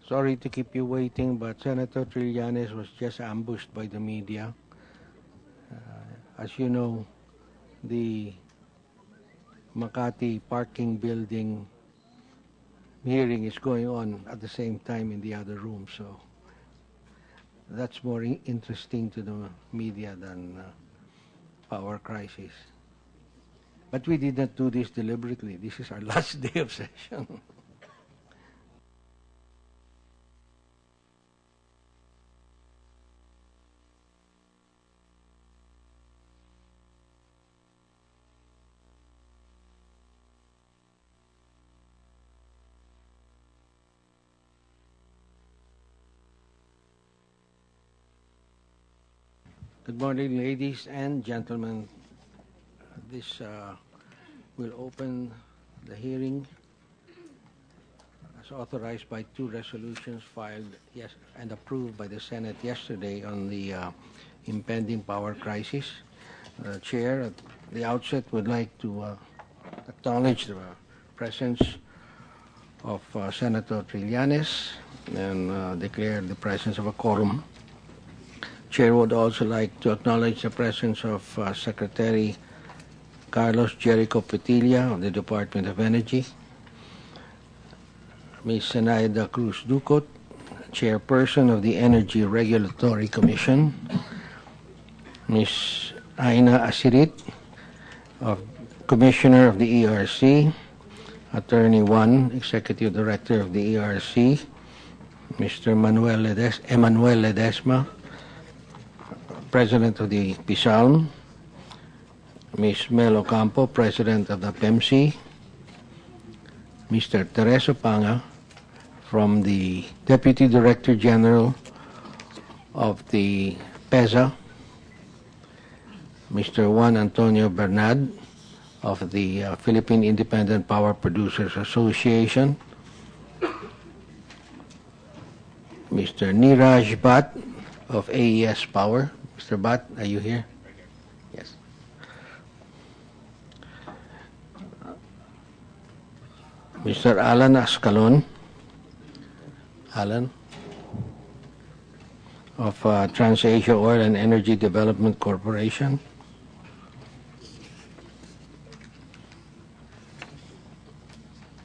Sorry to keep you waiting, but Senator Trillanes was just ambushed by the media. As you know, the Makati parking building hearing is going on at the same time in the other room, so that's more interesting to the media than power crisis. But we did not do this deliberately. This is our last day of session. Good morning, ladies and gentlemen. This will open the hearing as authorized by two resolutions filed and approved by the Senate yesterday on the impending power crisis. The Chair, at the outset, would like to acknowledge the presence of Senator Trillanes and declare the presence of a quorum. Chair would also like to acknowledge the presence of Secretary Carlos Jericho Petilla of the Department of Energy, Ms. Zenaida Cruz Ducot, Chairperson of the Energy Regulatory Commission, Ms. Aina Asirit, Commissioner of the ERC, Attorney 1, Executive Director of the ERC, Mr. Emmanuel Ledesma, President of the PISALM, Ms. Mel Ocampo, President of the PEMC, Mr. Tereso Panga, from the Deputy Director General of the PEZA, Mr. Juan Antonio Bernad of the Philippine Independent Power Producers Association, Mr. Niraj Bhatt of AES Power. Mr. Bhatt, are you here? Yes. Mr. Alan Ascalon, Alan, of TransAsia Oil and Energy Development Corporation.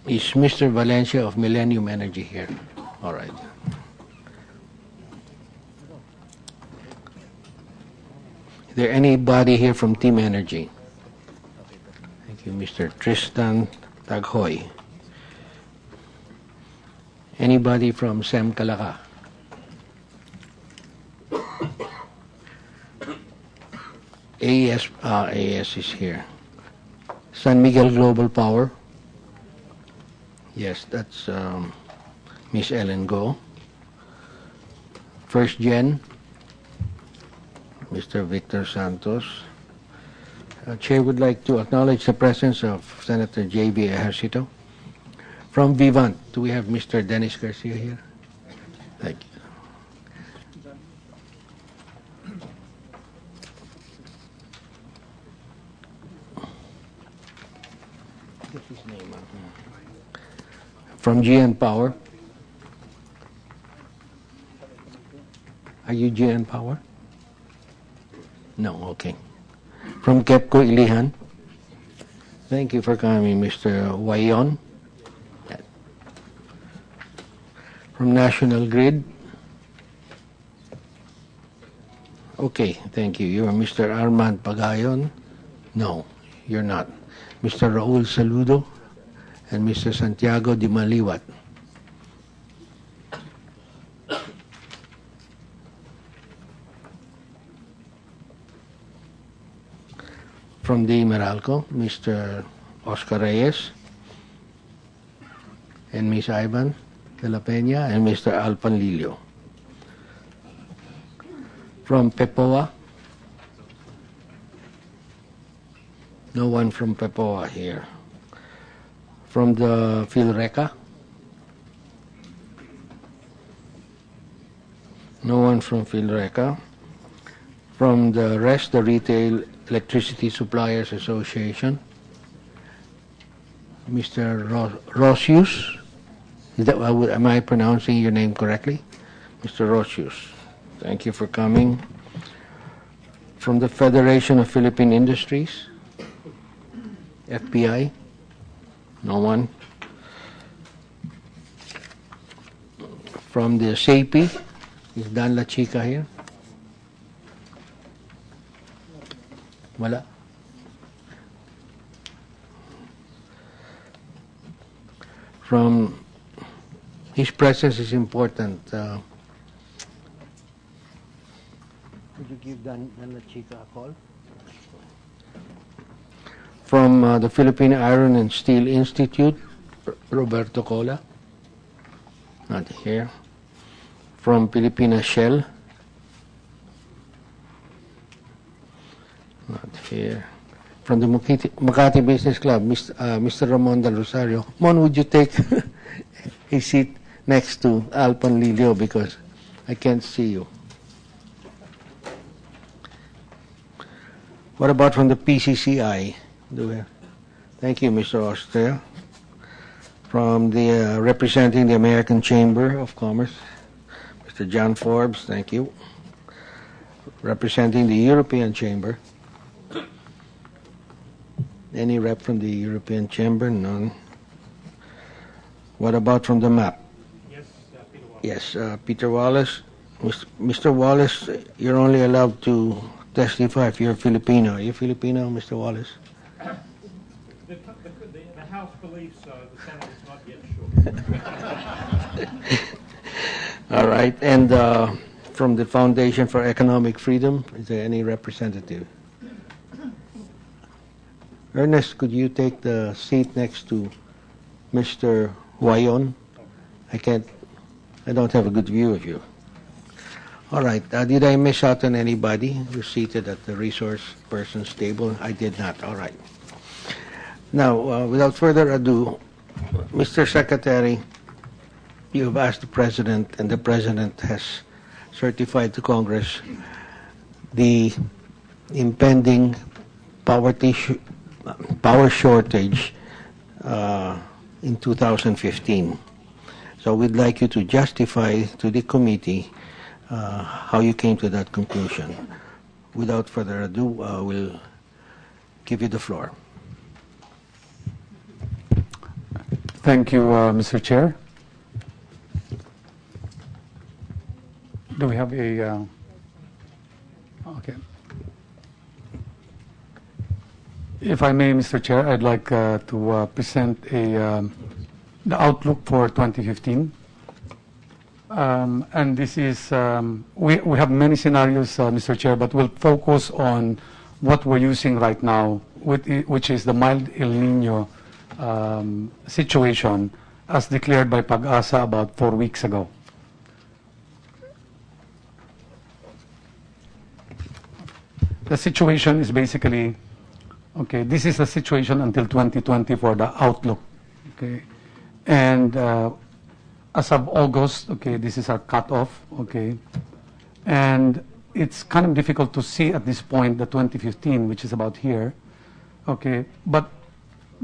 Is Mr. Valencia of Millennium Energy here? All right. Is there anybody here from Team Energy? Thank you, Mr. Tristan Taghoy. Anybody from SEM Calaca? AES is here. San Miguel Global Power? Yes, that's Miss Ellen Go. First Gen? Mr. Victor Santos. Chair would like to acknowledge the presence of Senator J.B. Ejercito. From Vivant, do we have Mr. Dennis Garcia here? Thank you. Get his name out. From GN Power. Are you GN Power? No, okay. From KEPCO Ilihan. Thank you for coming, Mr. Wayon. From National Grid. Okay, thank you. You are Mr. Armand Pagayon? No, you're not. Mr. Raul Saludo and Mr. Santiago Di Maliwat. From the Meralco, Mr. Oscar Reyes and Ms. Ivan de la Peña and Mr. Alpan Lilio. From PEPOA, no one from PEPOA here. From the PhilReca, no one from PhilReca. From the rest, the Retail Electricity Suppliers Association, Mr. Rosius, Am I pronouncing your name correctly? Mr. Rocius, thank you for coming. From the Federation of Philippine Industries, FPI, no one. From the SAPI, is Dan La Chica here? Wala. From his presence is important. Would you give Dan La Chica a call? From the Philippine Iron and Steel Institute, Roberto Cola, not here. From Filipina Shell, not here. From the Makati Business Club, Mr. Ramon Del Rosario. Mon, would you take a seat next to Al Panlilio because I can't see you. What about from the PCCI? Thank you, Mr. Austria. From the representing the American Chamber of Commerce, Mr. John Forbes, thank you. Representing the European Chamber. Any rep from the European Chamber? None. What about from the MAP? Yes, Peter Wallace. Yes, Peter Wallace. Mr. Wallace, you're only allowed to testify if you're Filipino. Are you Filipino, Mr. Wallace? The House believes so. The Senate is not yet sure. All right. And from the Foundation for Economic Freedom, is there any representative? Ernest, could you take the seat next to Mr. Huayon? I don't have a good view of you. All right. Did I miss out on anybody who's seated at the resource person's table? I did not. All right. Now, without further ado, Mr. Secretary, you have asked the President, and the President has certified to Congress the impending power shortage in 2015. So we'd like you to justify to the committee how you came to that conclusion. Without further ado, we'll give you the floor. Thank you, Mr. Chair. Do we have a... okay. If I may, Mr. Chair, I'd like to present the outlook for 2015. And this is, we have many scenarios, Mr. Chair, but we'll focus on what we're using right now, which is the mild El Nino situation as declared by Pag-asa about 4 weeks ago. The situation is basically, okay, this is the situation until 2020 for the outlook, okay? And as of August, okay, this is our cutoff, okay? And it's kind of difficult to see at this point the 2015, which is about here, okay? But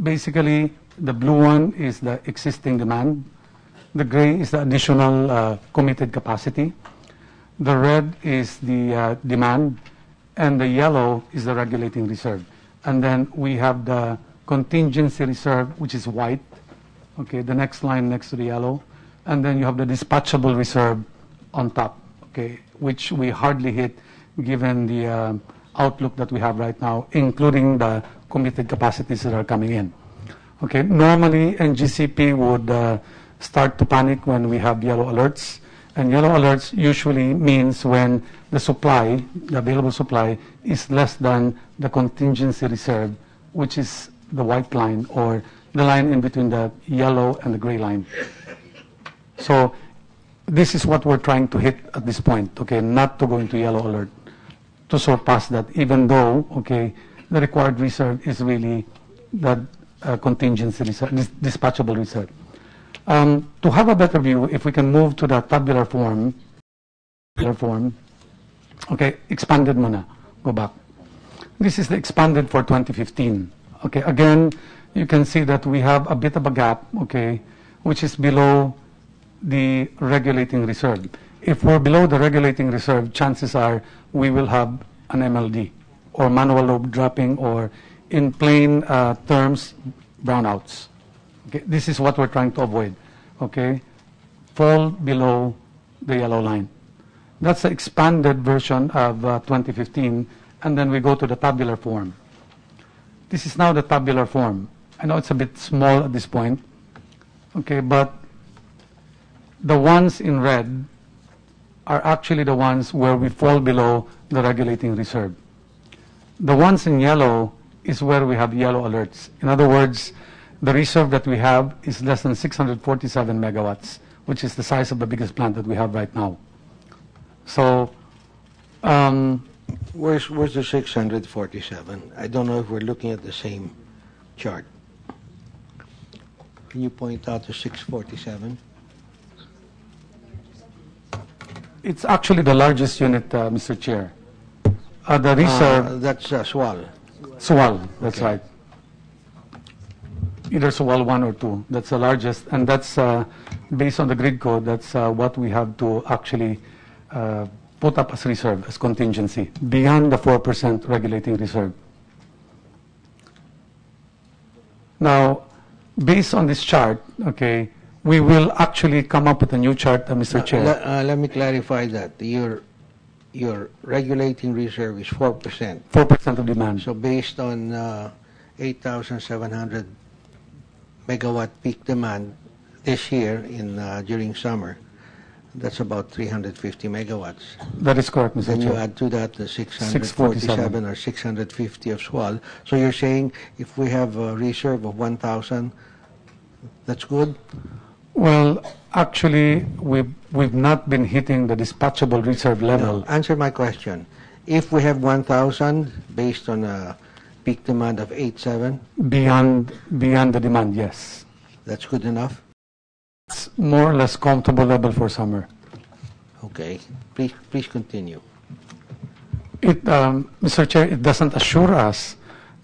basically, the blue one is the existing demand. The gray is the additional committed capacity. The red is the demand, and the yellow is the regulating reserve. And then we have the contingency reserve, which is white, okay, the next line next to the yellow. And then you have the dispatchable reserve on top, okay, which we hardly hit given the outlook that we have right now, including the committed capacities that are coming in. Okay, normally NGCP would start to panic when we have yellow alerts. And yellow alerts usually means when the supply, the available supply, is less than the contingency reserve, which is the white line or the line in between the yellow and the gray line. So this is what we're trying to hit at this point, okay, not to go into yellow alert, to surpass that, even though, okay, the required reserve is really the contingency reserve, dispatchable reserve. To have a better view, if we can move to the tabular form, okay, expanded muna, go back. This is the expanded for 2015. Okay, again, you can see that we have a bit of a gap, okay, which is below the regulating reserve. If we're below the regulating reserve, chances are we will have an MLD, or manual load dropping, or in plain terms, brownouts. Okay? This is what we're trying to avoid. Okay? Fall below the yellow line. That's the expanded version of 2015, and then we go to the tabular form. This is now the tabular form. I know it's a bit small at this point, okay, but the ones in red are actually the ones where we fall below the regulating reserve. The ones in yellow is where we have yellow alerts. In other words, the reserve that we have is less than 647 megawatts, which is the size of the biggest plant that we have right now. So, Where's the 647? I don't know if we're looking at the same chart. Can you point out the 647? it's actually the largest unit, Mr. Chair. The reserve, That's SWAL. SWAL, that's Okay. right. Either SWAL 1 or 2, that's the largest, and that's based on the grid code, that's what we have to actually put up as reserve, as contingency, beyond the 4% regulating reserve. Now, based on this chart, okay, we will actually come up with a new chart, Mr. Chair. Let me clarify that. Your regulating reserve is 4%. 4% of demand. So based on 8,700 megawatt peak demand this year during summer, that's about 350 megawatts. That is correct, Mr. Then you Chair. add to that the 647 or 650 of SWAL. So you're saying if we have a reserve of 1,000, that's good? Well, actually, we've not been hitting the dispatchable reserve level. No, answer my question. If we have 1,000 based on a peak demand of 8.7, Beyond the demand, yes. that's good enough? It's more or less comfortable level for summer. Okay. Please continue. Mr. Chair, it doesn't assure us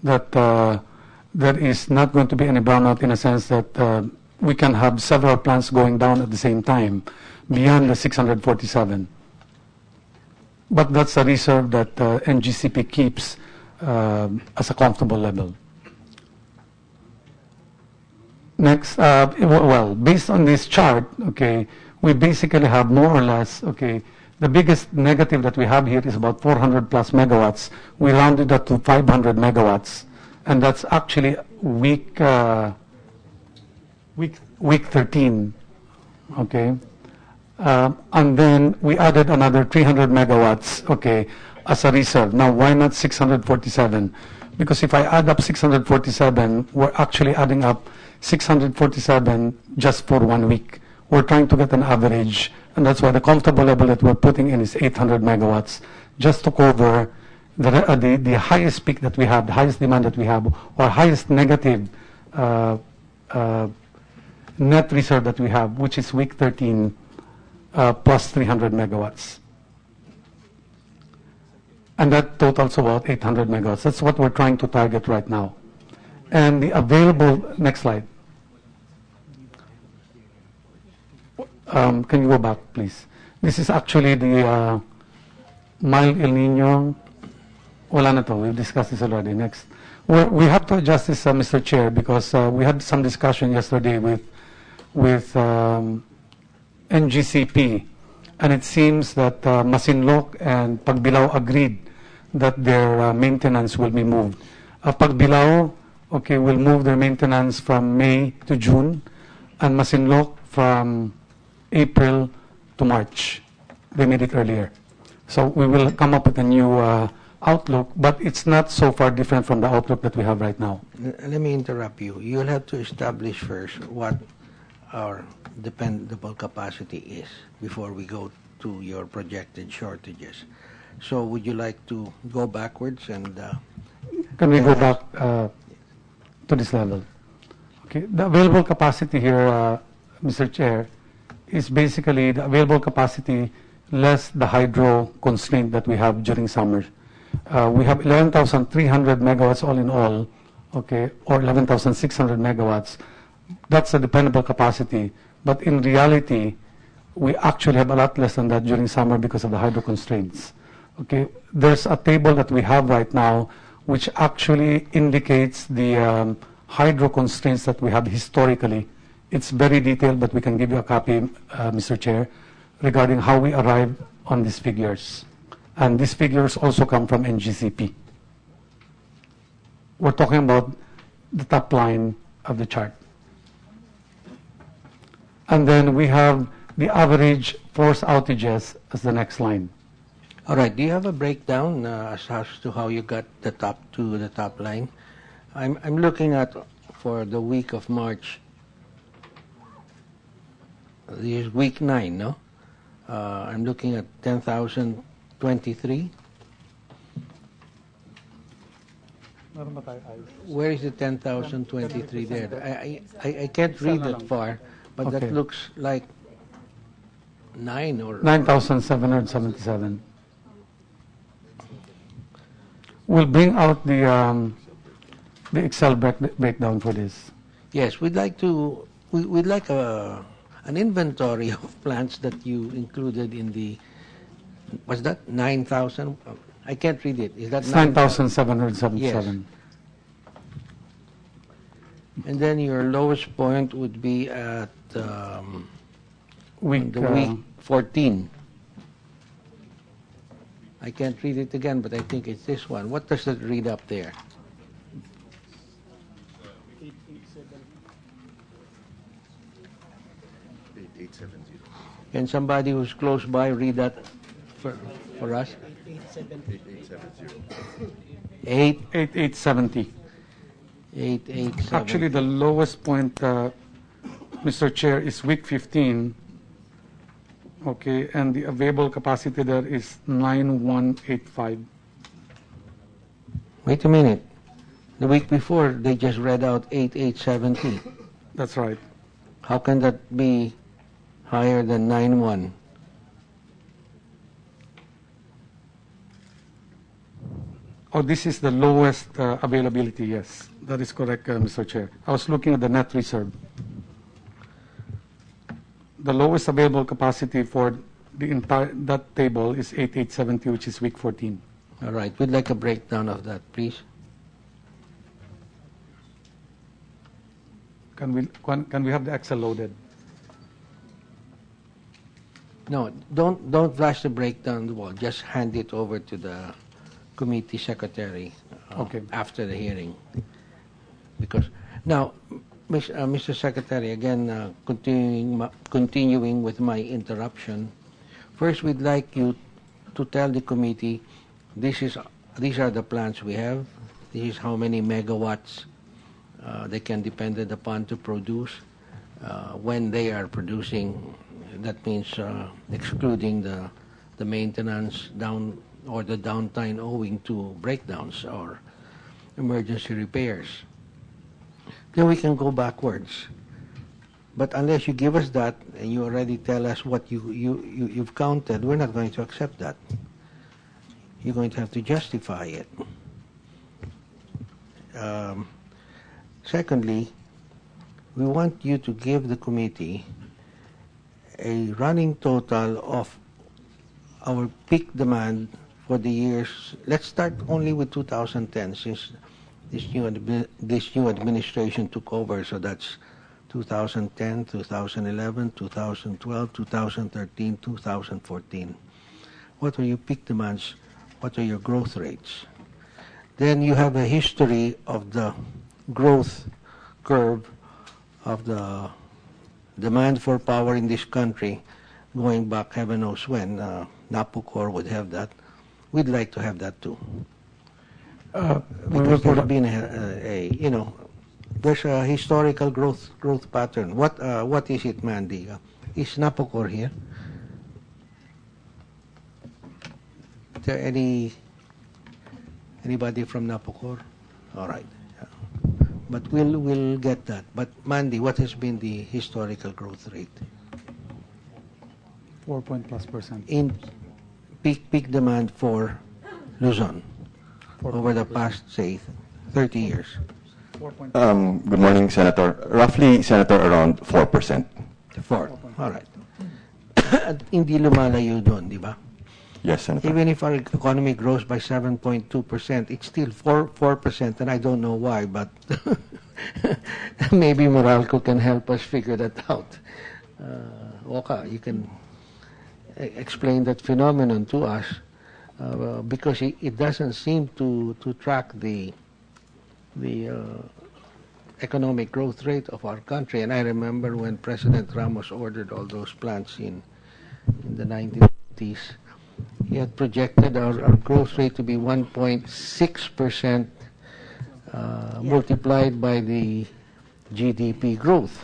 that there is not going to be any brownout, in a sense that we can have several plants going down at the same time beyond the 647. But that's a reserve that NGCP keeps as a comfortable level. Next, well, based on this chart, okay, we basically have more or less, okay, the biggest negative that we have here is about 400 plus megawatts. We rounded that to 500 megawatts, and that's actually week 13, okay? And then we added another 300 megawatts, okay, as a reserve. Now, why not 647? Because if I add up 647, we're actually adding up 647 just for 1 week. We're trying to get an average, and that's why the comfortable level that we're putting in is 800 megawatts, just to cover the highest peak that we have, the highest demand that we have, or highest negative net reserve that we have, which is week 13 plus 300 megawatts. And that totals about 800 megawatts. That's what we're trying to target right now. And the available, next slide. Can you go back, please? This is actually the mild El Nino. Wala na to, we've discussed this already. Next. We have to adjust this, Mr. Chair, because we had some discussion yesterday with NGCP, and it seems that Masinloc and Pagbilao agreed that their maintenance will be moved. Pagbilao, okay, will move their maintenance from May to June, and Masinloc from April to March. They made it earlier. So we will come up with a new outlook, but it's not so far different from the outlook that we have right now. Let me interrupt you. You'll have to establish first what our dependable capacity is before we go to your projected shortages. So would you like to go backwards and... Can we go back to this level? Okay, the available capacity here, Mr. Chair, is basically the available capacity less the hydro constraint that we have during summer. We have 11,300 megawatts all in all, okay, or 11,600 megawatts. That's a dependable capacity. But in reality, we actually have a lot less than that during summer because of the hydro constraints. Okay, there's a table that we have right now which actually indicates the hydro constraints that we have historically. It's very detailed, but we can give you a copy, Mr. Chair, regarding how we arrived on these figures. And these figures also come from NGCP. We're talking about the top line of the chart. And then we have the average force outages as the next line. All right. Do you have a breakdown as to how you got the top to the top line? I'm looking at for the week of March. This is week 9, no? I'm looking at 10,023. Where is the 10,023 there? I can't read that far, but Okay. that looks like 9 or 9,777. We'll bring out the Excel breakdown for this. yes. We'd like to. We'd like an inventory of plants that you included in the. Was that 9,000? I can't read it. Is that It's 9,777. And then your lowest point would be at Week, the week 14. I can't read it again, but I think it's this one. What does it read up there? Can somebody who's close by read that for us? 8870. 887. Actually, the lowest point, Mr. Chair, is week 15. Okay, and the available capacity there is 9185. Wait a minute. The week before, they just read out 8870. That's right. How can that be higher than 91? Oh, this is the lowest availability, yes. That is correct, Mr. Chair. I was looking at the net reserve. The lowest available capacity for the entire that table is 8870, which is week 14. All right. We'd like a breakdown of that, please. Can we have the Excel loaded? No, don't flash the breakdown on the wall. Just hand it over to the committee secretary Okay. after the hearing. Because now, Mr. Secretary, again, continuing with my interruption. First, we'd like you to tell the committee these are the plants we have. This is how many megawatts they can depend upon to produce. When they are producing, that means excluding the maintenance down or the downtime owing to breakdowns or emergency repairs. Then we can go backwards. But unless you give us that and you already tell us what you've counted, we're not going to accept that. You're going to have to justify it. Secondly, we want you to give the committee a running total of our peak demand for the years. Let's start only with 2010, since this new administration took over. So that's 2010, 2011, 2012, 2013, 2014. What are your peak demands? What are your growth rates? Then you have a history of the growth curve of the demand for power in this country going back heaven knows when. Napocor would have that. We'd like to have that too. Because there's been there's a historical growth pattern. What is it, Mandy? Is Napocor here? Is there anybody from Napocor? All right. But we'll get that. But Mandy, what has been the historical growth rate? 4+%. In peak demand for Luzon over the past, say, 30 years. Good morning, Senator. Roughly, Senator, around 4%. 4. All right. At hindi lumalayo doon, di ba? Yes, Senator. Even if our economy grows by 7.2%, it's still 4%, and I don't know why, but maybe Moralco can help us figure that out. Oka, you can explain that phenomenon to us, because it doesn't seem to track the economic growth rate of our country. And I remember when President Ramos ordered all those plants in the 1990s, he had projected our growth rate to be 1.6% multiplied by the GDP growth,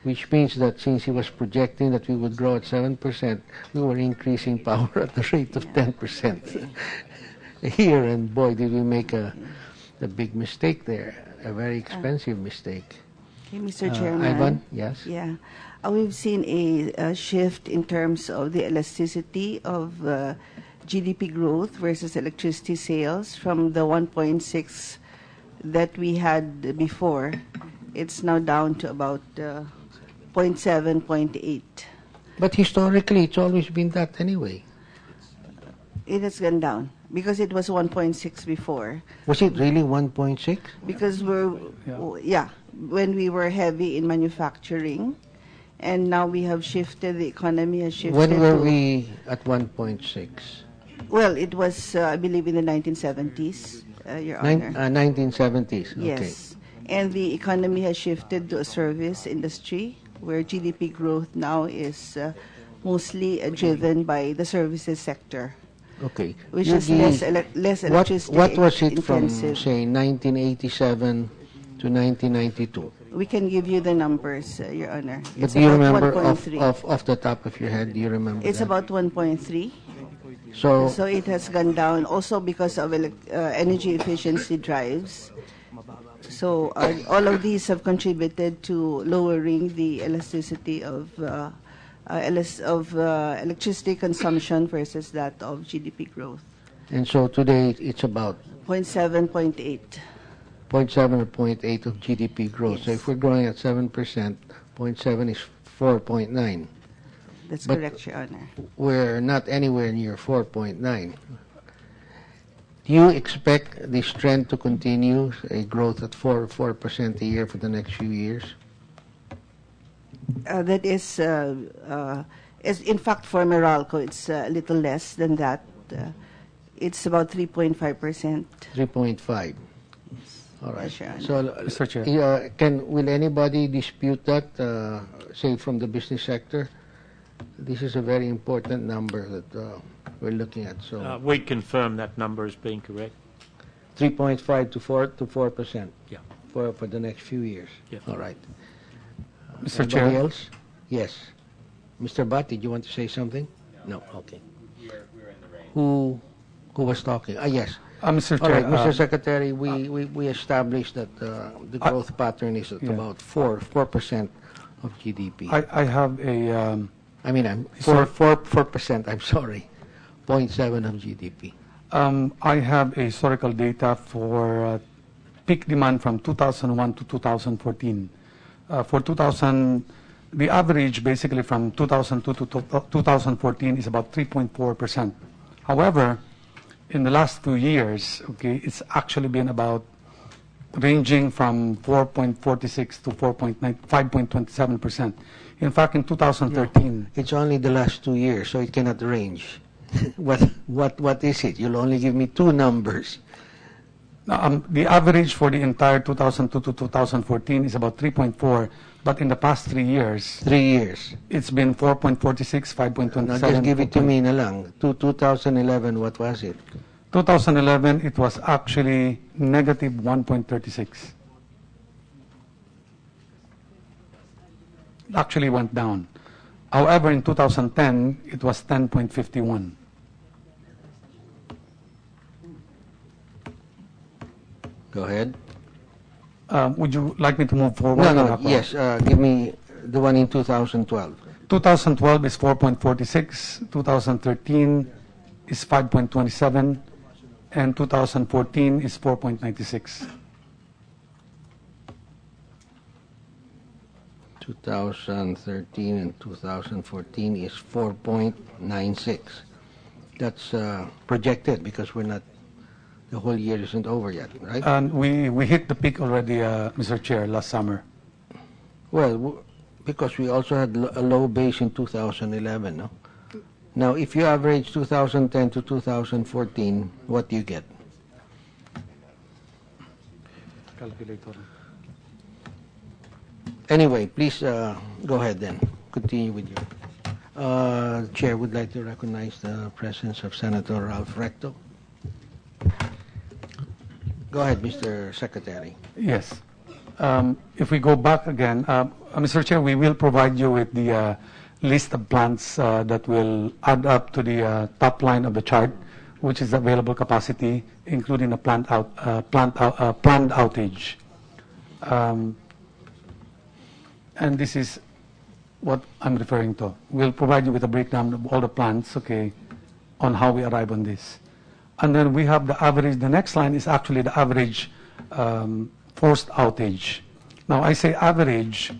which means that since he was projecting that we would grow at 7%, we were increasing power at the rate of 10% here, and boy, did we make a big mistake there, a very expensive mistake. Okay, Mr. Chairman. Ivan, yes? Yeah. We've seen a shift in terms of the elasticity of GDP growth versus electricity sales from the 1.6 that we had before. It's now down to about 0.7, 0.8. But historically, it's always been that anyway. It has gone down because it was 1.6 before. Was it really 1.6? Because when we were heavy in manufacturing, and now we have shifted, the economy has shifted. When were we at 1.6? Well, it was, I believe, in the 1970s, Your Honor. 1970s, okay. Yes. And the economy has shifted to a service industry where GDP growth now is mostly driven by the services sector. Okay. Which is less electricity What was it intensive. from, say, 1987 to 1992? We can give you the numbers, Your Honor. But It's do you about remember 1.3. off the top of your head? Do you remember It's that? about 1.3. So it has gone down also because of energy efficiency drives. So all of these have contributed to lowering the elasticity of electricity consumption versus that of GDP growth. And so today it's about 0.7, 0.8. 0.7 or 0.8 of GDP growth. Yes. So if we're growing at 7%, 0.7 is 4.9. That's But correct, Your Honor. We're not anywhere near 4.9. Do you expect this trend to continue, a growth at 4% a year for the next few years? That is in fact, for Meralco, it's a little less than that. It's about 3.5%. 3.5. All right. Yes, Your Honor. So, Mr. Chair. will anybody dispute that, say, from the business sector? This is a very important number that we're looking at. So, We confirm that number as being correct. 3.5 to 4%. Yeah. For the next few years. Yeah. All right. Mr. Anybody Chair. else? Yes. Mr. Butt, did you want to say something? No. Okay. We're in the range. Who was talking? Yes. Mr. All Chair, right, Mr. Secretary, we established that the growth pattern is at yeah. about 4% of GDP. I have a I mean, I'm 4%. I'm sorry, 0.7 of GDP. I have a historical data for peak demand from 2001 to 2014. For 2000, the average basically from 2002 to 2014 is about 3.4%. However, in the last 2 years, okay, it's actually been about ranging from 4.46 to 5.27%. In fact, in 2013, It's only the last 2 years, so it cannot range. What is it? You'll only give me two numbers. the average for the entire 2002 to 2014 is about 3.4, but in the past 3 years, 3 years. it's been 4.46, 5.27. Now just give it to me na lang. 2011, what was it? 2011, it was actually negative 1.36. Actually went down. However, in 2010, it was 10.51. Go ahead. Would you like me to move forward? No, yes. Give me the one in 2012. 2012 is 4.46, 2013 is 5.27, and 2014 is 4.96. 2013 and 2014 is 4.96. That's projected because we're not, the whole year isn't over yet, right? And we hit the peak already, Mr. Chair, last summer. Well, because we also had a low base in 2011, no? Now, if you average 2010 to 2014, what do you get? Calculator. Anyway, please go ahead then. Continue with your. Chair would like to recognize the presence of Senator Ralph Recto. Go ahead, Mr. Secretary. Yes. If we go back again, Mr. Chair, we will provide you with the list of plants that will add up to the top line of the chart, which is available capacity, including a planned outage. And this is what I'm referring to. We'll provide you with a breakdown of all the plants, okay, on how we arrive on this. And then we have the average. The next line is actually the average forced outage. Now, I say average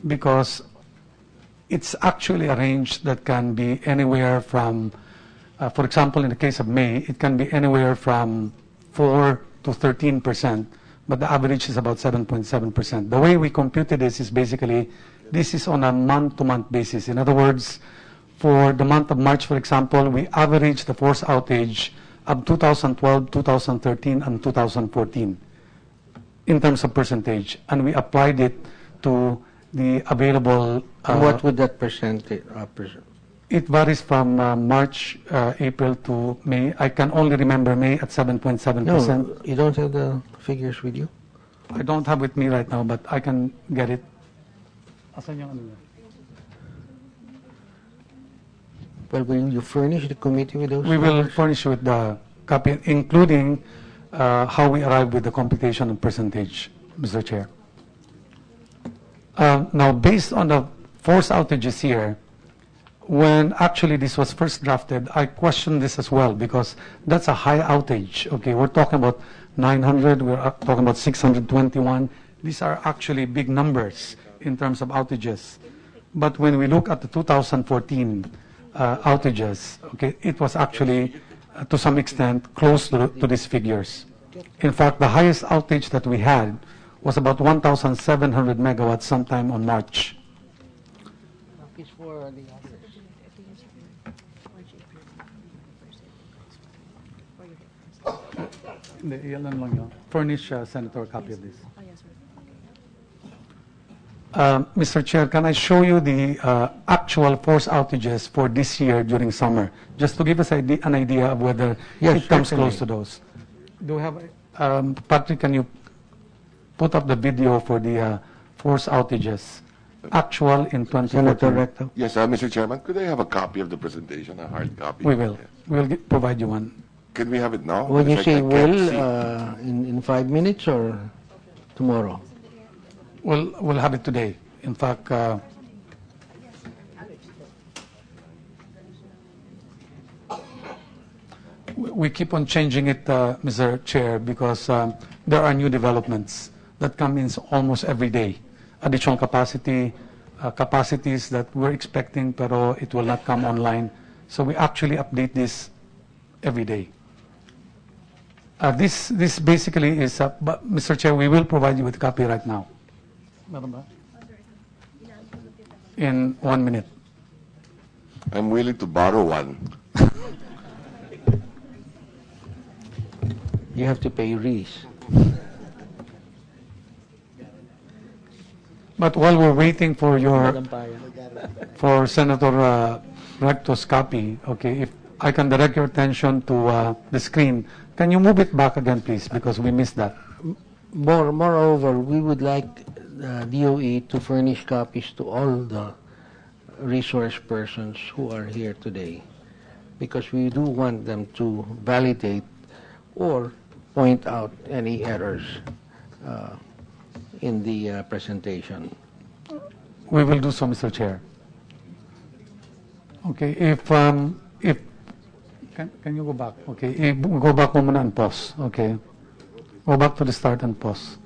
because it's actually a range that can be anywhere from, for example, in the case of May, it can be anywhere from 4 to 13%, but the average is about 7.7%. The way we computed this is basically, this is on a month-to-month basis. In other words, for the month of March, for example, we averaged the forced outage of 2012, 2013, and 2014 in terms of percentage, and we applied it to the available. What would that percentage? It varies from March, April to May. I can only remember May at 7.7%. No, you don't have the figures with you? I don't have with me right now, but I can get it. Asan yung ano niya? Well, will you furnish the committee with those? We will numbers? furnish you with the copy, including how we arrive with the computation of percentage, Mr. Chair. Now, based on the forced outages here, when actually this was first drafted, I questioned this as well because that's a high outage. Okay, we're talking about 900, we're talking about 621. These are actually big numbers in terms of outages. But when we look at the 2014 outages, okay, it was actually to some extent close to these figures. In fact, the highest outage that we had was about 1,700 megawatts sometime on March. Furnish Senator a copy of this. Mr. Chair, can I show you the actual force outages for this year during summer, just to give us an idea of whether it comes close to those? Do we have, Patrick, can you put up the video for the force outages, actual in 2014? Yes, Mr. Chairman, could I have a copy of the presentation, a hard copy? We will. Yes. We'll provide you one. Can we have it now? When you Because say I can't will, see. in 5 minutes or tomorrow? We'll have it today. In fact, we keep on changing it, Mr. Chair, because there are new developments that come in almost every day. Additional capacity, capacities that we're expecting, pero it will not come online. So we actually update this every day. This basically is, but Mr. Chair, we will provide you with a copy right now. In 1 minute. I'm willing to borrow one. You have to pay Reese. But while we're waiting for Senator Recto's copy, okay, if I can direct your attention to the screen, can you move it back again, please, because we missed that. Moreover, we would like DOE to furnish copies to all the resource persons who are here today, because we do want them to validate or point out any errors in the presentation. We will do so, Mr. Chair. Okay, if can you go back? Okay, go back muna and pause. Okay, go back to the start and pause.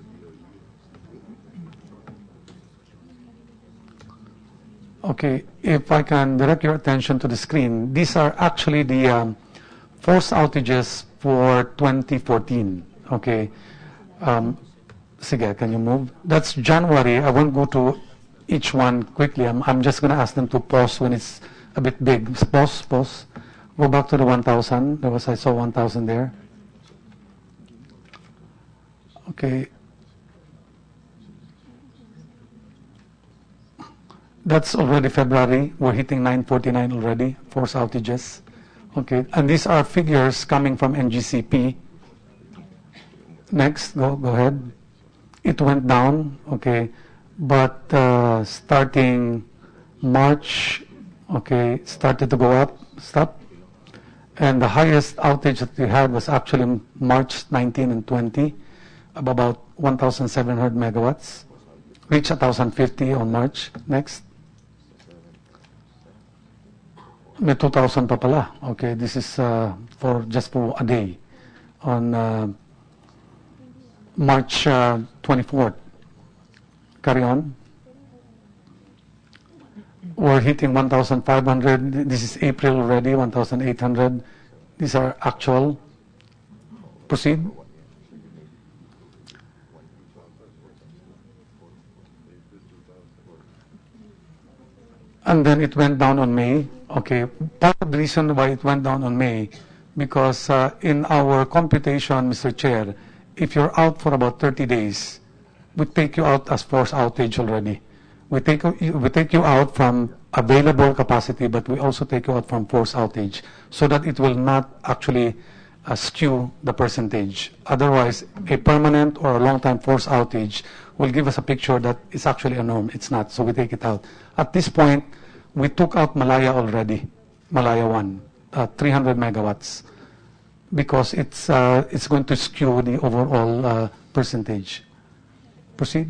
Okay, if I can direct your attention to the screen, these are actually the force outages for 2014. Okay. Sige, can you move? That's January. I won't go to each one quickly. I'm just going to ask them to pause when it's a bit big. Pause, pause. Go back to the 1,000. I saw 1,000 there. Okay. That's already February. We're hitting 949 already, force outages. Okay, and these are figures coming from NGCP. Next, go ahead. It went down, okay, but starting March, okay, started to go up, stop. And the highest outage that we had was actually March 19 and 20, of about 1,700 megawatts. Reached 1,050 on March. Next. May 2,000 pa pala. Okay, this is for just for a day on March 24th. Carry on. We're hitting 1,500. This is April already, 1,800. These are actual. Proceed. And then it went down on May. Okay, part of the reason why it went down on May, because in our computation, Mr. Chair, if you're out for about 30 days, we take you out as force outage already. We take you out from available capacity, but we also take you out from force outage, so that it will not actually skew the percentage. Otherwise, a permanent or a long-time force outage will give us a picture that it's actually a norm. It's not, so we take it out. At this point, we took out Malaya already, Malaya 1, 300 megawatts, because it's going to skew the overall percentage. Proceed.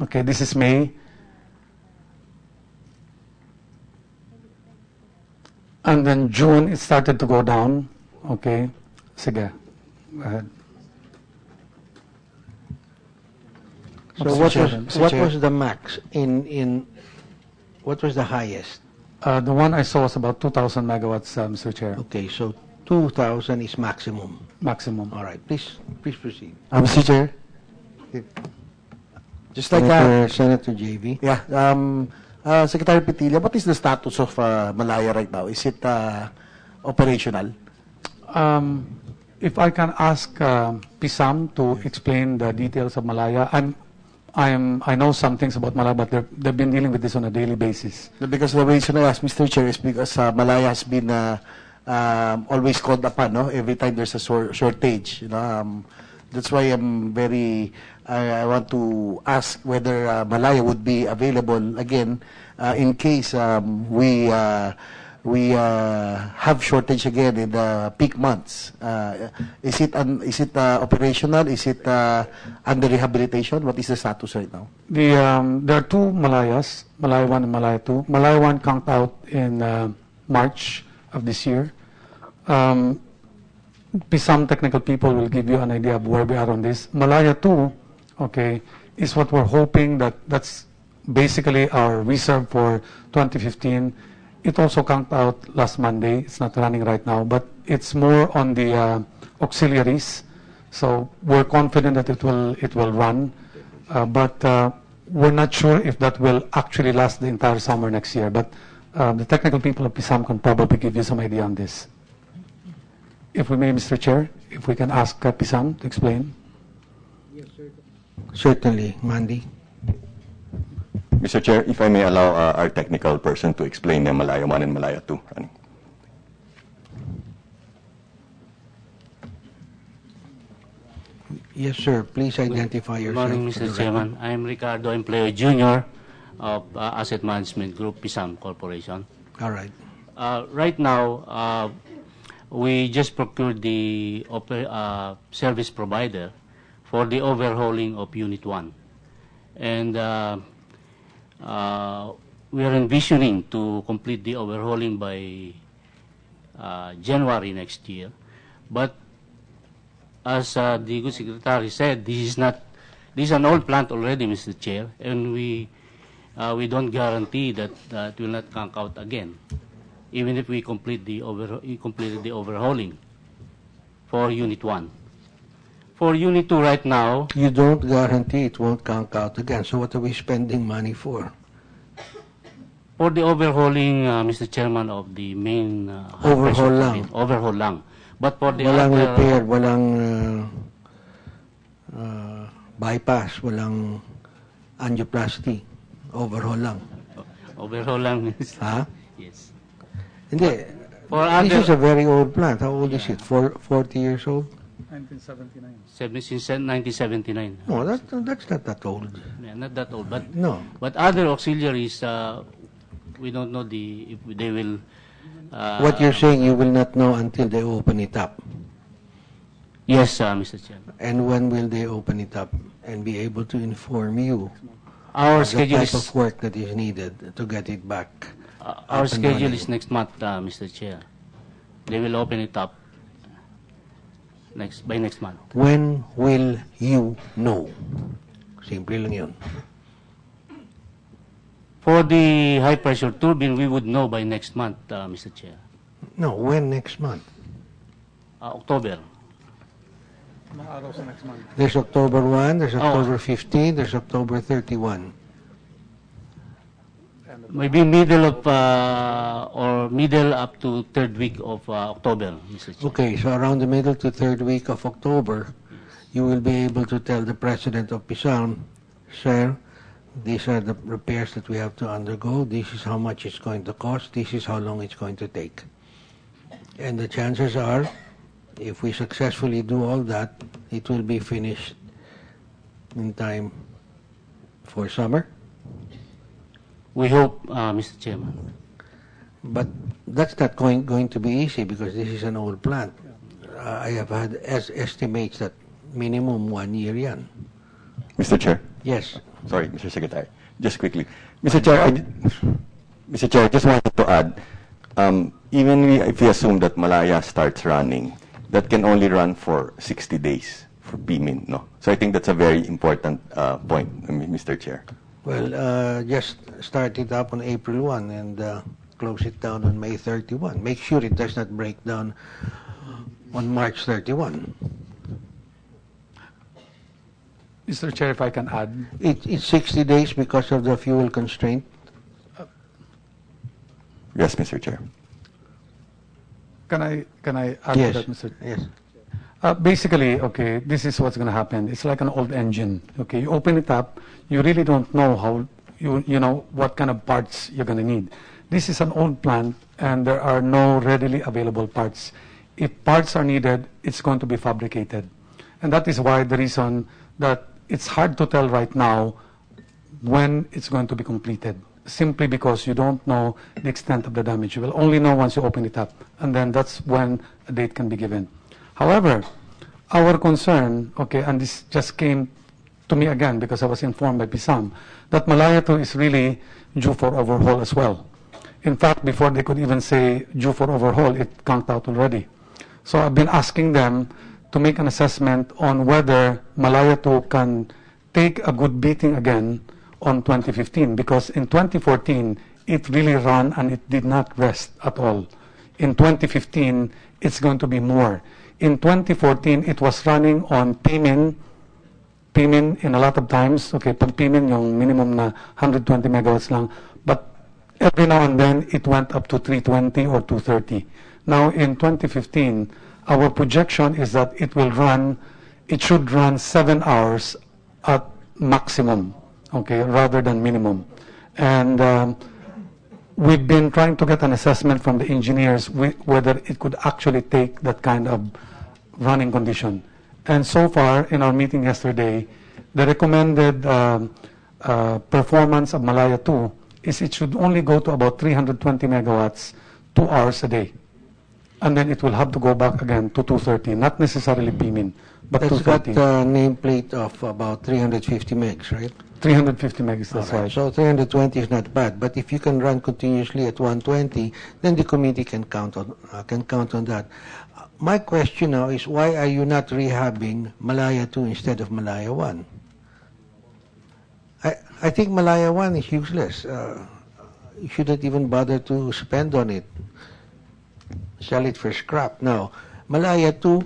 Okay, this is May. And then June, it started to go down. Okay, sige, go ahead. So what was the max in what was the highest? The one I saw was about 2,000 megawatts, Mr. Chair. Okay, so 2,000 is maximum. Maximum. All right, please proceed. Mr. Chair, just like Senator JV. yeah, Secretary Petilia, what is the status of Malaya right now? Is it operational? If I can ask Pisam to explain the details of Malaya, I know some things about Malaya, but they've been dealing with this on a daily basis. Because the reason I ask, Mr. Chair, is because Malaya has been always called upon, no? Every time there's a shortage, you know. That's why I want to ask whether Malaya would be available again in case we have shortage again in the peak months. Is it operational? Is it under rehabilitation? What is the status right now? There are two Malayas, Malaya 1 and Malaya 2. Malaya 1 conked out in March of this year. Some technical people will give you an idea of where we are on this. Malaya 2, okay, is what we're hoping that's basically our reserve for 2015. It also conked out last Monday. It's not running right now, but it's more on the auxiliaries. So we're confident that it will run, but we're not sure if that will actually last the entire summer next year. But the technical people of PISAM can probably give you some idea on this. If we may, Mr. Chair, if we can ask PISAM to explain. Yes, certainly, Mandy. Mr. Chair, if I may allow our technical person to explain the Malaya 1 and Malaya 2 running. Yes, sir. Please identify yourself. Good morning, Mr. Chairman. I am Ricardo Empleo Jr. of Asset Management Group, PISAM Corporation. All right. Right now, we just procured the service provider for the overhauling of Unit 1. And we are envisioning to complete the overhauling by January next year. But as the good secretary said, this is an old plant already, Mr. Chair, and we we don't guarantee that it will not conk out again, even if we completed the overhauling for Unit 1. For Unit 2 right now, You don't guarantee it won't conk out again. So what are we spending money for? for the overhauling, Mr. Chairman, of the main Overhaul lang. Overhaul lang. But for the Walang other, repair, walang bypass, walang angioplasty. Overhaul lang. overhaul lang. Ha? Yes. Hindi. For This is other, a very old plant. How old is it? 40 years old? 1979. since 1979. No, that's not that old. Yeah, not that old, but No. other auxiliaries, we don't know if they will. What you're saying, you will not know until they open it up. Yes, Mr. Chairman. And when will they open it up and be able to inform you Our of the schedule type is of work that is needed to get it back? our up and schedule running? is next month, Mr. Chair. They will open it up by next month. When will you know? Simple lang yun. For the high pressure turbine, we would know by next month, Mr. Chair. No, when next month? October. Mga araw sa next month. There's October 1, there's Oh. October 15, there's October 31. Maybe middle of or middle up to third week of October, Mr. Chair. Okay, so around the middle to third week of October, you will be able to tell the president of PISAM, sir, these are the repairs that we have to undergo, this is how much it's going to cost, this is how long it's going to take. And the chances are, if we successfully do all that, it will be finished in time for summer. We hope, Mr. Chairman. But that's not going to be easy because this is an old plant. I have had estimates that minimum 1 year yan. Mr. Chair. Yes. Sorry, Mr. Secretary. Just quickly. Mr. Chair, Mr. Chair, I just wanted to add, even if we assume that Malaya starts running, that can only run for 60 days for PMIN, no? So I think that's a very important point, Mr. Chair. Well, just start it up on April 1 and close it down on May 31. Make sure it does not break down on March 31. Mr. Chair, if I can add, It's 60 days because of the fuel constraint. Yes, Mr. Chair. can I add Yes. to that, Mr. Yes. Basically, okay, this is what's going to happen. It's like an old engine. Okay, you open it up, you really don't know how you know what kind of parts you're going to need. This is an old plant, and there are no readily available parts. If parts are needed, it's going to be fabricated, and that is why the reason that it's hard to tell right now when it's going to be completed. Simply because you don't know the extent of the damage. You will only know once you open it up, and then that's when a date can be given. However, our concern, okay, and this just came to me again because I was informed by PISAM, that Malaya 2 is really due for overhaul as well. In fact, before they could even say due for overhaul, it conked out already. So I've been asking them to make an assessment on whether Malaya 2 can take a good beating again on 2015, because in 2014, it really ran and it did not rest at all. In 2015, it's going to be more. In 2014, it was running on PMIN in a lot of times. Okay, pag PMIN, yung minimum na 120 megawatts lang. But every now and then, it went up to 320 or 230. Now, in 2015, our projection is that it should run 7 hours at maximum, okay, rather than minimum. And we've been trying to get an assessment from the engineers whether it could actually take that kind of running condition. And so far, in our meeting yesterday, the recommended performance of Malaya 2 is it should only go to about 320 megawatts, 2 hours a day. And then it will have to go back again to 230, not necessarily PMIN, but That's got 230. a nameplate of about 350 megs, right? 350 megas, that's All right. So 320 is not bad, but if you can run continuously at 120, then the committee can count on that. My question now is, why are you not rehabbing Malaya 2 instead of Malaya 1? I think Malaya 1 is useless. You shouldn't even bother to spend on it. Sell it for scrap. Now, Malaya 2,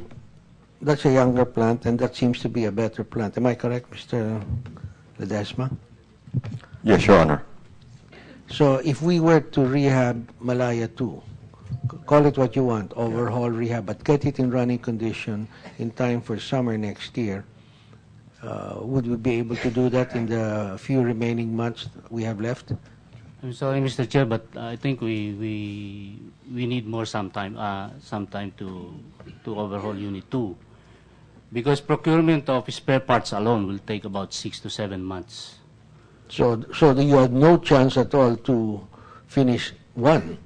that's a younger plant, and that seems to be a better plant. Am I correct, Mr. Ledesma? Yes, Your Honor. So if we were to rehab Malaya 2, call it what you want, overhaul, rehab, but get it in running condition in time for summer next year, would we be able to do that in the few remaining months we have left? I'm sorry, Mr. Chair, but I think we need more some time to overhaul Unit 2, because procurement of spare parts alone will take about 6 to 7 months. So you have no chance at all to finish Unit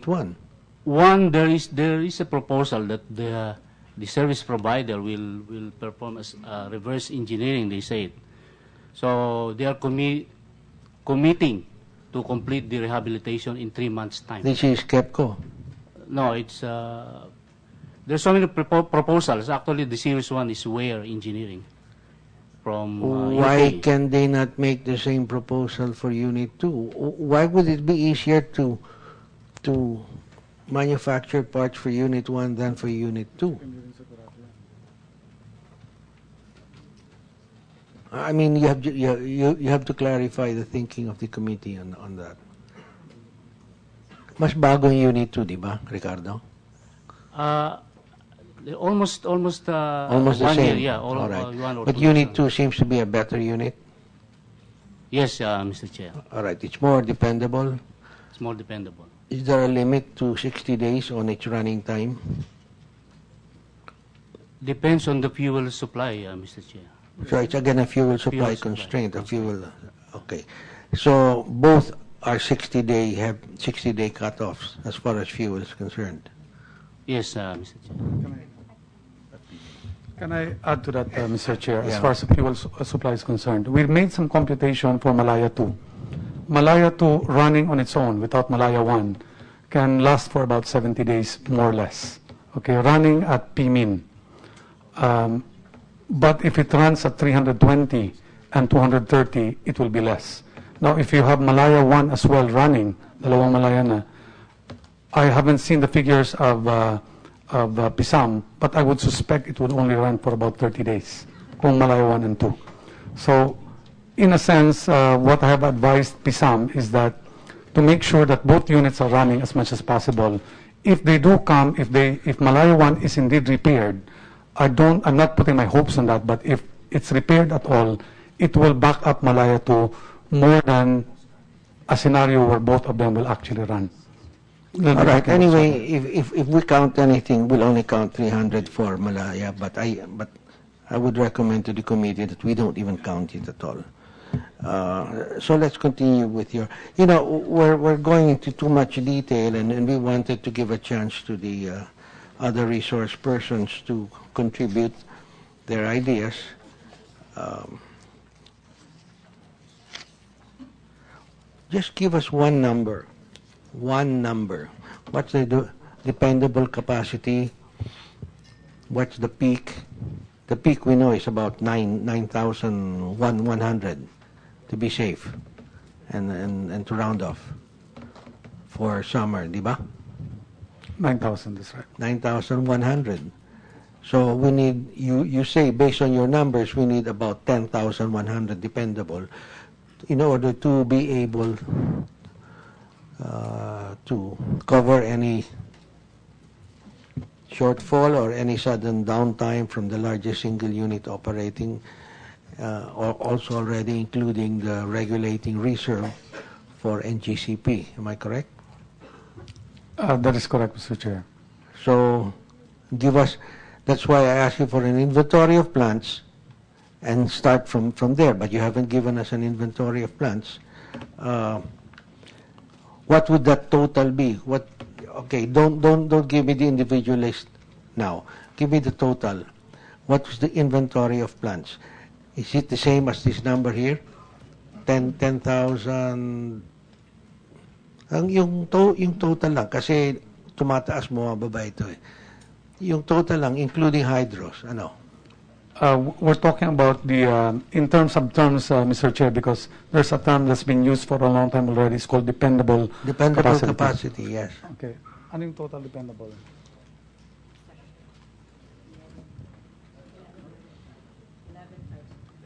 1. There is a proposal that the service provider will perform as reverse engineering, they say. So they are committing to complete the rehabilitation in 3 months' time. This is KEPCO. No, it's there's so many proposals. Actually, the series 1 is Ware Engineering from Why UK. can they not make the same proposal for Unit 2? Why would it be easier to manufacture parts for Unit 1 than for Unit 2? I mean, you have to clarify the thinking of the committee on that. Mas bago yung Unit 2, di ba, Ricardo? Almost Almost the 1 same. year, yeah. All right. 1 or But 2 Unit years. 2 seems to be a better unit. Yes, Mr. Chair. All right. It's more dependable. It's more dependable. Is there a limit to 60 days on its running time? Depends on the fuel supply, Mr. Chair. So it's again a fuel supply Fuel supply. constraint. Okay. So both are 60-day cutoffs as far as fuel is concerned. Yes, Mr. Chair. Can I add to that, Mr. Chair, as Yeah. far as fuel supply is concerned? We made some computation for Malaya 2. Malaya 2 running on its own without Malaya 1 can last for about 70 days, more or less. Okay, running at P-min. But if it runs at 320 and 230, it will be less. Now, if you have Malaya 1 as well running, dalawang Malaya na, I haven't seen the figures of PISAM, but I would suspect it would only run for about 30 days, kung Malaya 1 and 2. So, in a sense, what I have advised PISAM is that to make sure that both units are running as much as possible. If they do come, if Malaya 1 is indeed repaired, I'm not putting my hopes on that, but if it's repaired at all, it will back up Malaya 2 more than a scenario where both of them will actually run. All right. Anyway, if we count anything, we'll only count 300 for Malaya, but I would recommend to the committee that we don't even count it at all. So let's continue with your, we're going into too much detail, and we wanted to give a chance to the other resource persons to contribute their ideas. Just give us one number. What's the dependable capacity? What's the peak? The peak we know is about 9,100 to be safe and to round off for summer, di ba? 9,000, that's right. 9,100. So we need, you say based on your numbers, we need about 10,100 dependable in order to be able to cover any shortfall or any sudden downtime from the largest single unit operating, or also already including the regulating reserve for NGCP. Am I correct? That is correct, Mr. Chair. So give us, that's why I asked you for an inventory of plants and start from there, but you haven't given us an inventory of plants. What would that total be? Okay, don't give me the individual list now. Give me the total. What was the inventory of plants? Is it the same as this number here? 10,000. Yung total lang, kasi tumataas mo mababa ito eh. Yung total lang, including hydros, ano? We're talking about the, in terms of terms, Mr. Chair, because there's a term that's been used for a long time already. It's called dependable Capacity, yes. Okay. Ano yung total dependable?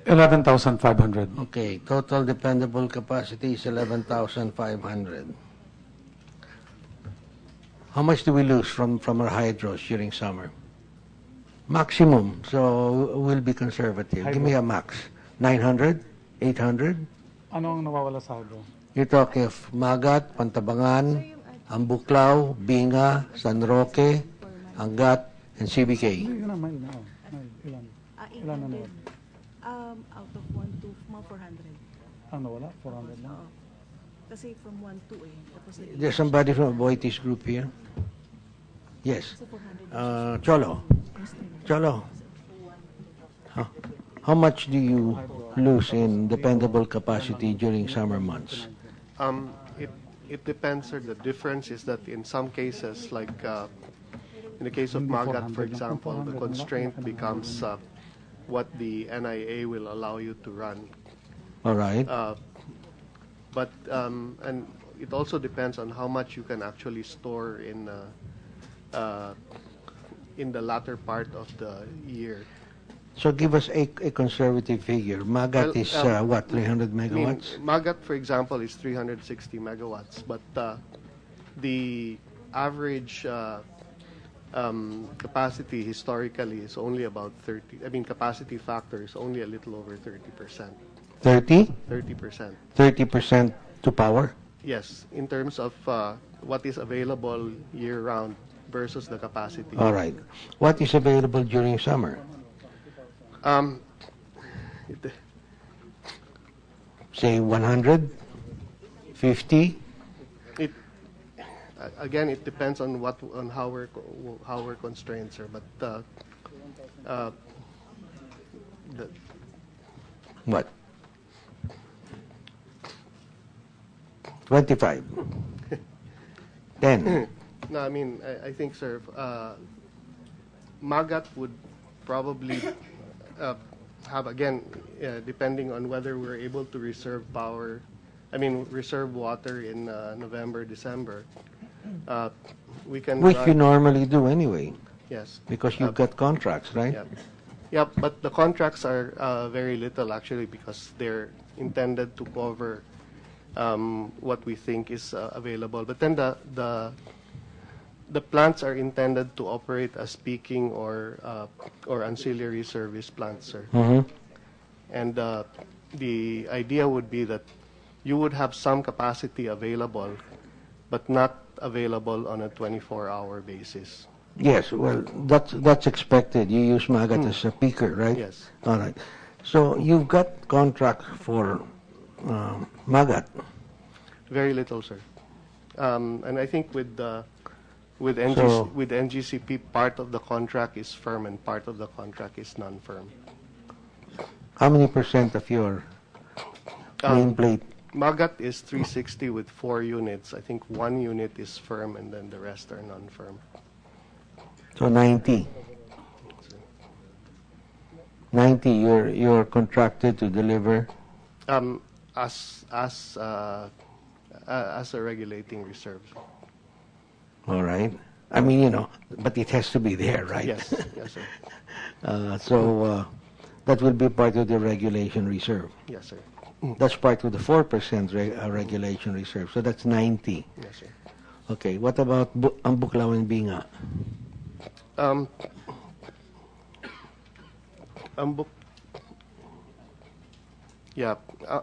11,500. Okay, total dependable capacity is 11,500. How much do we lose from our hydros during summer? Maximum, so we'll be conservative. Give me a max. 900? 800? Ano ang nawawala sa hydro? You're talking of Magat, Pantabangan, Ambuklaw, Binga, San Roque, Angat, and CBK. Yun na, mail na. Ilan? Ilan na nawala? Out of 1 to mga 400. Ang nawala? 400 na? Oo. Kasi from 1 to Tapos There's somebody from Boitis group here. Yes. sa 400. Cholo. Huh? How much do you lose in dependable capacity during summer months? It depends, sir. The difference is that in some cases, like in the case of Magat, for example, the constraint becomes what the NIA will allow you to run. All right. But and it also depends on how much you can actually store in the latter part of the year. So give us a conservative figure. Magat Well, is what, 300 megawatts? Magat, for example, is 360 megawatts, but the average capacity historically is only about 30. I mean, capacity factor is only a little over 30%. 30? 30%. 30% to power? Yes, in terms of what is available year-round versus the capacity. All right. What is available during summer? It, Say 100? 50? again, it depends on how we're constrained, sir. But What? 25? 10? no, I mean, I think, sir, Magat would probably have, again, depending on whether we're able to reserve reserve water in November, December. We can. Which you normally do anyway, Yes. because you've got contracts, right? Yep. Yep, but the contracts are very little actually because they're intended to cover what we think is available. But then the plants are intended to operate as peaking or ancillary service plants, sir. Mm-hmm. And the idea would be that you would have some capacity available, but not available on a 24-hour basis. Yes, well, that's expected. You use Magat as a peaker, right? Yes. All right. So you've got contract for Magat. Very little, sir. And I think with NGCP, part of the contract is firm and part of the contract is non-firm. How many percent of your nameplate? Magat is 360 with 4 units. I think 1 unit is firm and then the rest are non-firm. So 90. 90. You're contracted to deliver. As a regulating reserve. All right. I mean, but it has to be there, right? Yes, yes, sir. So that will be part of the regulation reserve. Yes, sir. That's part of the 4% regulation reserve. So that's 90. Yes, sir. Okay. What about Ambuklaw and Binga?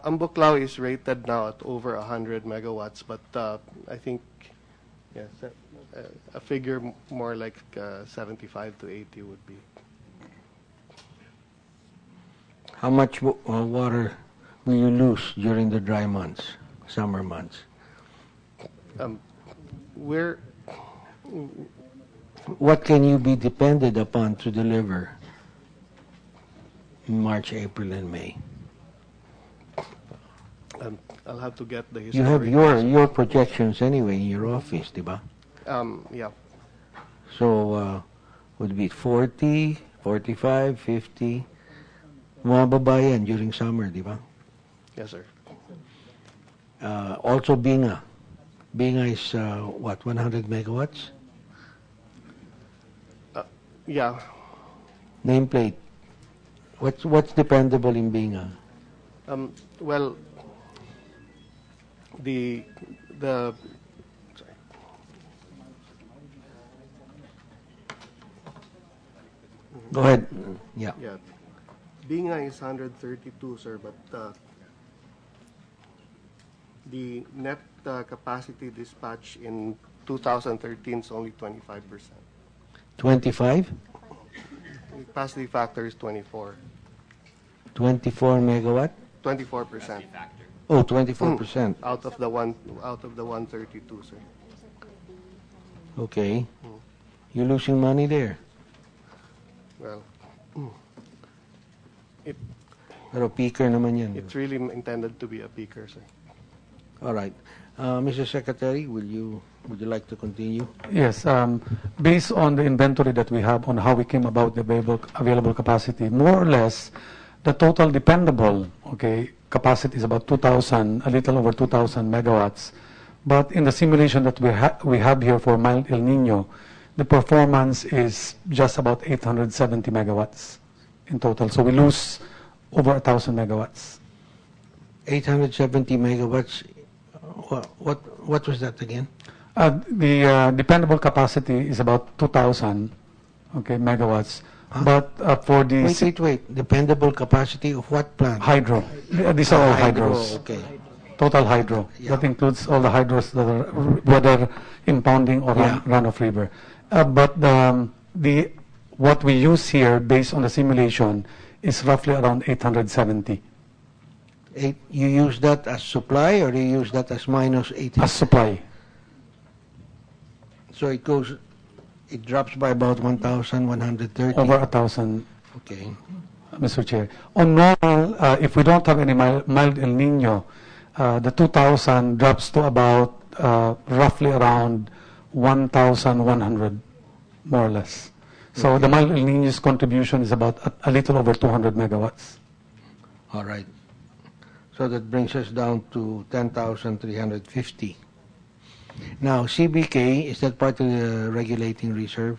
Ambuklaw is rated now at over 100 megawatts, but I think a figure more like 75 to 80 would be. How much water will you lose during the dry months, summer months? What can you be depended upon to deliver in March, April, and May? I'll have to get the You have your projections anyway in your office, diba? Yeah. So would it be 40, 45, 50? Bumababa yan during summer, di ba? Yes, sir. Also Binga. Binga is, what, 100 megawatts? Yeah. Nameplate. What's dependable in Binga? Well, the sorry. Go ahead. Yeah. Yeah. Binga is 132, sir, but the net capacity dispatch in 2013 is only 25%. 25? The capacity factor is 24. 24 megawatt? 24%. Oh, 24%. Out of the 132, sir. Okay. You're losing money there. Well, Pero peaker naman yan. it's really intended to be a peaker, sir. All right. Mr. Secretary, would you like to continue? Yes, based on the inventory that we have on how we came about the available capacity, more or less, the total dependable, capacity is about 2,000, a little over 2,000 megawatts. But in the simulation that we have here for mild El Nino, the performance is just about 870 megawatts in total. So we lose over 1,000 megawatts. 870 megawatts. What was that again? The dependable capacity is about 2,000 megawatts. But for the Wait. Dependable capacity of what plant? hydro, these are all hydros. Okay. Total hydro. Yeah. That includes all the hydros that are whether impounding or runoff river. But what we use here based on the simulation is roughly around 870 You use that as supply or you use that as minus 80? as supply. So it drops by about 1,130. Over 1,000, Okay. Mr. Chair. On normal, if we don't have any mild El Nino, the 2,000 drops to about roughly around 1,100, more or less. So the mild El Nino's contribution is about a little over 200 megawatts. All right. So that brings us down to 10,350. Now, CBK, is that part of the regulating reserve?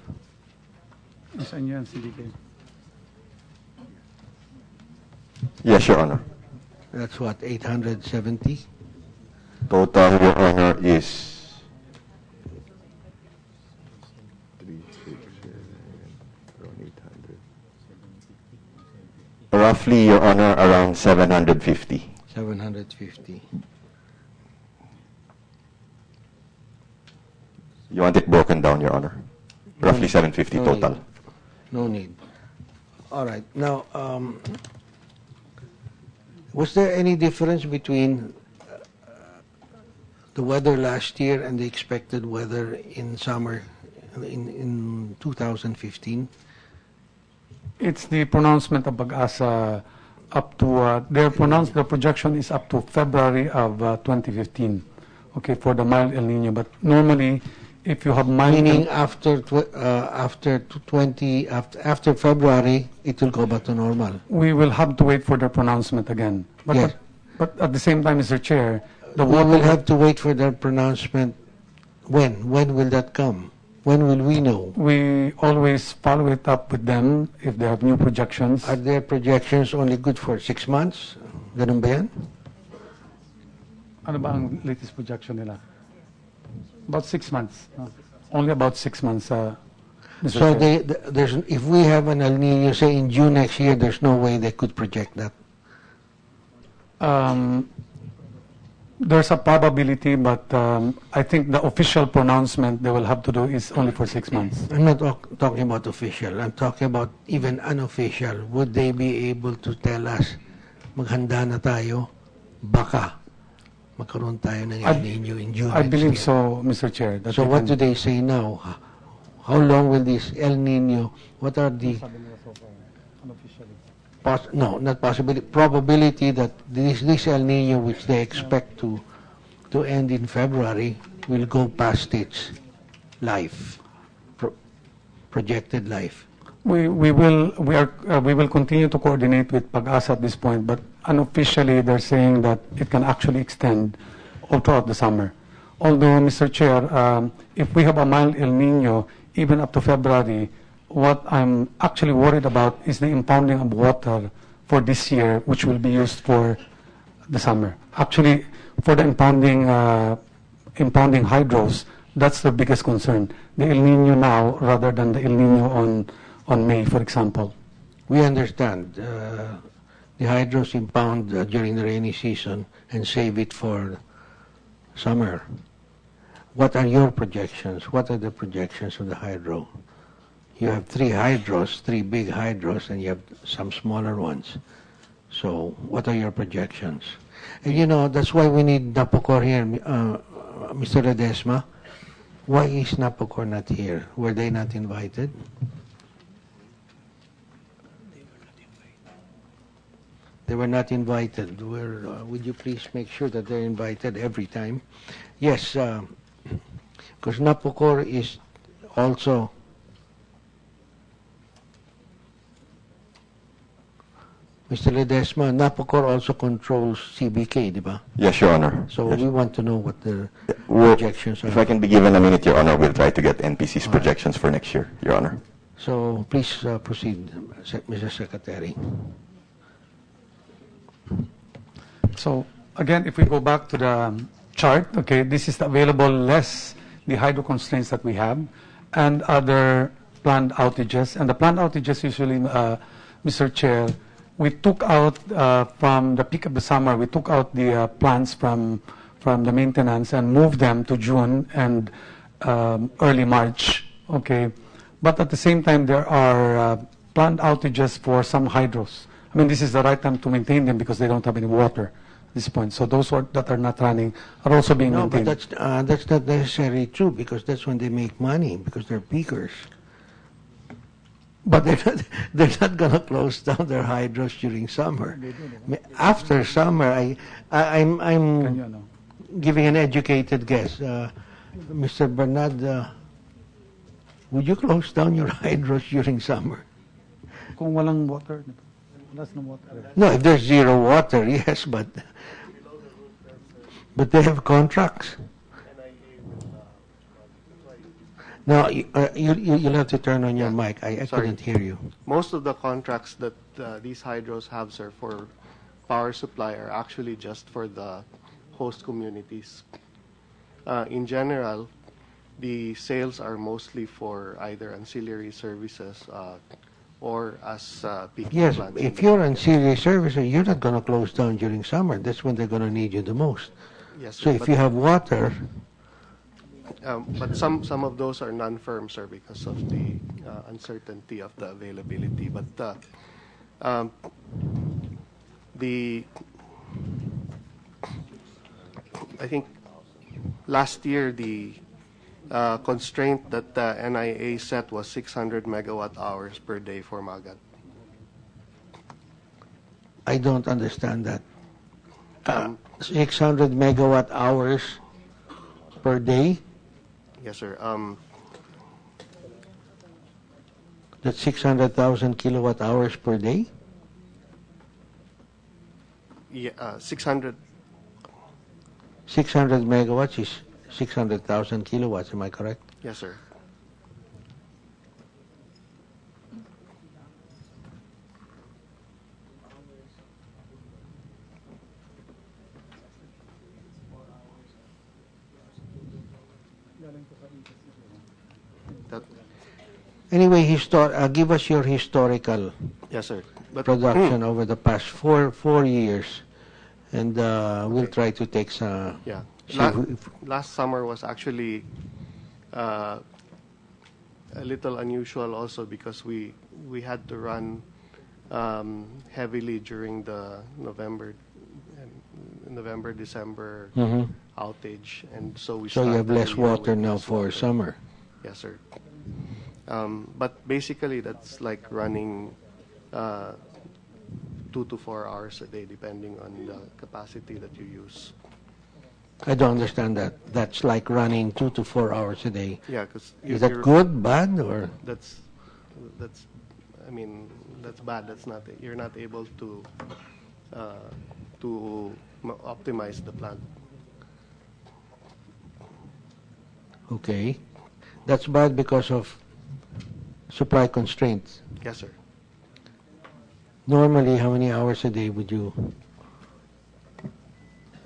Yes, Your Honor. That's what, 870? Total, Your Honor, is roughly, Your Honor, around 750. 750. You want it broken down, Your Honor? Roughly 750 No total. need. No need. All right. Now, was there any difference between the weather last year and the expected weather in summer in 2015? It's the pronouncement of Pag-asa up to, their projection is up to February of 2015, for the mild El Nino. But normally, if you have mild... Meaning after February, it will go back to normal. We will have to wait for their pronouncement again. But, Yes. but at the same time, Mr. Chair, the We water... will have to wait for their pronouncement. When? When will that come? When will we know? We always follow it up with them if they have new projections. Are their projections only good for 6 months? Ganun ba yan? Ano ba ang latest projection nila? About 6 months. Only about 6 months, Mr. So Chair. if we have an El Nino, say in June next year, there's no way they could project that. There's a probability, but I think the official pronouncement they will have to do is only for 6 months. I'm not talking about official. I'm talking about even unofficial. Would they be able to tell us, maghanda na tayo, baka magkaroon tayo ng El Nino in June I next believe year? so, Mr. Chair. that So they what can- do they say now? How long will this El Nino, what are the, no, not possibility, probability that this El Nino, which they expect to end in February, will go past its life, projected life? We will continue to coordinate with Pag-asa at this point, but unofficially they're saying that it can actually extend all throughout the summer. Although, Mr. Chair, if we have a mild El Nino, even up to February, what I'm actually worried about is the impounding of water for this year, which will be used for the summer. Actually, for the impounding hydros, that's the biggest concern. The El Nino now, rather than the El Nino on May, for example. We understand the hydros impound during the rainy season and save it for summer. What are your projections? What are the projections of the hydro? You have three big hydros, and you have some smaller ones. So what are your projections? And you know, that's why we need Napocor here, Mr. Ledesma. Why is Napocor not here? Were they not invited? They were not invited. Would you please make sure that they're invited every time? Yes, because Napocor is also Mr. Ledesma, Napocor also controls CBK, di ba? Yes, Your Honor. So yes. we want to know what the projections are. If I can be given a minute, Your Honor, we'll try to get NPC's projections for next year, Your Honor. So please proceed, Mr. Secretary. So again, if we go back to the chart, okay, this is the available less the hydro constraints that we have and other planned outages. And the planned outages usually, Mr. Chair, we took out from the peak of the summer, we took out the plants from the maintenance and moved them to June and early March, okay? But at the same time, there are planned outages for some hydros. I mean, this is the right time to maintain them because they don't have any water at this point. So those that are not running are also being maintained. No, but that's not necessarily true because that's when they make money because they're peakers. But they're not going to close down their hydros during summer. After summer, I'm giving an educated guess. Mr. Bernard, would you close down your hydros during summer? Kung walang water, wala ng water. No, if there's zero water, yes, but they have contracts. No, you'll have to turn on your mic. I couldn't hear you. Most of the contracts that these hydros have, sir, for power supply are actually just for the host communities. In general, the sales are mostly for either ancillary services or as peaking Yes, plants. if you're ancillary services, you're not going to close down during summer. That's when they're going to need you the most. Yes, So sir, if you have water, but some of those are non-firm, sir, because of the uncertainty of the availability. But I think last year the constraint that the NIA set was 600 megawatt hours per day for Magat. I don't understand that. 600 megawatt hours per day? Yes, sir. That's 600,000 kilowatt hours per day? Yeah, 600. 600 megawatts is 600,000 kilowatts, am I correct? Yes, sir. Anyway, give us your historical Yes, sir. But production over the past four years, and we'll try to take some. yeah, see last summer was actually a little unusual also because we had to run heavily during the November, December outage, and so we. So you have started less the year water with now less for water. summer. Yes, sir. But basically, that's like running 2 to 4 hours a day, depending on the capacity that you use. I don't understand that. That's like running 2 to 4 hours a day. Yeah, because Is that good, bad, or? That's I mean, that's bad. That's not, you're not able to optimize the plant. Okay. That's bad because of supply constraints. Yes, sir. Normally, how many hours a day would you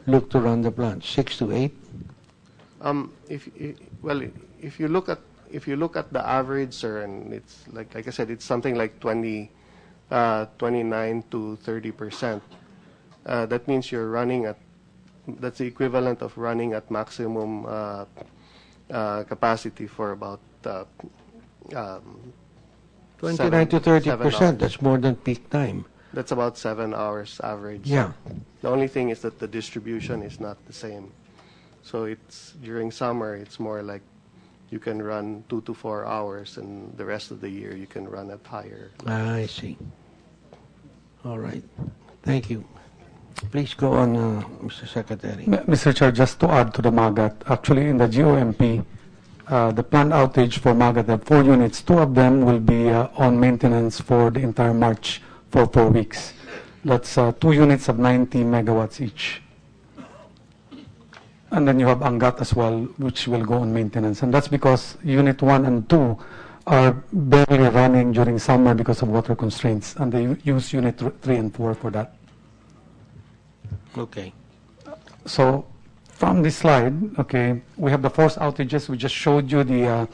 look to run the plant? 6 to 8? Well, if you look at the average, sir, and it's like I said, it's something like 29 to 30%. That means you're running at, that's the equivalent of running at maximum capacity for about 29 to 30%. That's more than peak time. That's about 7 hours average. Yeah. The only thing is that the distribution is not the same. So it's during summer, it's more like you can run 2 to 4 hours, and the rest of the year you can run at higher. I see. All right. Thank you. Please go on, Mr. Secretary. Mr. Chair, just to add to the Magat, actually in the GOMP, the planned outage for Magat, there are 4 units. 2 of them will be on maintenance for the entire March for 4 weeks. That's 2 units of 90 megawatts each. And then you have Angat as well, which will go on maintenance. And that's because Unit 1 and 2 are barely running during summer because of water constraints. And they use Unit 3 and 4 for that. Okay. So from this slide, okay, we have the force outages. We just showed you the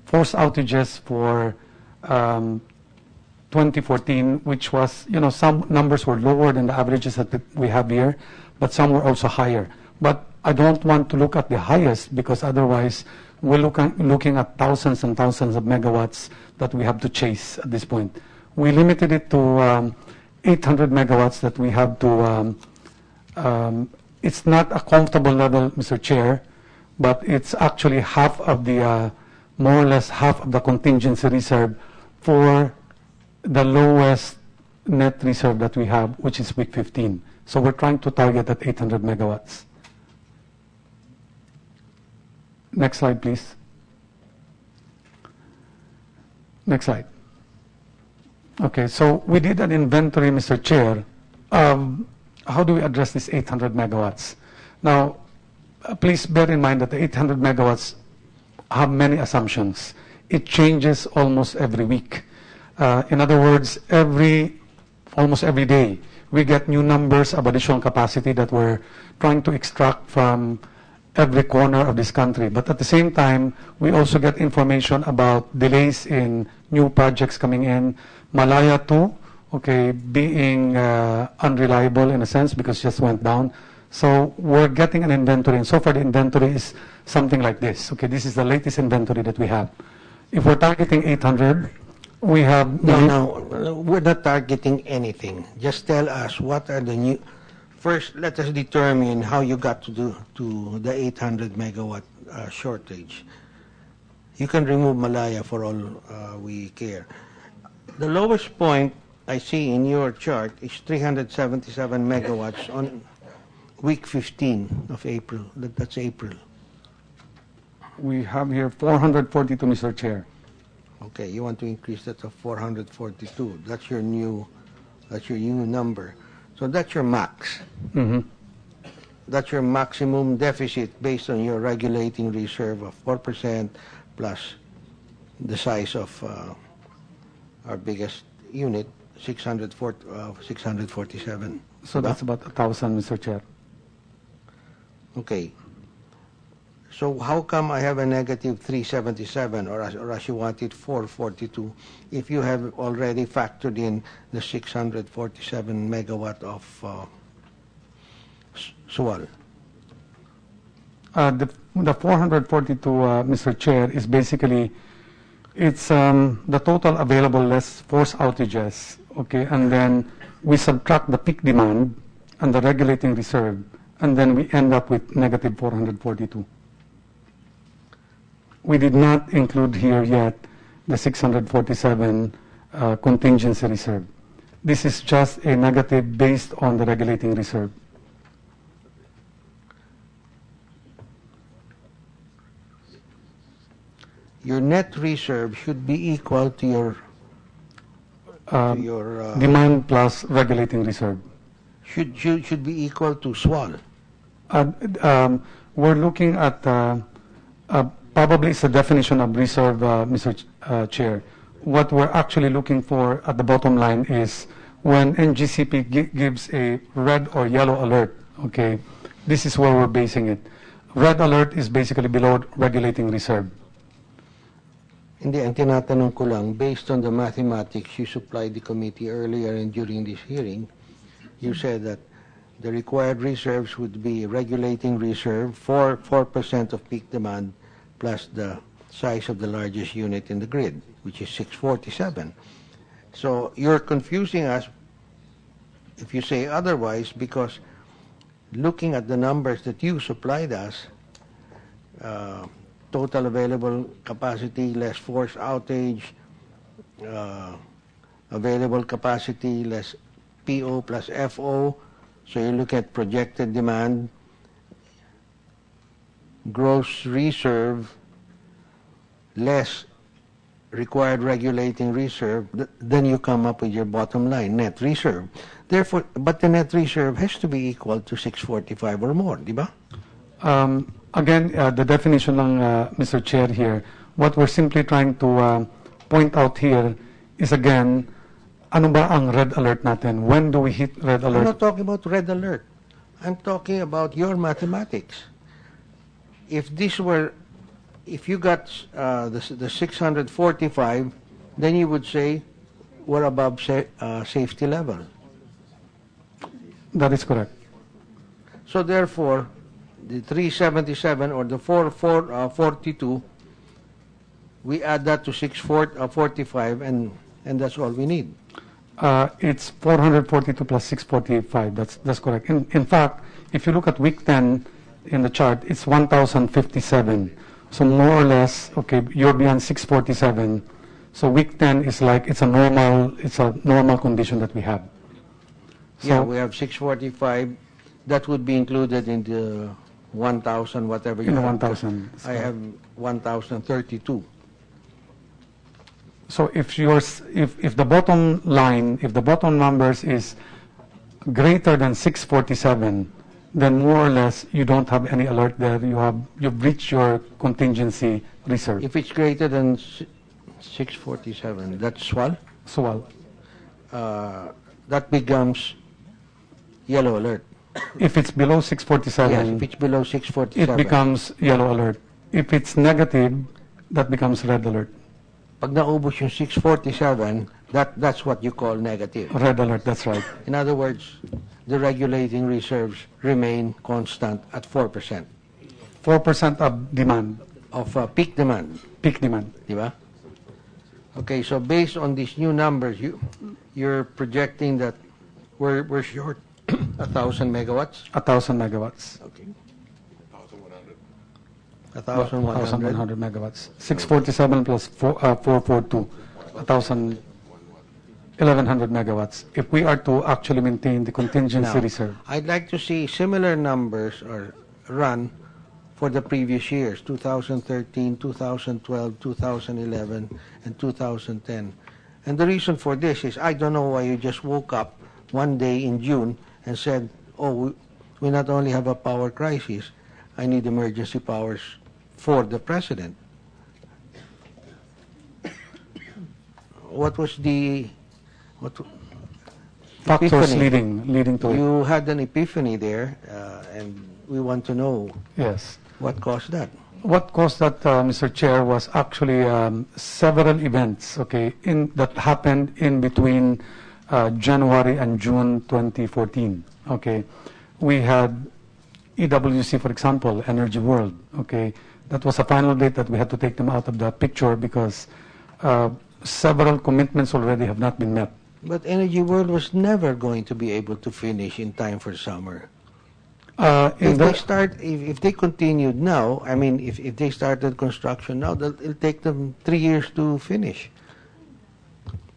force outages for 2014, which was, you know, some numbers were lower than the averages that we have here, but some were also higher. But I don't want to look at the highest, because otherwise we're looking at thousands and thousands of megawatts that we have to chase at this point. We limited it to 800 megawatts that we have to, it's not a comfortable level, Mr. Chair, but it's actually half of the, more or less half of the contingency reserve for the lowest net reserve that we have, which is week 15. So we're trying to target at 800 megawatts. Next slide, please. Next slide. Okay, so we did an inventory, Mr. Chair. How do we address this 800 megawatts? Now, please bear in mind that the 800 megawatts have many assumptions. It changes almost every week. In other words, almost every day, we get new numbers of additional capacity that we're trying to extract from every corner of this country. But at the same time, we also get information about delays in new projects coming in. Malaya 2, okay, being unreliable in a sense because it just went down. So we're getting an inventory, and so far the inventory is something like this. Okay, this is the latest inventory that we have. If we're targeting 800, we have... No, we're not targeting anything. Just tell us what are the new... First, let us determine how you got to the 800 megawatt shortage. You can remove Malaya for all we care. The lowest point I see in your chart is 377 megawatts on week 15 of April. That's April. We have here 442, Mr. Chair. Okay, you want to increase that to 442. That's your new number. So that's your max. Mm-hmm. That's your maximum deficit based on your regulating reserve of 4% plus the size of our biggest unit, 647. So that's about 1,000, Mr. Chair. Okay. So how come I have a negative 377, or as you wanted 442, if you have already factored in the 647 megawatt of Sual? The 442, Mr. Chair, is basically, it's the total available less force outages, okay, and then we subtract the peak demand and the regulating reserve, and then we end up with negative 442. We did not include here yet the 647 contingency reserve. This is just a negative based on the regulating reserve. Your net reserve should be equal to your to your Demand plus regulating reserve. should be equal to SWAL. We're looking at probably it's a definition of reserve, Mr. Chair. What we're actually looking for at the bottom line is when NGCP gives a red or yellow alert, okay, this is where we're basing it. Red alert is basically below regulating reserve. Hindi, ang tinatanong ko lang, based on the mathematics you supplied the committee earlier and during this hearing, you said that the required reserves would be regulating reserve for 4% of peak demand plus the size of the largest unit in the grid, which is 647. So you're confusing us if you say otherwise, because looking at the numbers that you supplied us, total available capacity less force outage, available capacity less PO plus FO, so you look at projected demand, gross reserve less required regulating reserve, then you come up with your bottom line, net reserve. Therefore, but the net reserve has to be equal to 645 or more, di ba? Again, the definition ng Mr. Chair here, what we're simply trying to point out here is again, ano ba ang red alert natin? When do we hit red alert? I'm not talking about red alert. I'm talking about your mathematics. If this were, if you got the 645, then you would say we're above safety level. That is correct. So therefore, the 377 or the 442, we add that to 645, and that's all we need. It's 442 plus 645. That's correct. In fact, if you look at week 10 in the chart, it's 1,057. So more or less, okay, you're beyond 647. So week 10 is like it's a normal condition that we have. So Yeah, we have 645. That would be included in the 1,000, whatever you in the have. 1,000. I have 1,032. So if the bottom line, if the bottom numbers is greater than 647, then more or less you don't have any alert there. You've reached your contingency reserve. If it's greater than 647, that's SWAL. So That becomes yellow alert. if it's below Yes, 647, if it's below it 647. becomes yellow alert. If it's negative, that becomes red alert. Pag naubos yung 647, that's what you call negative. Red alert, that's right. In other words, the regulating reserves remain constant at 4% 4% of demand, of peak demand. peak demand. Di ba? Okay, so based on these new numbers, you're projecting that we're short 1,000 megawatts. 1,000 megawatts. Okay. 1,100 1,100. megawatts. 647 plus 442, 1,100 megawatts. If we are to actually maintain the contingency Now, reserve, I'd like to see similar numbers or run for the previous years, 2013, 2012, 2011, and 2010. And the reason for this is I don't know why you just woke up one day in June and said, oh, we not only have a power crisis, I need emergency powers for the president. What was the... factors Epiphany. leading to it. You had an epiphany there, and we want to know Yes. what caused that. What caused that, Mr. Chair, was actually several events, okay, that happened in between January and June 2014. Okay, we had EWC, for example, Energy World. Okay, that was a final date that we had to take them out of the picture because several commitments already have not been met. But Energy World was never going to be able to finish in time for summer. If they continued now, I mean, if they started construction now, it'll take them 3 years to finish.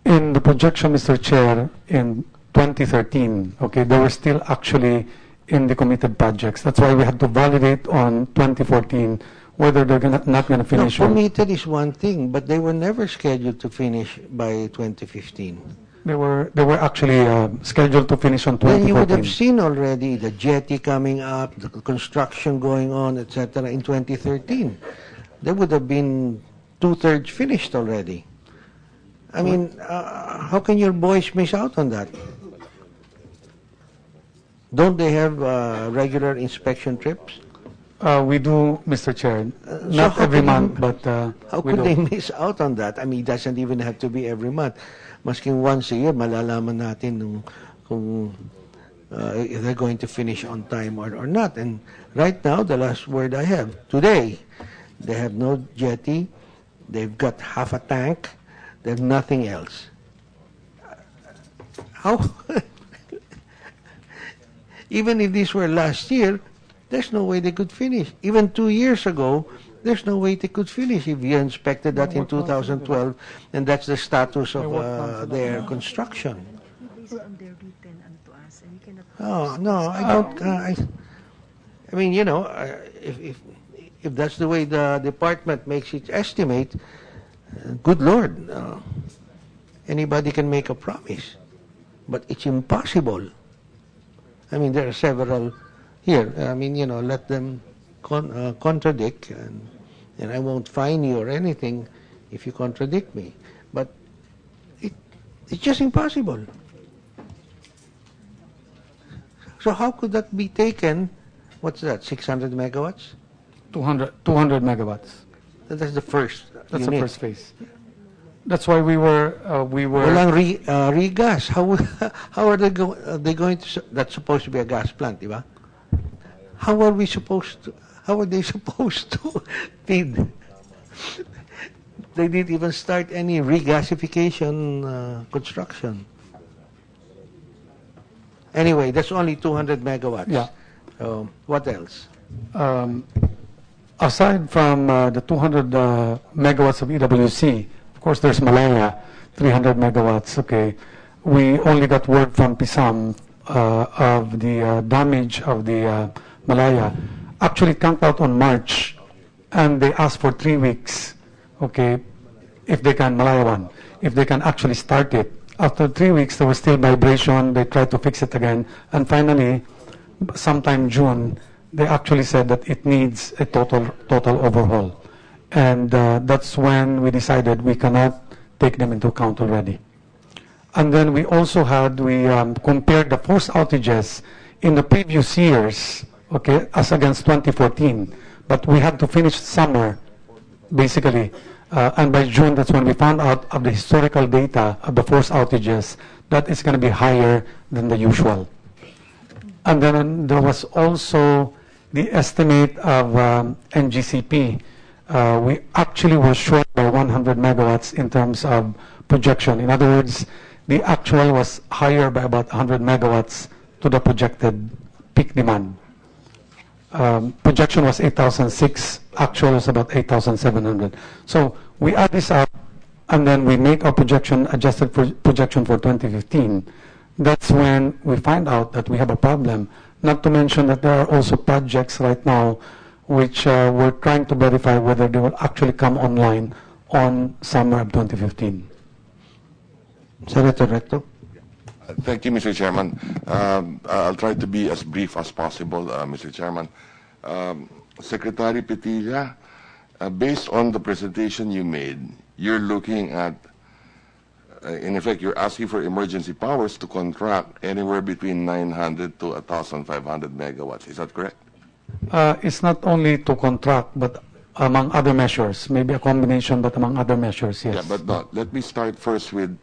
In the projection, Mr. Chair, in 2013, okay, they were still actually in the committed projects. That's why we had to validate on 2014 whether they're not going to finish. No, committed is one thing, but they were never scheduled to finish by 2015. They were actually scheduled to finish on Then you would 2014. have seen already the jetty coming up, the construction going on, etc. in 2013. They would have been two-thirds finished already. I mean, how can your boys miss out on that? Don't they have regular inspection trips? We do, Mr. Chair. Not how every could you- month, but How we could do. they miss out on that? I mean, it doesn't even have to be every month. Masking once a year, malalaman natin kung if they're going to finish on time or not. And right now, the last word I have, today, they have no jetty, they've got half a tank, they have nothing else. How? Even if this were last year, there's no way they could finish. Even 2 years ago, there's no way they could finish if you inspected that in 2012, and that's the status of their construction. Based on their written and to us, and you cannot. Oh, no, I don't. I mean, you know, if that's the way the department makes its estimate, good Lord, anybody can make a promise, but it's impossible. I mean, there are several here. I mean, you know, let them contradict, and I won't fine you or anything if you contradict me. But it's just impossible. So how could that be taken? What's that? 600 megawatts? 200 megawatts. That's the first. That's unit. the first phase. That's why we were. Walang regas. How are they going to? That's supposed to be a gas plant, di ba? How are they supposed to feed? They didn't even start any regasification construction. Anyway, that's only 200 megawatts. Yeah. What else? Aside from the 200 megawatts of EWC, of course, there's Malaya, 300 megawatts. Okay, we only got word from PISAM of the damage of the Malaya. Actually, it came out on March, and they asked for 3 weeks. Okay, if they can, Malaya 1, if they can actually start it. After 3 weeks, there was still vibration. They tried to fix it again, and finally, sometime June, they actually said that it needs a total overhaul. And that's when we decided we cannot take them into account already. And then we also compared the forced outages in the previous years, okay, as against 2014. But we had to finish summer, basically. And by June, that's when we found out of the historical data of the forced outages that it's going to be higher than the usual. And then there was also the estimate of NGCP. We actually were short by 100 megawatts in terms of projection. In other words, the actual was higher by about 100 megawatts to the projected peak demand. Projection was 8,006, actual was about 8,700. So we add this up, and then we make our adjusted projection for 2015. That's when we find out that we have a problem. Not to mention that there are also projects right now which we're trying to verify whether they will actually come online on summer of 2015. Senator Recto? Thank you, Mr. Chairman. I'll try to be as brief as possible, Mr. Chairman. Secretary Petilla, based on the presentation you made, you're looking at, in effect, you're asking for emergency powers to contract anywhere between 900 to 1,500 megawatts. Is that correct? It's not only to contract, but among other measures, maybe a combination, but among other measures, yes. Yeah, but no, let me start first with,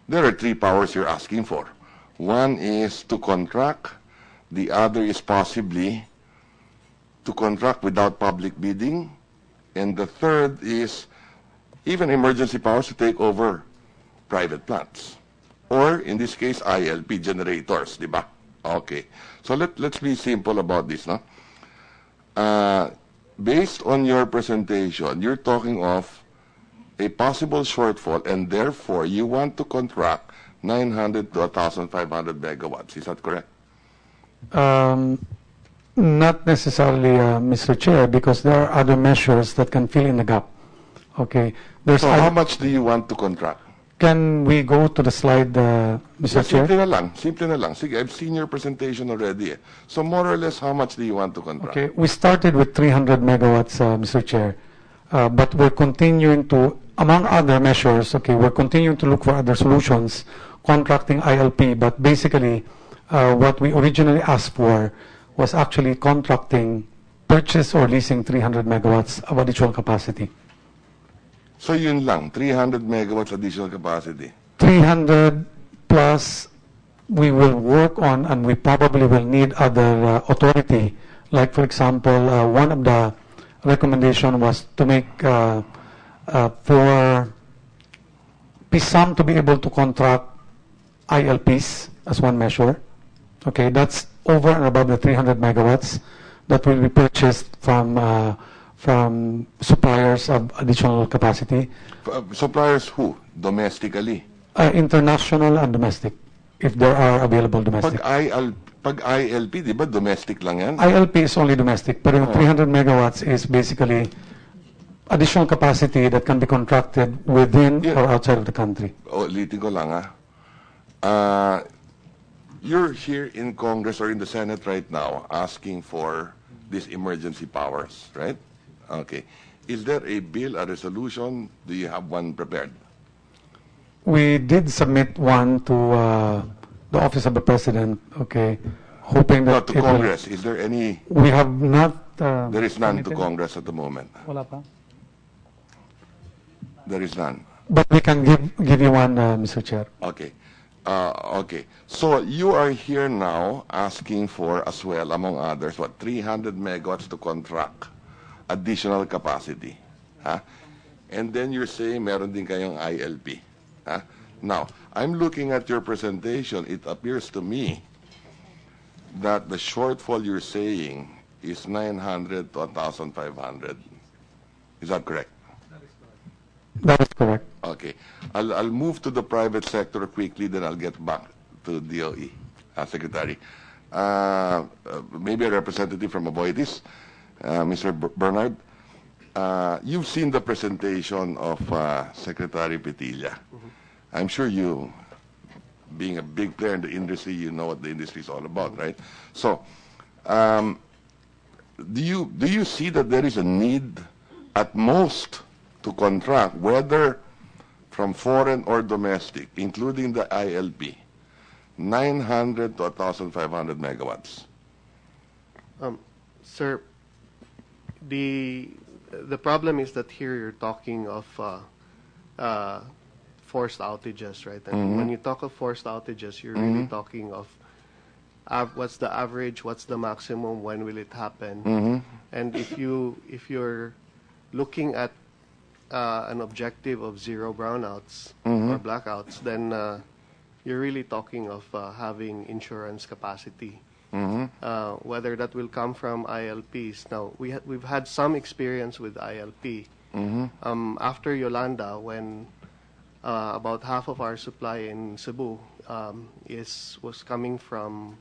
there are 3 powers you're asking for. One is to contract, the other is possibly to contract without public bidding, and the third is even emergency powers to take over private plants. Or, in this case, ILP generators, di ba? Okay. So let's be simple about this, no? Based on your presentation, you're talking of a possible shortfall, and therefore you want to contract 900 to 1,500 megawatts. Is that correct? Not necessarily, Mr. Chair, because there are other measures that can fill in the gap. Okay. So how much do you want to contract? Can we go to the slide, Mr. Chair? Simple na lang. Simple na lang. Sige, I've seen your presentation already. So more or less, how much do you want to contract? Okay, we started with 300 megawatts, Mr. Chair, but we're continuing to, among other measures, okay, we're continuing to look for other solutions, contracting ILP, but basically what we originally asked for was actually contracting, purchase or leasing 300 megawatts of additional capacity. So yun lang, 300 megawatts additional capacity. 300 plus we will work on, and we probably will need other authority. Like, for example, one of the recommendation was to make for PISAM to be able to contract ILPs as one measure. Okay, that's over and above the 300 megawatts that will be purchased from suppliers of additional capacity. Suppliers who? Domestically? International and domestic, if there are available domestic. Pag ILP, di ba domestic lang yan? ILP is only domestic, pero yung 300 megawatts is basically additional capacity that can be contracted within or outside of the country. Ulitin ko lang you're here in Congress or in the Senate right now asking for these emergency powers, right? Okay. Is there a bill, a resolution? Do you have one prepared? We did submit one to the Office of the President, okay, hoping that to Congress. Is there any? We have not. There is none to Congress at the moment. Wala pa. There is none. But we can give you one, Mr. Chair. Okay. Okay. So you are here now asking for, as well, among others, 300 megawatts to contract additional capacity. And then you're saying meron din kayong ILP. Now, I'm looking at your presentation. It appears to me that the shortfall you're saying is 900 to 1,500. Is that correct? That is correct. Okay. I'll move to the private sector quickly, then I'll get back to DOE, Secretary. Maybe a representative from Aboitiz, Mr. Bernard. You've seen the presentation of Secretary Petilla. I'm sure you, being a big player in the industry, you know what the industry is all about, right? So, do you see that there is a need at most to contract, whether from foreign or domestic, including the ILP, 900 to 1,500 megawatts? Sir, the problem is that here you're talking of forced outages, right? And when you talk of forced outages, you're really talking of what's the average, what's the maximum, when will it happen? And if you're looking at an objective of zero brownouts or blackouts, then you're really talking of having insurance capacity. Whether that will come from ILPs. Now, we've had some experience with ILP. After Yolanda, when about half of our supply in Cebu was coming from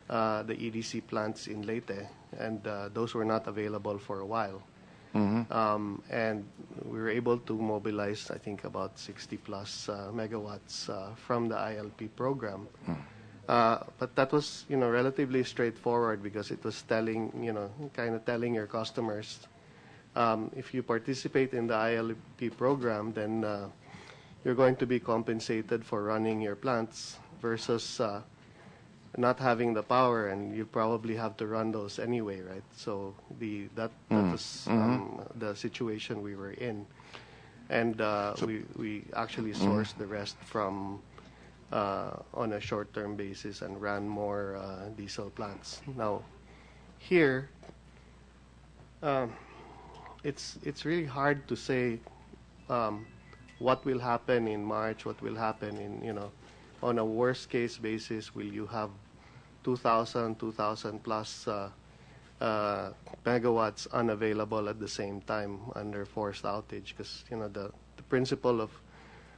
the EDC plants in Leyte, and those were not available for a while. And we were able to mobilize, I think, about 60 plus megawatts from the ILP program. But that was, relatively straightforward because it was telling your customers, if you participate in the ILP program, then you're going to be compensated for running your plants versus not having the power, and you probably have to run those anyway, right? So that was the situation we were in, and we actually sourced the rest from on a short-term basis and ran more diesel plants. Now, here, it's really hard to say what will happen in March, what will happen in on a worst-case basis. Will you have 2,000 plus megawatts unavailable at the same time under forced outage? Because the principle of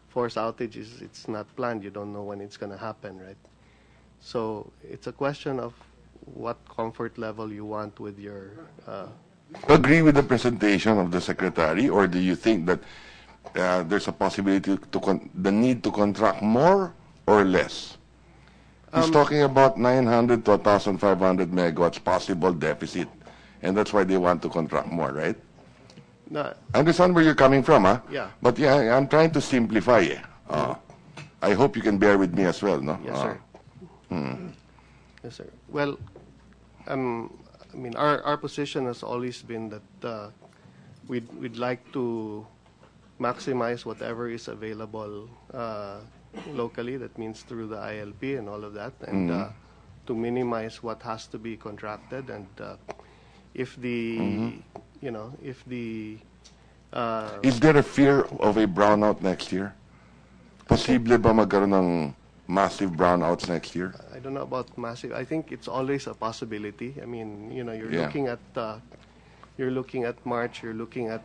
forced outage is it's not planned. You don't know when it's going to happen, right? So it's a question of what comfort level you want with your. Agree with the presentation of the Secretary, or do you think that there's a possibility the need to contract more or less? He's talking about 900 to 1,500 megawatts possible deficit, and that's why they want to contract more, right? No, I understand where you're coming from, huh? Yeah. But yeah, I'm trying to simplify it. I hope you can bear with me as well, no? yes, sir. Yes, sir. Well, I mean, our position has always been that we'd like to maximize whatever is available locally. That means through the ILP and all of that, and to minimize what has to be contracted. And if the, you know, if the Is there a fear of a brownout next year? Posible ba magkaroon ng massive brownouts next year? I don't know about massive. I think it's always a possibility. I mean, you know, you're looking at March. You're looking at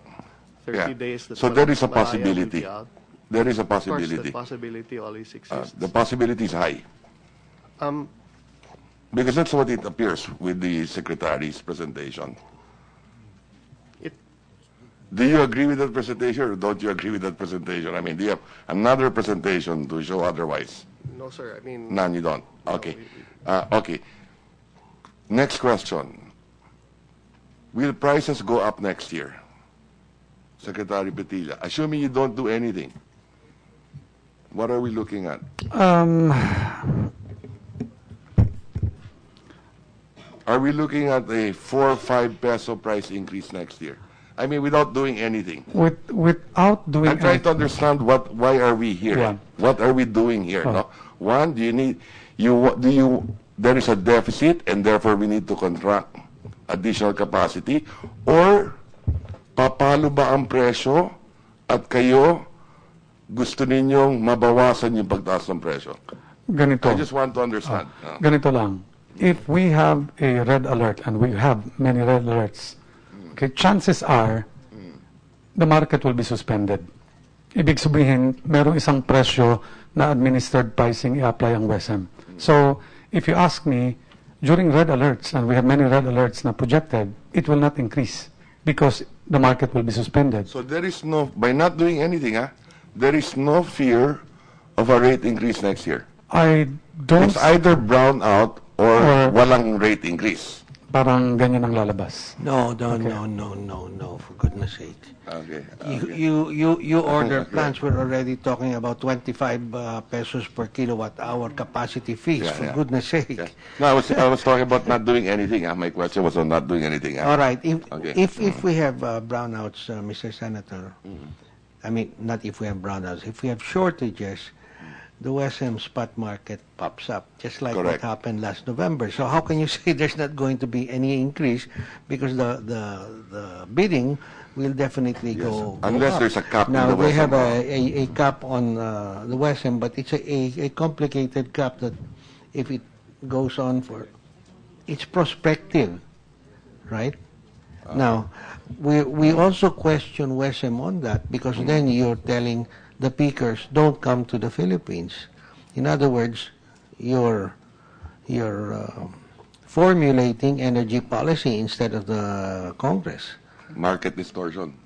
30 days. That So there is a Malaya will possibility. be out. There is a Of course, possibility. the possibility always exists. The possibility is high. Because that's what it appears with the Secretary's presentation. Do you agree with that presentation or don't you agree with that presentation? I mean, do you have another presentation to show otherwise? No, sir. I mean, None, you don't. Okay. Okay. Next question. Will prices go up next year? Secretary Petilla, assuming you don't do anything, what are we looking at? Are we looking at a 4 or 5 peso price increase next year? I mean, without doing anything. Without doing I'm trying to understand why are we here? Yeah. What are we doing here? No? One, do you need, there is a deficit and therefore we need to contract additional capacity? Or, papalo ba ang presyo at kayo gusto ninyong mabawasan yung pagtaas ng presyo? Ganito. I just want to understand. Ganito lang. If we have a red alert, and we have many red alerts, okay, chances are the market will be suspended. Ibig sabihin, merong isang presyo na administered pricing i-apply ang WESM. So, if you ask me, during red alerts, and we have many red alerts na projected, it will not increase because the market will be suspended. So there is no, by not doing anything, there is no fear of a rate increase next year. I don't... It's either brown out or walang rate increase. Parang ganyan ang lalabas. No, for goodness sake. Okay. You order plants, we're already talking about 25 pesos per kilowatt hour capacity fees, for goodness sake. Yeah. No, I was talking about not doing anything. My question was on not doing anything. All right. If we have brownouts, Mr. Senator, I mean, not if we have brownouts, if we have shortages, the WSM spot market pops up, just like what happened last November. So how can you say there's not going to be any increase? Because the bidding will definitely go unless up. There's a cap. Now, in the they have WSM. a cap on the WSM, but it's a complicated cap that if it goes on for, it's prospective, right? Now, we also question WSM on that because then you're telling the peakers don't come to the Philippines. In other words, you're formulating energy policy instead of the Congress. Market distortion.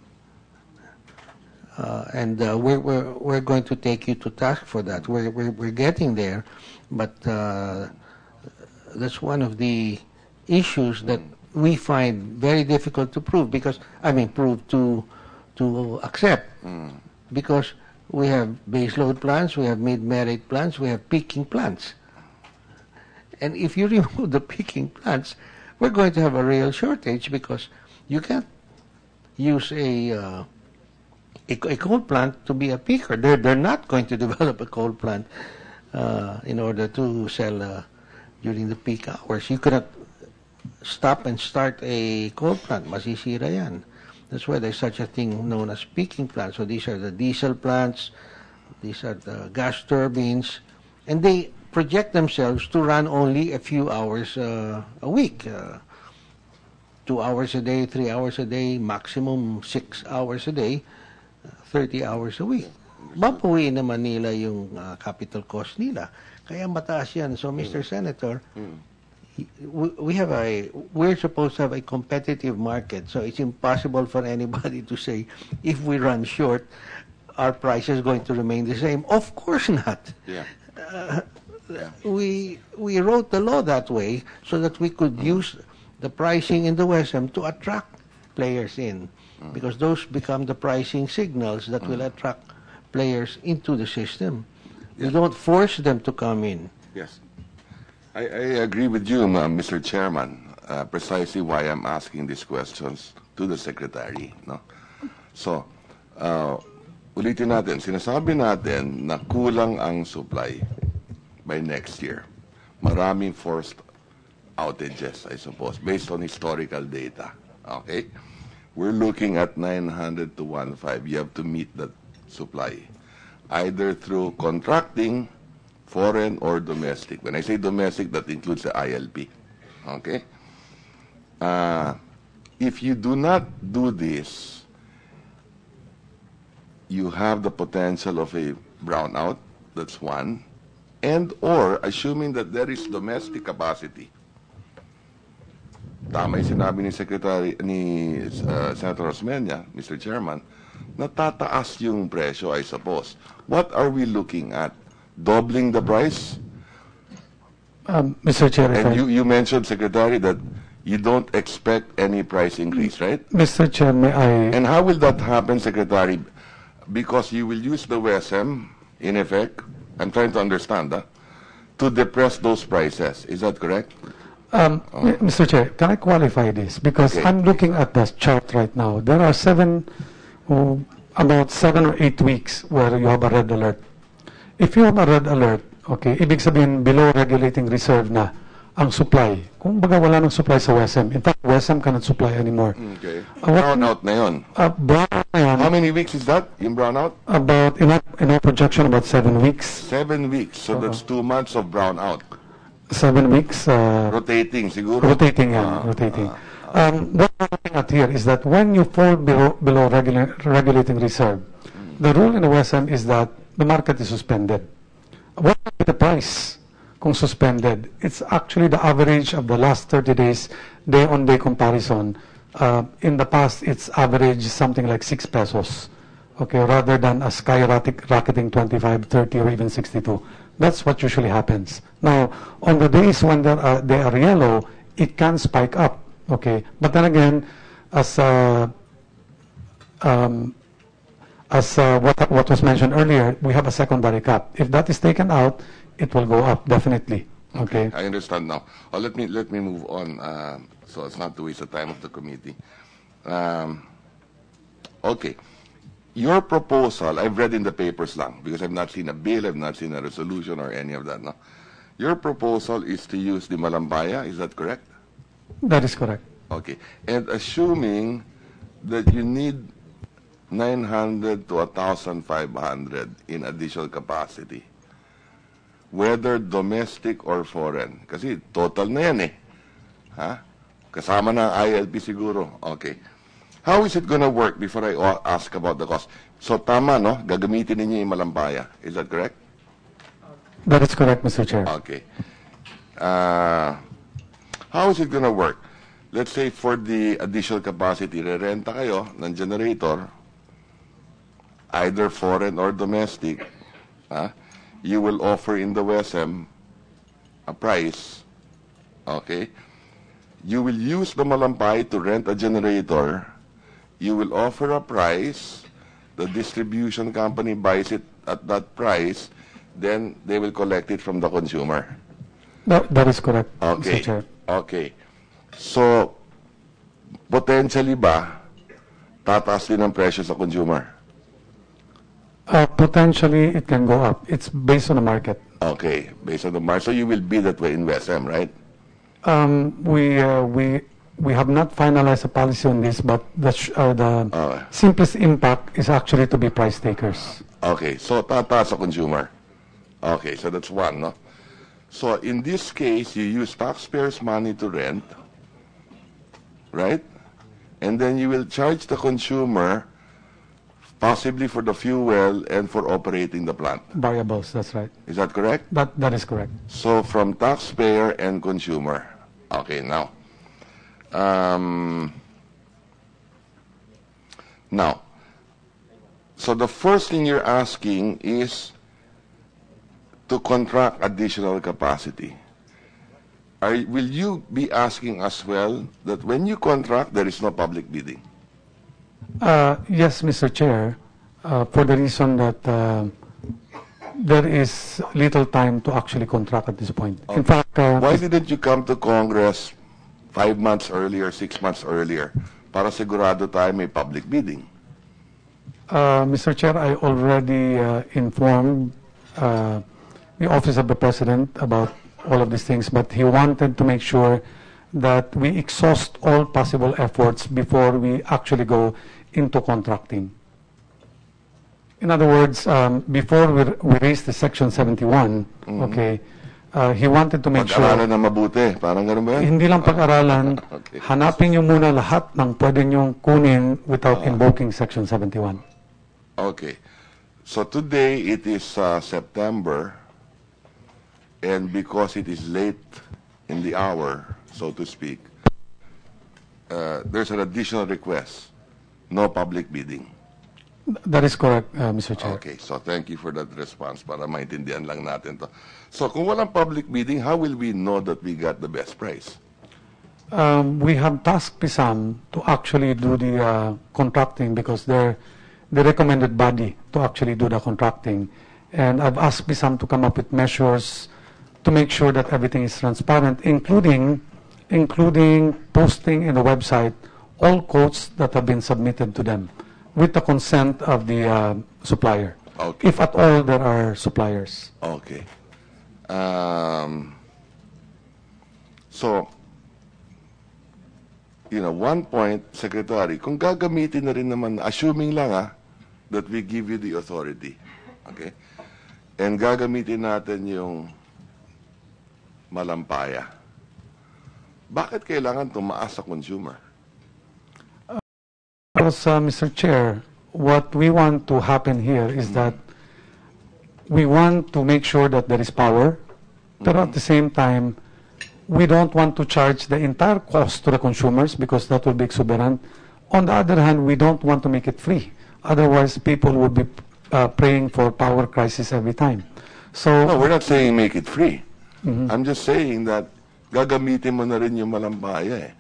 And we're going to take you to task for that. We're getting there, but that's one of the issues that we find very difficult to prove because prove to accept because we have baseload plants, we have mid-merit plants, we have peaking plants. And if you remove the peaking plants, we're going to have a real shortage because you can't use a coal plant to be a peaker. They're not going to develop a coal plant in order to sell during the peak hours. You cannot stop and start a coal plant. Masisira yan. That's why there's such a thing known as peaking plants. So these are the diesel plants, these are the gas turbines, and they project themselves to run only a few hours a week. 2 hours a day, 3 hours a day, maximum 6 hours a day, 30 hours a week. Babawiin na Manila yung capital cost nila. Kaya mataas yan. So, Mr. Senator, we're supposed to have a competitive market, so it's impossible for anybody to say if we run short, our prices going to remain the same? Of course not. Yeah. We wrote the law that way so that we could use the pricing in the WESM to attract players in, because those become the pricing signals that will attract players into the system. We don't force them to come in. Yes. I agree with you, Mr. Chairman, precisely why I'm asking these questions to the Secretary. No? So, ulitin natin, sinasabi natin na kulang ang supply by next year. Maraming forced outages, I suppose, based on historical data. Okay? We're looking at 900 to 1.5. You have to meet that supply, either through contracting, foreign or domestic. When I say domestic, that includes the ILP. Okay? If you do not do this, you have the potential of a brownout. That's one. And or, assuming that there is domestic capacity. Tama yung sinabi ni Senator Osmeña, Mr. Chairman, natataas yung presyo, I suppose. What are we looking at? Doubling the price? Mr. Chair, And you mentioned, Secretary, that you don't expect any price increase, right? Mr. Chair, may I... And how will that happen, Secretary? Because you will use the WESM, in effect, I'm trying to understand, to depress those prices. Is that correct? Mr. Chair, can I qualify this? Because Okay. I'm looking at the chart right now. There are about 7 or 8 weeks where you have a red alert. If you have a red alert, okay, ibig sabihin below regulating reserve na ang supply. Kung baga wala ng supply sa WESM. In fact, WESM cannot supply anymore. Okay. Brownout na yun. Brownout na yun, How many weeks is that, yung brownout? about, in our projection, about 7 weeks. 7 weeks. So that's 2 months of brownout. 7 weeks. Rotating, siguro? Rotating, yeah, rotating. What we're looking at here is that when you fall below regulating reserve, the rule in the WESM is that the market is suspended. What will be the price kung suspended? It's actually the average of the last 30 days, day-on-day comparison. In the past, it's average something like 6 pesos, okay, rather than a skyrocketing 25, 30, or even 62. That's what usually happens. Now, on the days when they are yellow, it can spike up, okay? But then again, as what was mentioned earlier, we have a secondary cap. If that is taken out, it will go up, definitely, okay? I understand now. Let me move on, so as not to waste the time of the committee. Okay. Your proposal, I've read in the papers lang, because I've not seen a bill, I've not seen a resolution or any of that. No? Your proposal is to use the Malambaya, is that correct? That is correct. Okay. And assuming that you need 900 to 1,500 in additional capacity, whether domestic or foreign. Kasi total na yan eh. Ha? Kasama na ILP siguro. Okay. How is it gonna work before I ask about the cost? So tama, no? Gagamitin ninyo yung Malambaya. Is that correct? That is correct, Mr. Chair. Okay. How is it gonna work? Let's say for the additional capacity, re-renta kayo ng generator, either foreign or domestic, you will offer in the WESM a price, okay? You will use the Malampay to rent a generator. You will offer a price. The distribution company buys it at that price. Then they will collect it from the consumer. That is correct, Okay. Mr. Chair. Okay. So, potentially ba, tataas din ang presyo sa consumer? Potentially, it can go up. It's based on the market. Okay, based on the market. So you will be that way in WESM, right? We have not finalized a policy on this, but the simplest impact is actually to be price takers. Okay, so tataas sa consumer. Okay, so that's one, no? So in this case, you use taxpayers' money to rent, right? And then you will charge the consumer possibly for the fuel and for operating the plant. Variables, that's right. Is that correct? That is correct. So from taxpayer and consumer. Okay, now. Now, So the first thing you're asking is to contract additional capacity. Will you be asking as well that when you contract, there is no public bidding? Yes, Mr. Chair, for the reason that there is little time to actually contract at this point. In fact, Why didn't you come to Congress 5 months earlier, 6 months earlier, para sigurado tayo may public bidding? Mr. Chair, I already informed the Office of the President about all of these things, but he wanted to make sure that we exhaust all possible efforts before we actually go into contracting. In other words, before we raise the Section 71, okay, he wanted to make sure... Pag-aralan na mabuti, parang ganun ba yan? Hindi lang pag-aralan, Okay. hanapin niyo muna lahat ng pwede niyong kunin without invoking Section 71. Okay. So today it is September, and because it is late in the hour, so to speak, there's an additional request. No public bidding. That is correct, Mr. Chair. Okay, so thank you for that response para maintindihan lang natin to. So kung walang public bidding, how will we know that we got the best price? We have tasked PISAM to actually do the contracting because they're the recommended body to actually do the contracting. And I've asked PISAM to come up with measures to make sure that everything is transparent, including posting in the website all quotes that have been submitted to them with the consent of the supplier, Okay. if at all there are suppliers. Okay. So, one point, Secretary, kung gagamitin na rin naman, assuming lang that we give you the authority, okay? And gagamitin natin yung Malampaya. Bakit kailangan tumaas sa consumer? Because, Mr. Chair, what we want to happen here is that we want to make sure that there is power, but at the same time, we don't want to charge the entire cost to the consumers because that will be exuberant. On the other hand, we don't want to make it free. Otherwise, people would be praying for power crisis every time. So, No, we're not saying make it free. I'm just saying that gagamitin mo na rin yung Malampaya eh.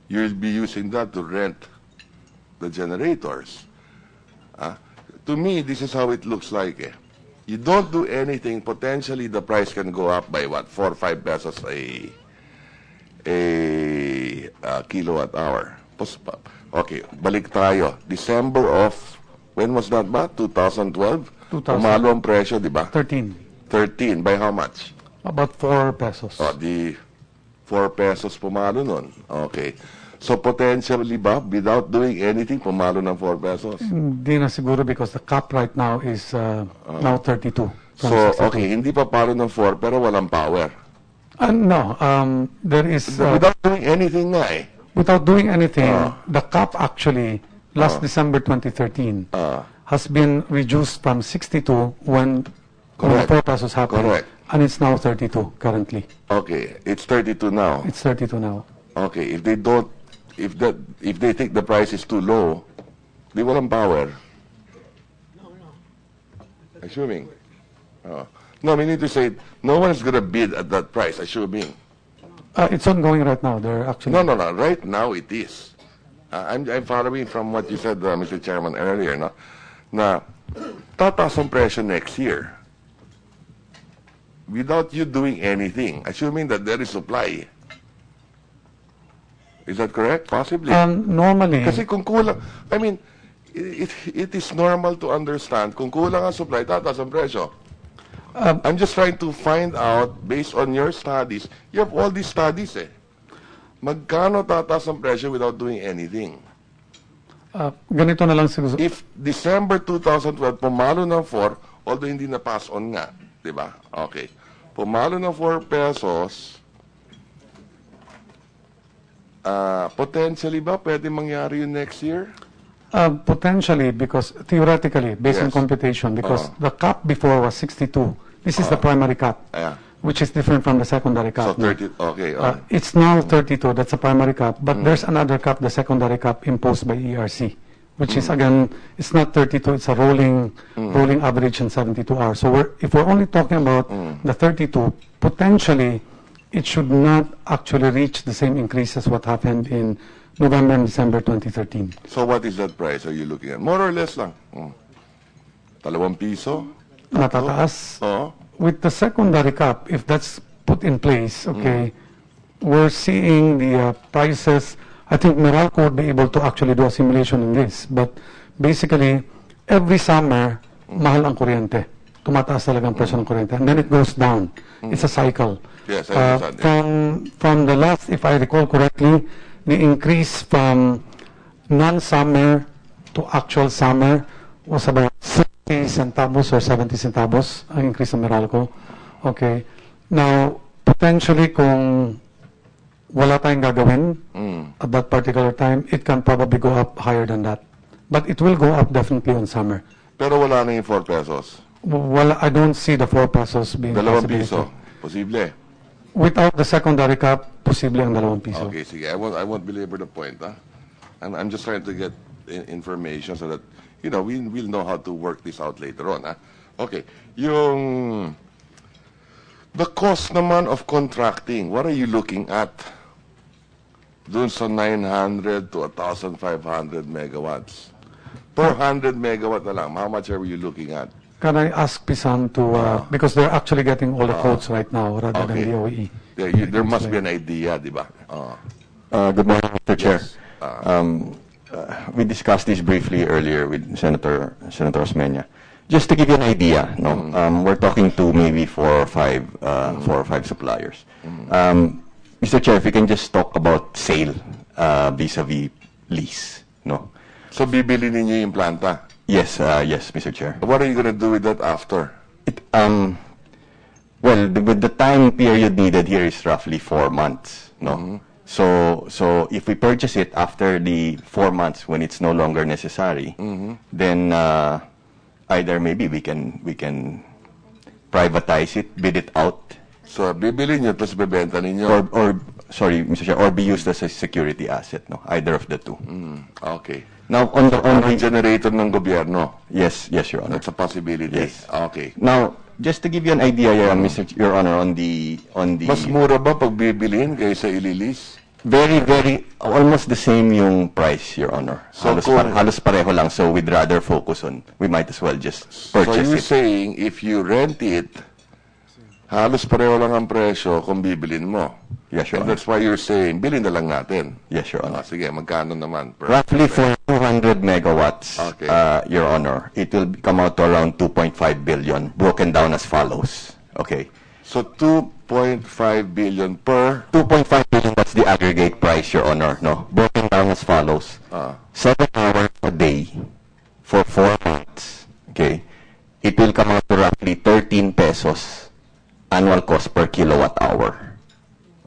You'll be using that to rent the generators. To me, this is how it looks like. You don't do anything, potentially the price can go up by what, 4 or 5 pesos a kilowatt hour. Okay, balik tayo. December of, when was that ba? 2012? 2000. Pumalo ang presyo, di ba? 13, 13, by how much? about 4 pesos. Di 4 pesos pumalo nun. Okay. So potentially ba, without doing anything, pumalo ng 4 pesos? Hindi na siguro because the cap right now is now 32. from So, 62. okay, hindi pa palo ng 4, pero walang power. No, there is... Without doing anything nga eh. Without doing anything, the cap actually, last December 2013, has been reduced from 62 when Correct. 4 pesos happened. Correct. And it's now 32 currently. Okay, it's 32 now. It's 32 now. Okay, if they don't, if they think the price is too low, di walang power. Assuming. No, we need to say, no one's gonna bid at that price, assuming. It's ongoing right now. They're actually... No. Right now it is. I'm following from what you said, Mr. Chairman, earlier, no? Na tataas ang presyo next year without you doing anything, assuming that there is supply. Is that correct? Possibly. Normally... Kasi kung kulang, I mean, it is normal to understand, kung kulang ang supply, tataas ang presyo. I'm just trying to find out, based on your studies, you have all these studies eh. Magkano tataas ang presyo without doing anything? ganito na lang siguro. If December 2012, pumalo ng 4, although hindi na pass on nga, di ba? Okay. Pumalo ng 4 pesos, potentially ba pwede mangyari yun next year? Potentially, because theoretically, based on Yes. computation, because the cap before was 62. This is the primary cap. Yeah. which is different from the secondary So cap. no? 30, okay. It's now 32, that's a primary cap, but there's another cap, the secondary cap imposed by ERC, which is again, it's not 32, it's a rolling average in 72 hours. So if we're only talking about the 32, potentially it should not actually reach the same increase as what happened in November and December 2013. So what is that price are you looking at? More or less lang. 2 piso? Matataas. Oo. With the secondary cap, if that's put in place, okay, we're seeing the prices. I think Meralco would be able to actually do a simulation in this. But basically, every summer, mahal ang kuryente. Tumataas talaga ang presyo ng kuryente. And then it goes down. It's a cycle. Yes, I understand. From the last, if I recall correctly, the increase from non-summer to actual summer was about 60 centavos or 70 centavos ang increase ng Meralco. Okay. Now, potentially kung wala tayong gagawin at that particular time, it can probably go up higher than that. But it will go up definitely on summer. Pero wala na yung 4 pesos. Well, I don't see the 4 pesos being 2 possibility. piso. Posible. Without the secondary cap, posible ang 2 piso. Okay, sige. I won't belabor the point. I'm just trying to get information so that, we'll know how to work this out later on. Okay. The cost naman of contracting, what are you looking at? Dun sa 900 to 1,500 megawatts. Per 100 megawatt na lang, how much are you looking at? Can I ask Pisam to, because they're actually getting all the quotes right now rather Okay. than the OE. There must be an idea, di ba? Good morning, Mr. Chair. Yes. We discussed this briefly earlier with Senator Osmeña. Just to give you an idea, we're talking to maybe 4 or 5 suppliers. Mr. Chair, if we can just talk about sale vis-a-vis lease, no? So bibili ninyo yung planta. Yes, Mr. Chair. What are you going to do with that after? Well, with the time period needed here is roughly 4 months, no? So if we purchase it after the 4 months when it's no longer necessary, then either maybe we can privatize it, bid it out, So bibili nyo, tapos bebenta ninyo. or sorry, Mr. Chair, or be used as a security asset, no? Either of the two. Okay. Now on the Generator ng gobyerno. yes, Your Honor. That's a possibility. Yes. Okay. Now, just to give you an idea, Your Honor, on the Mas mura ba pag bibiliin kaysa ililis? very almost the same yung price, Your Honor. So halos pareho lang. So we'd rather focus on. We might as well just So purchase you're it. saying if you rent it, halos pareho lang ang presyo kung bibilin mo. Yes, Your And Honor. that's why you're saying, bilhin na lang natin. Yes, Your Honor. Sige, magkano naman? Roughly for 200 megawatts, Okay. Your Honor, it will come out to around 2.5 billion, broken down as follows. Okay. So 2.5 billion per 2.5 billion, that's the aggregate price, Your Honor, no? Broken down as follows. 7 hours a day for 4 months, okay? It will come out to roughly 13 pesos annual cost per kilowatt hour.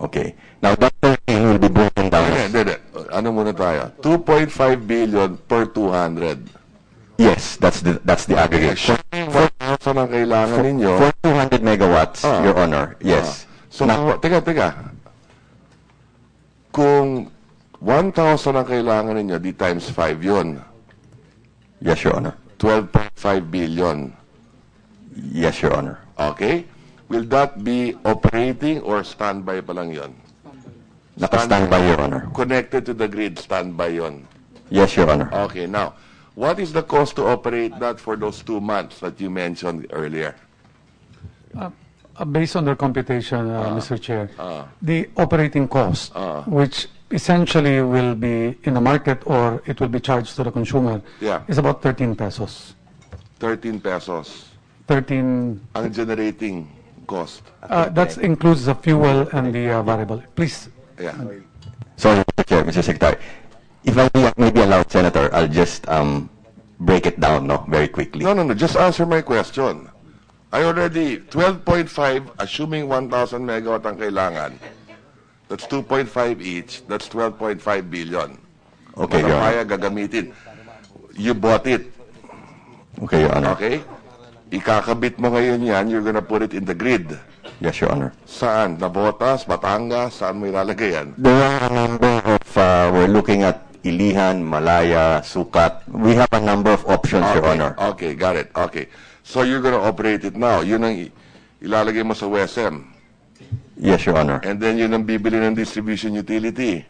Okay. Now, that 13 will be broken down as... Hindi. Ano muna tayo? 2.5 billion per 200. Yes, that's the aggregate. For 1,000 ang kailangan ninyo. For 200 megawatts, Your Honor, yes. So, Now, teka. Kung 1,000 ang kailangan ninyo, di times 5 yun. yes, Your Honor. 12.5 billion. Yes, Your Honor. Okay? Will that be operating or standby pa lang yun? Naka-standby, Your Honor. Connected to the grid, standby yun. Yes, Your Honor. Okay, now, what is the cost to operate that for those 2 months that you mentioned earlier? Based on their computation, Mr. Chair, the operating cost, which essentially will be in the market or it will be charged to the consumer, Yeah. is about 13 pesos. 13 pesos. 13, Ang generating cost. that includes the fuel and the variable. Please, Yeah. Sorry, Mr. Chair, Mr. Secretary. If I may be allowed, Senator, I'll just break it down, no, very quickly. No. Just answer my question. I already, 12.5, assuming 1,000 megawatt ang kailangan. That's 2.5 each. That's 12.5 billion. Okay, Your Honor. Kaya gagamitin. You bought it. Okay, Your Honor. Okay? Ikakabit mo ngayon yan, you're gonna put it in the grid. Yes, Your Honor. Saan? Navotas, Batangas? Saan mo ilalagay yan? There are a number of, we're looking at Ilihan, Malaya, Sukat. We have a number of options, Your Honor. Okay, got it. Okay. So you're gonna operate it now. Yun ang ilalagay mo sa WSM. Yes, Your Honor. And then yun ang bibili ng distribution utility.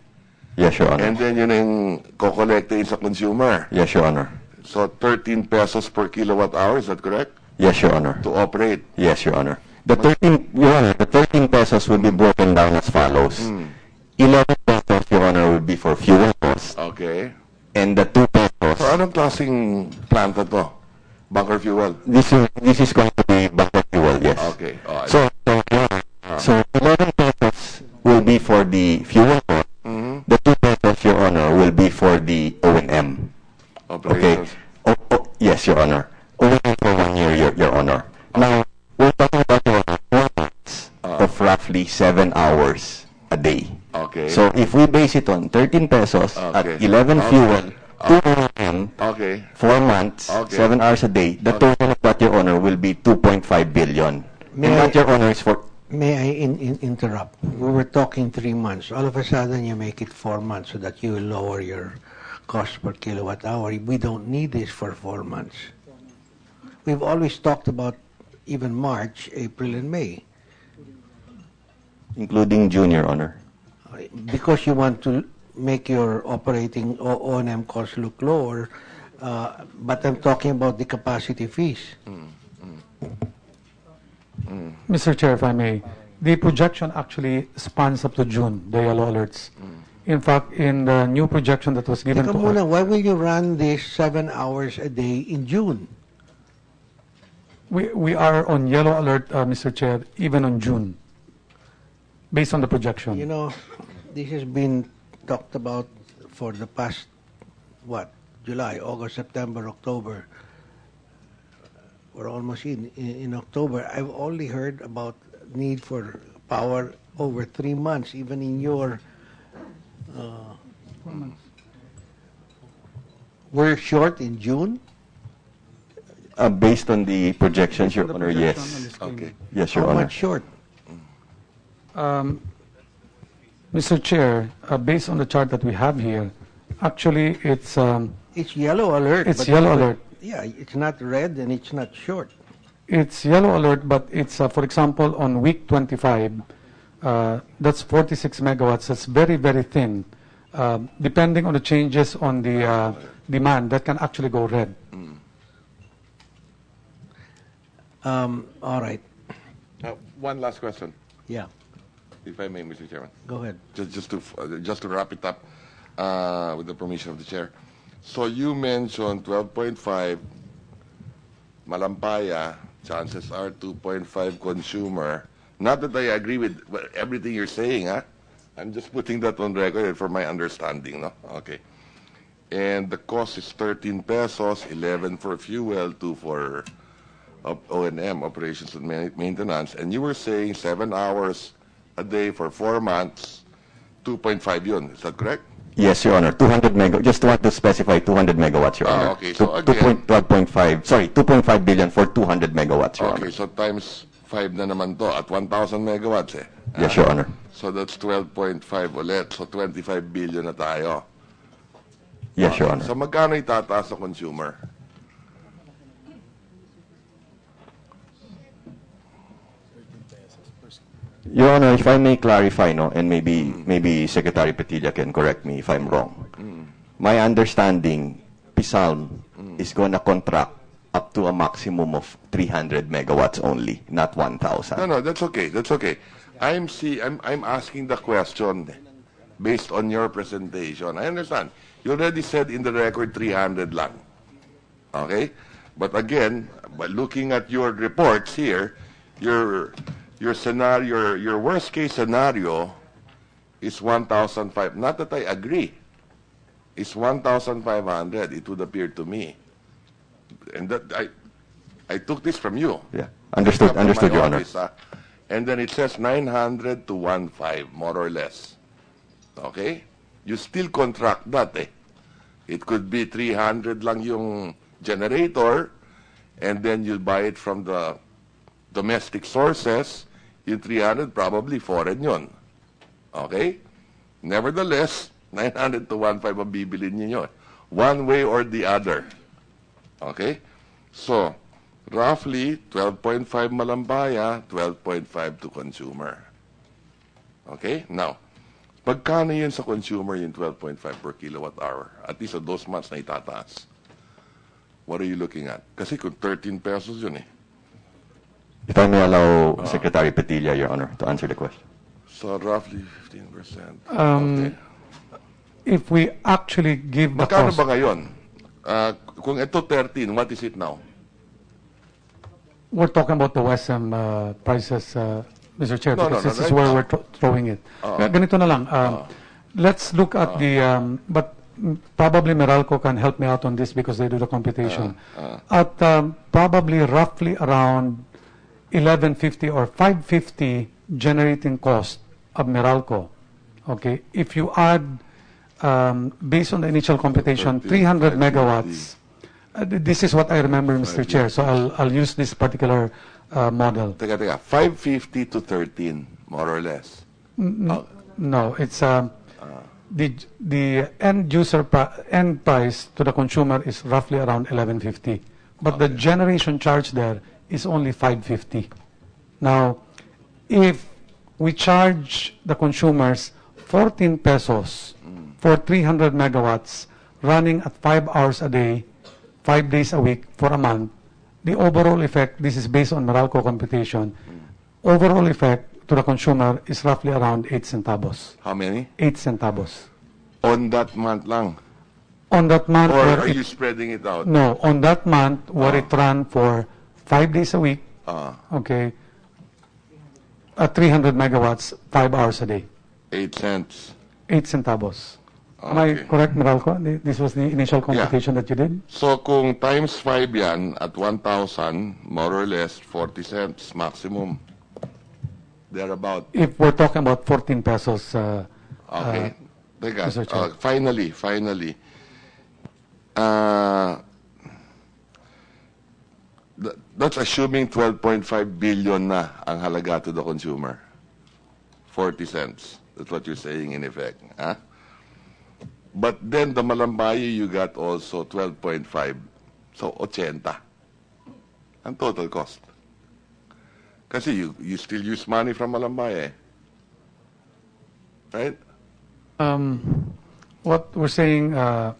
Yes, Your Honor. And then yun ang kokolektahin sa consumer. Yes, Your Honor. So 13 pesos per kilowatt hour, is that correct? Yes, Your Honor. To operate. Yes, Your Honor. The 13, Your Honor, the 13 pesos will be broken down as follows. 11 pesos, Your Honor, will be for fuel cost. Okay. And the 2 pesos, So anong klaseng planta to? Bunker fuel? this is going to be bunker fuel, yes. Okay. So, Your Honor, so 11 pesos will be for the fuel cost. The 2 pesos, Your Honor, will be for the O&M. Okay? Operations. Yes, Your Honor. O&M for 1 year, Your Honor. Now, we're talking about, Your Honor, 4 months of roughly 7 hours a day. Okay. So, if we base it on 13 pesos at Okay. 11 fuel, 2 O&M, Okay. 4 months, Okay. 7 hours a day, the total of that, Your Honor, will be 2.5 billion. May And I- that, Your Honor, is for... May I interrupt? We were talking 3 months. All of a sudden, you make it 4 months so that you will lower your cost per kilowatt hour. We don't need this for 4 months. We've always talked about even March, April, and May. Including June, Your Honor. Because you want to make your operating O&M costs look lower, but I'm talking about the capacity fees. Mr. Chair, if I may, the projection actually spans up to June, the yellow alerts. In fact, in the new projection that was given Teka to muna, us, why will you run this 7 hours a day in June? we are on yellow alert, Mr. Chair, even on June, based on the projection. You know, this has been talked about for the past, July, August, September, October. We're almost in October. I've only heard about need for power over 3 months, even in your... we're short in June? Based on the projections, Your The Honor, projection yes. on the screen. Okay. Yes, Your How Honor. much short? Mr. Chair, based on the chart that we have here, actually it's It's yellow alert. It's but- yellow alert. Yeah, it's not red and it's not short. It's yellow alert, but it's, for example, on week 25, that's 46 megawatts. That's very, very thin. Depending on the changes on the demand, that can actually go red. All right. One last question, Yeah, if I may, Mr. Chairman. go ahead. Just to wrap it up with the permission of the chair. So you mentioned 12.5 Malampaya, chances are 2.5 consumer. Not that I agree with everything you're saying, huh? I'm just putting that on record for my understanding, no? Okay. And the cost is 13 pesos, 11 for fuel, 2 for O&M, operations and maintenance. And you were saying 7 hours a day for 4 months, 2.5 yun. Is that correct? Yes, Your Honor. 200 megawatts. Just want to specify 200 megawatts, Your Honor. Okay. So again, 12.5. Sorry, 2.5 billion for 200 megawatts, Your okay, Honor. so times 5 na naman to at 1,000 megawatts eh. Yes, Your Honor. So that's 12.5 ulit. So 25 billion na tayo. Yes, Your Honor. So magkano itataas sa consumer? Your Honor, if I may clarify, no, and maybe Secretary Petilla can correct me if I'm wrong. My understanding, PISALM is going to contract up to a maximum of 300 megawatts only, not 1,000. No, that's okay. That's okay. I'm asking the question based on your presentation. I understand. You already said in the record 300 lang. Okay? But again, by looking at your reports here, your scenario, your worst case scenario is 1,500. Not that I agree. It's 1,500, it would appear to me. And that I took this from you. Yeah, understood, Not from my Your Honor. office, and then it says 900 to 1,500, more or less. Okay? You still contract that eh. It could be 300 lang yung generator, and then you'll buy it from the domestic sources, Yung 300, probably foreign yun. Okay? Nevertheless, 900 to 1.5 ang bibilin ninyo. One way or the other. Okay? So, roughly, 12.5 Malambaya, 12.5 to consumer. Okay? Now, pagkano yun sa consumer yung 12.5 per kilowatt hour? At least sa those months na itataas. What are you looking at? Kasi kung 13 pesos yun eh. If I may allow Secretary Petilla, Your Honor, to answer the question. So, roughly 15%. Okay. If we actually give the Magkano cost, ba ngayon? Kung ito 13, what is it now? we're talking about the WSM prices, Mr. Chair, No, because no, this no, is right where now. we're throwing it. Ganito na lang. Let's look at the, but probably Meralco can help me out on this because they do the computation. At probably roughly around 1150 or 550 generating cost of Meralco. Okay, if you add, based on the initial computation, 300 megawatts. This is what I remember, Mr. Chair. So I'll use this particular model. Teka, 550 to 13, more or less. No, it's the end user end price to the consumer is roughly around 1150, but the generation charge there is only 550. Now, if we charge the consumers 14 pesos for 300 megawatts running at 5 hours a day, 5 days a week for a month, the overall effect, this is based on Meralco computation, overall effect to the consumer is roughly around 8 centavos. How many? 8 centavos. On that month lang? On that month, Or where are it, you spreading it out? no, on that month where it ran for 5 days a week, okay, at 300 megawatts, 5 hours a day, 8 cents. 8 centavos. Am I Okay. correct, Meralco? This was the initial computation that you did? So kung times 5 yan, at 1,000, more or less, 40 cents maximum. Thereabout. If we're talking about 14 pesos, Okay. Teka, Mr. Chair. finally. That's assuming 12.5 billion na ang halaga to the consumer. 40 cents. That's what you're saying in effect. Huh? But then the Malambaya, you got also 12.5. So, 80. Ang total cost. Kasi you still use money from Malambaya eh. Right? what we're saying, Yeah.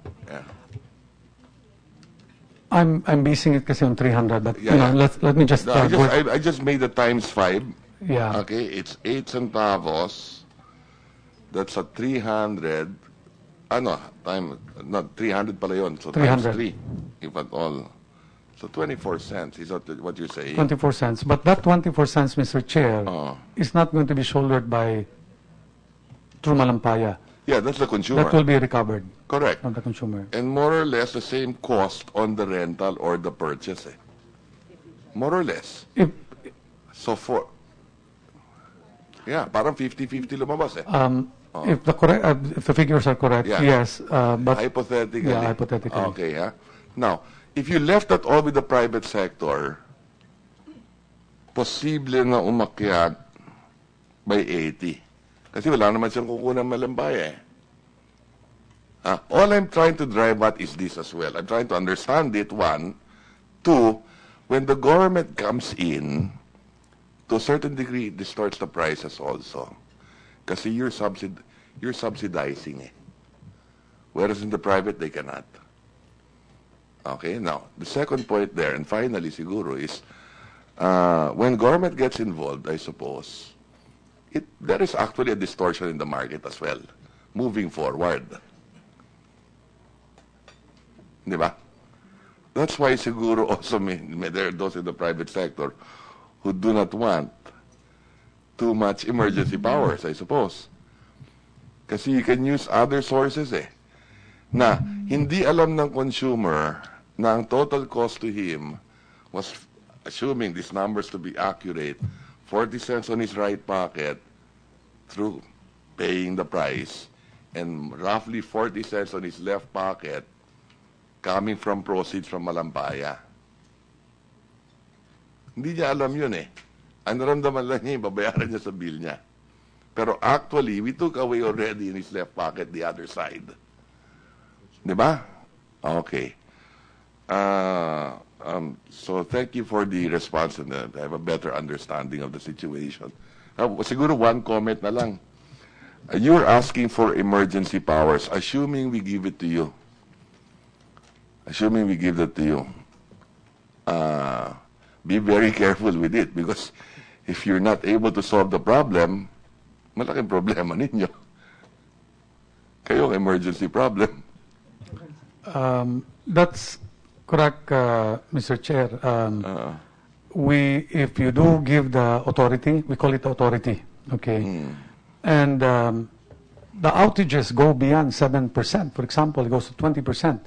I'm basing it kasi on 300, but Yeah, you know, yeah. let me just, No, I just made the times 5. yeah. Okay, it's 8 centavos. That's a 300. Not 300 pala yun. So 300. times 3, if at all. So 24 cents is what you're saying. 24 cents. But that 24 cents, Mr. Chair, is not going to be shouldered by through Malampaya. Yeah, that's the consumer. That will be recovered Correct. from the consumer. And more or less the same cost on the rental or the purchase. Eh. More or less. If, So parang 50-50 lumabas eh. if the figures are correct, Yeah. yes. But Hypothetically. yeah, hypothetically. Okay, ha? Now, if you left that all with the private sector, posible na umakyat by 80. Kasi wala naman siyang kukunan Malambaya eh. All I'm trying to drive at is this as well. I'm trying to understand it, one. Two, when the government comes in, to a certain degree, it distorts the prices also. Kasi you're subsidizing eh. Whereas in the private, they cannot. Okay, now, the second point there, and finally, siguro, is when government gets involved, I suppose, there is actually a distortion in the market as well, moving forward. Di ba? That's why siguro also there are those in the private sector who do not want too much emergency powers, I suppose. Kasi you can use other sources eh. Na hindi alam ng consumer na ang total cost to him was, assuming these numbers to be accurate, 40 cents on his right pocket through paying the price, and roughly 40 cents on his left pocket coming from proceeds from Malampaya. Hindi niya alam yun eh. Ang naramdaman lang niya, babayaran niya sa bill niya. Pero actually, we took away already in his left pocket the other side. Di ba? Okay. So thank you for the response and I have a better understanding of the situation. Siguro one comment na lang. You're asking for emergency powers, assuming we give it to you. Assuming we give that to you. Be very careful with it because if you're not able to solve the problem, malaking problema ninyo. Kayo ang emergency problem. That's correct, Mr. Chair. If you do give the authority, we call it authority, okay? And the outages go beyond 7%. For example, it goes to 20%.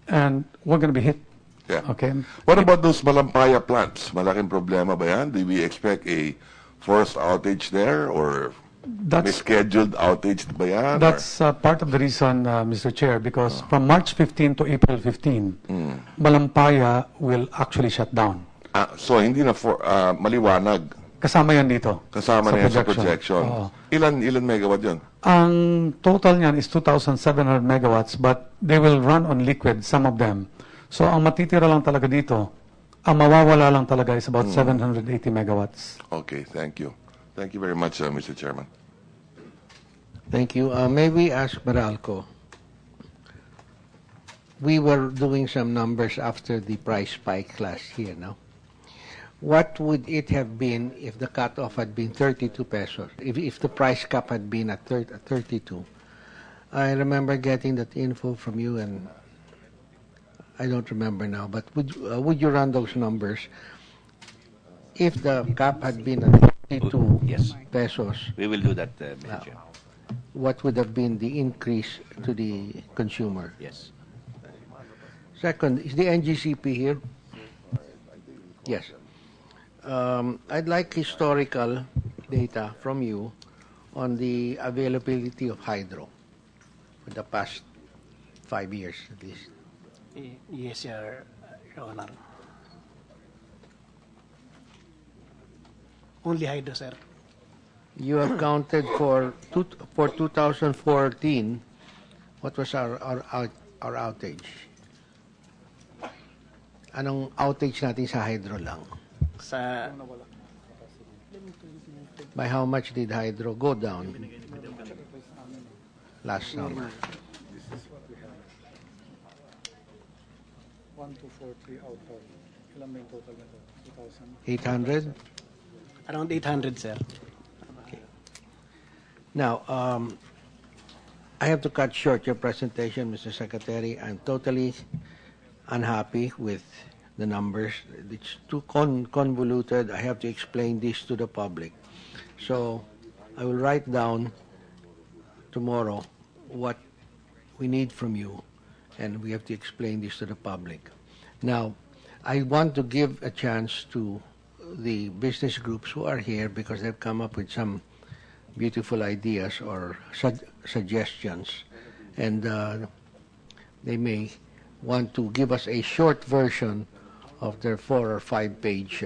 And we're going to be hit. Yeah. Okay. What about those Malampaya plants? Malaking problema ba yan? Do we expect a forced outage there or may scheduled outage ba yan? That's part of the reason, Mr. Chair, because from March 15 to April 15, Malampaya will actually shut down. So hindi na maliwanag. Kasama yan dito. Kasama na yan sa projection. Ilan megawatt yun? Ang total niyan is 2,700 megawatts, but they will run on liquid, some of them. So ang matitira lang talaga dito, ang mawawala lang talaga is about 780 megawatts. Okay, thank you. Thank you very much, Mr. Chairman. Thank you. May we ask Meralco? We were doing some numbers after the price spike last year, no? What would it have been if the cutoff had been 32 pesos? If the price cap had been at 32? I remember getting that info from you, and I don't remember now. But would you run those numbers? If the cap had been at 32 pesos, we will do that, Mr. Chair. what would have been the increase to the consumer? Yes. Second, is the NGCP here? Yes. I'd like historical data from you on the availability of hydro for the past 5 years at least. Yes, Your Honor. Only hydro, sir. You have counted for 2014. What was our outage? Anong outage natin sa hydro lang? Sa By how much did hydro go down last summer? 1243 out of ilan may total nito? 800? around 800, sir. Now, I have to cut short your presentation, Mr. Secretary. I'm totally unhappy with the numbers. It's too convoluted. I have to explain this to the public. So I will write down tomorrow what we need from you, and we have to explain this to the public. Now, I want to give a chance to the business groups who are here because they've come up with some beautiful ideas or suggestions, and they may want to give us a short version of their 4 or 5 page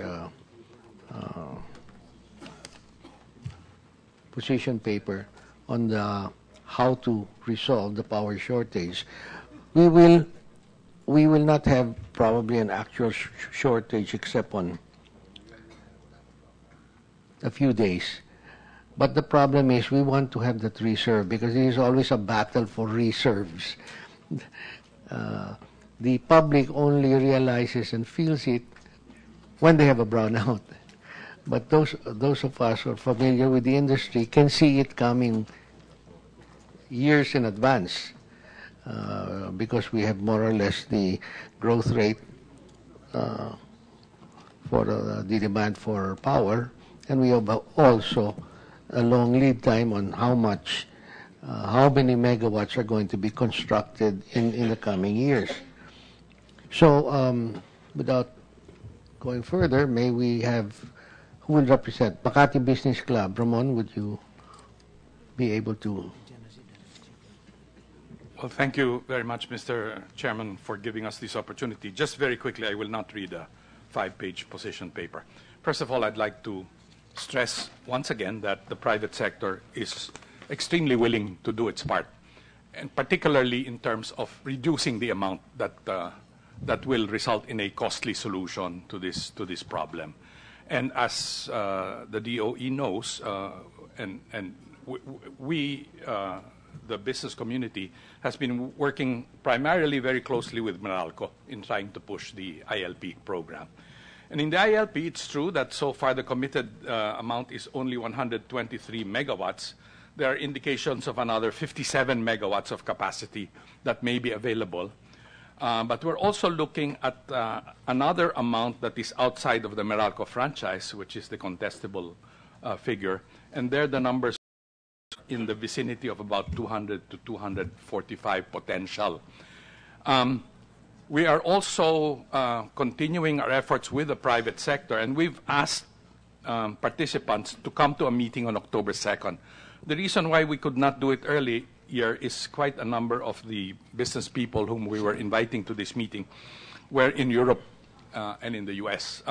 position paper on the how to resolve the power shortage. We will not have probably an actual shortage except on a few days. But the problem is we want to have that reserve because it is always a battle for reserves. The public only realizes and feels it when they have a brownout. But those of us who are familiar with the industry can see it coming years in advance because we have more or less the growth rate for the demand for power, and we have also a long lead time on how many megawatts are going to be constructed in the coming years. So without going further, may we have, who will represent? Makati Business Club. Ramon, would you be able to? Well, thank you very much, Mr. Chairman, for giving us this opportunity. Just very quickly, I will not read a 5-page position paper. First of all, I'd like to stress once again that the private sector is extremely willing to do its part, and particularly in terms of reducing the amount that will result in a costly solution to this problem. And as the DOE knows, and we, the business community, has been working primarily very closely with Meralco in trying to push the ILP program. And in the ILP, it's true that so far the committed amount is only 123 megawatts. There are indications of another 57 megawatts of capacity that may be available. But we're also looking at another amount that is outside of the Meralco franchise, which is the contestable figure. And there the numbers in the vicinity of about 200 to 245 potential. We are also continuing our efforts with the private sector, and we've asked participants to come to a meeting on October 2nd. The reason why we could not do it earlier is quite a number of the business people whom we were inviting to this meeting were in Europe and in the US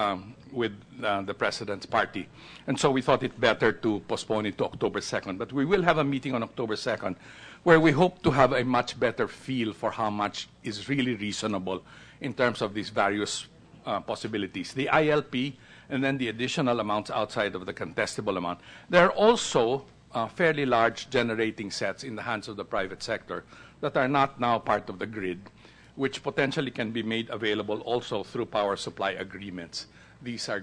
with the President's party. And so we thought it better to postpone it to October 2nd. But we will have a meeting on October 2nd where we hope to have a much better feel for how much is really reasonable in terms of these various possibilities. The ILP and then the additional amounts outside of the contestable amount. There are also fairly large generating sets in the hands of the private sector that are not now part of the grid, which potentially can be made available also through power supply agreements. These are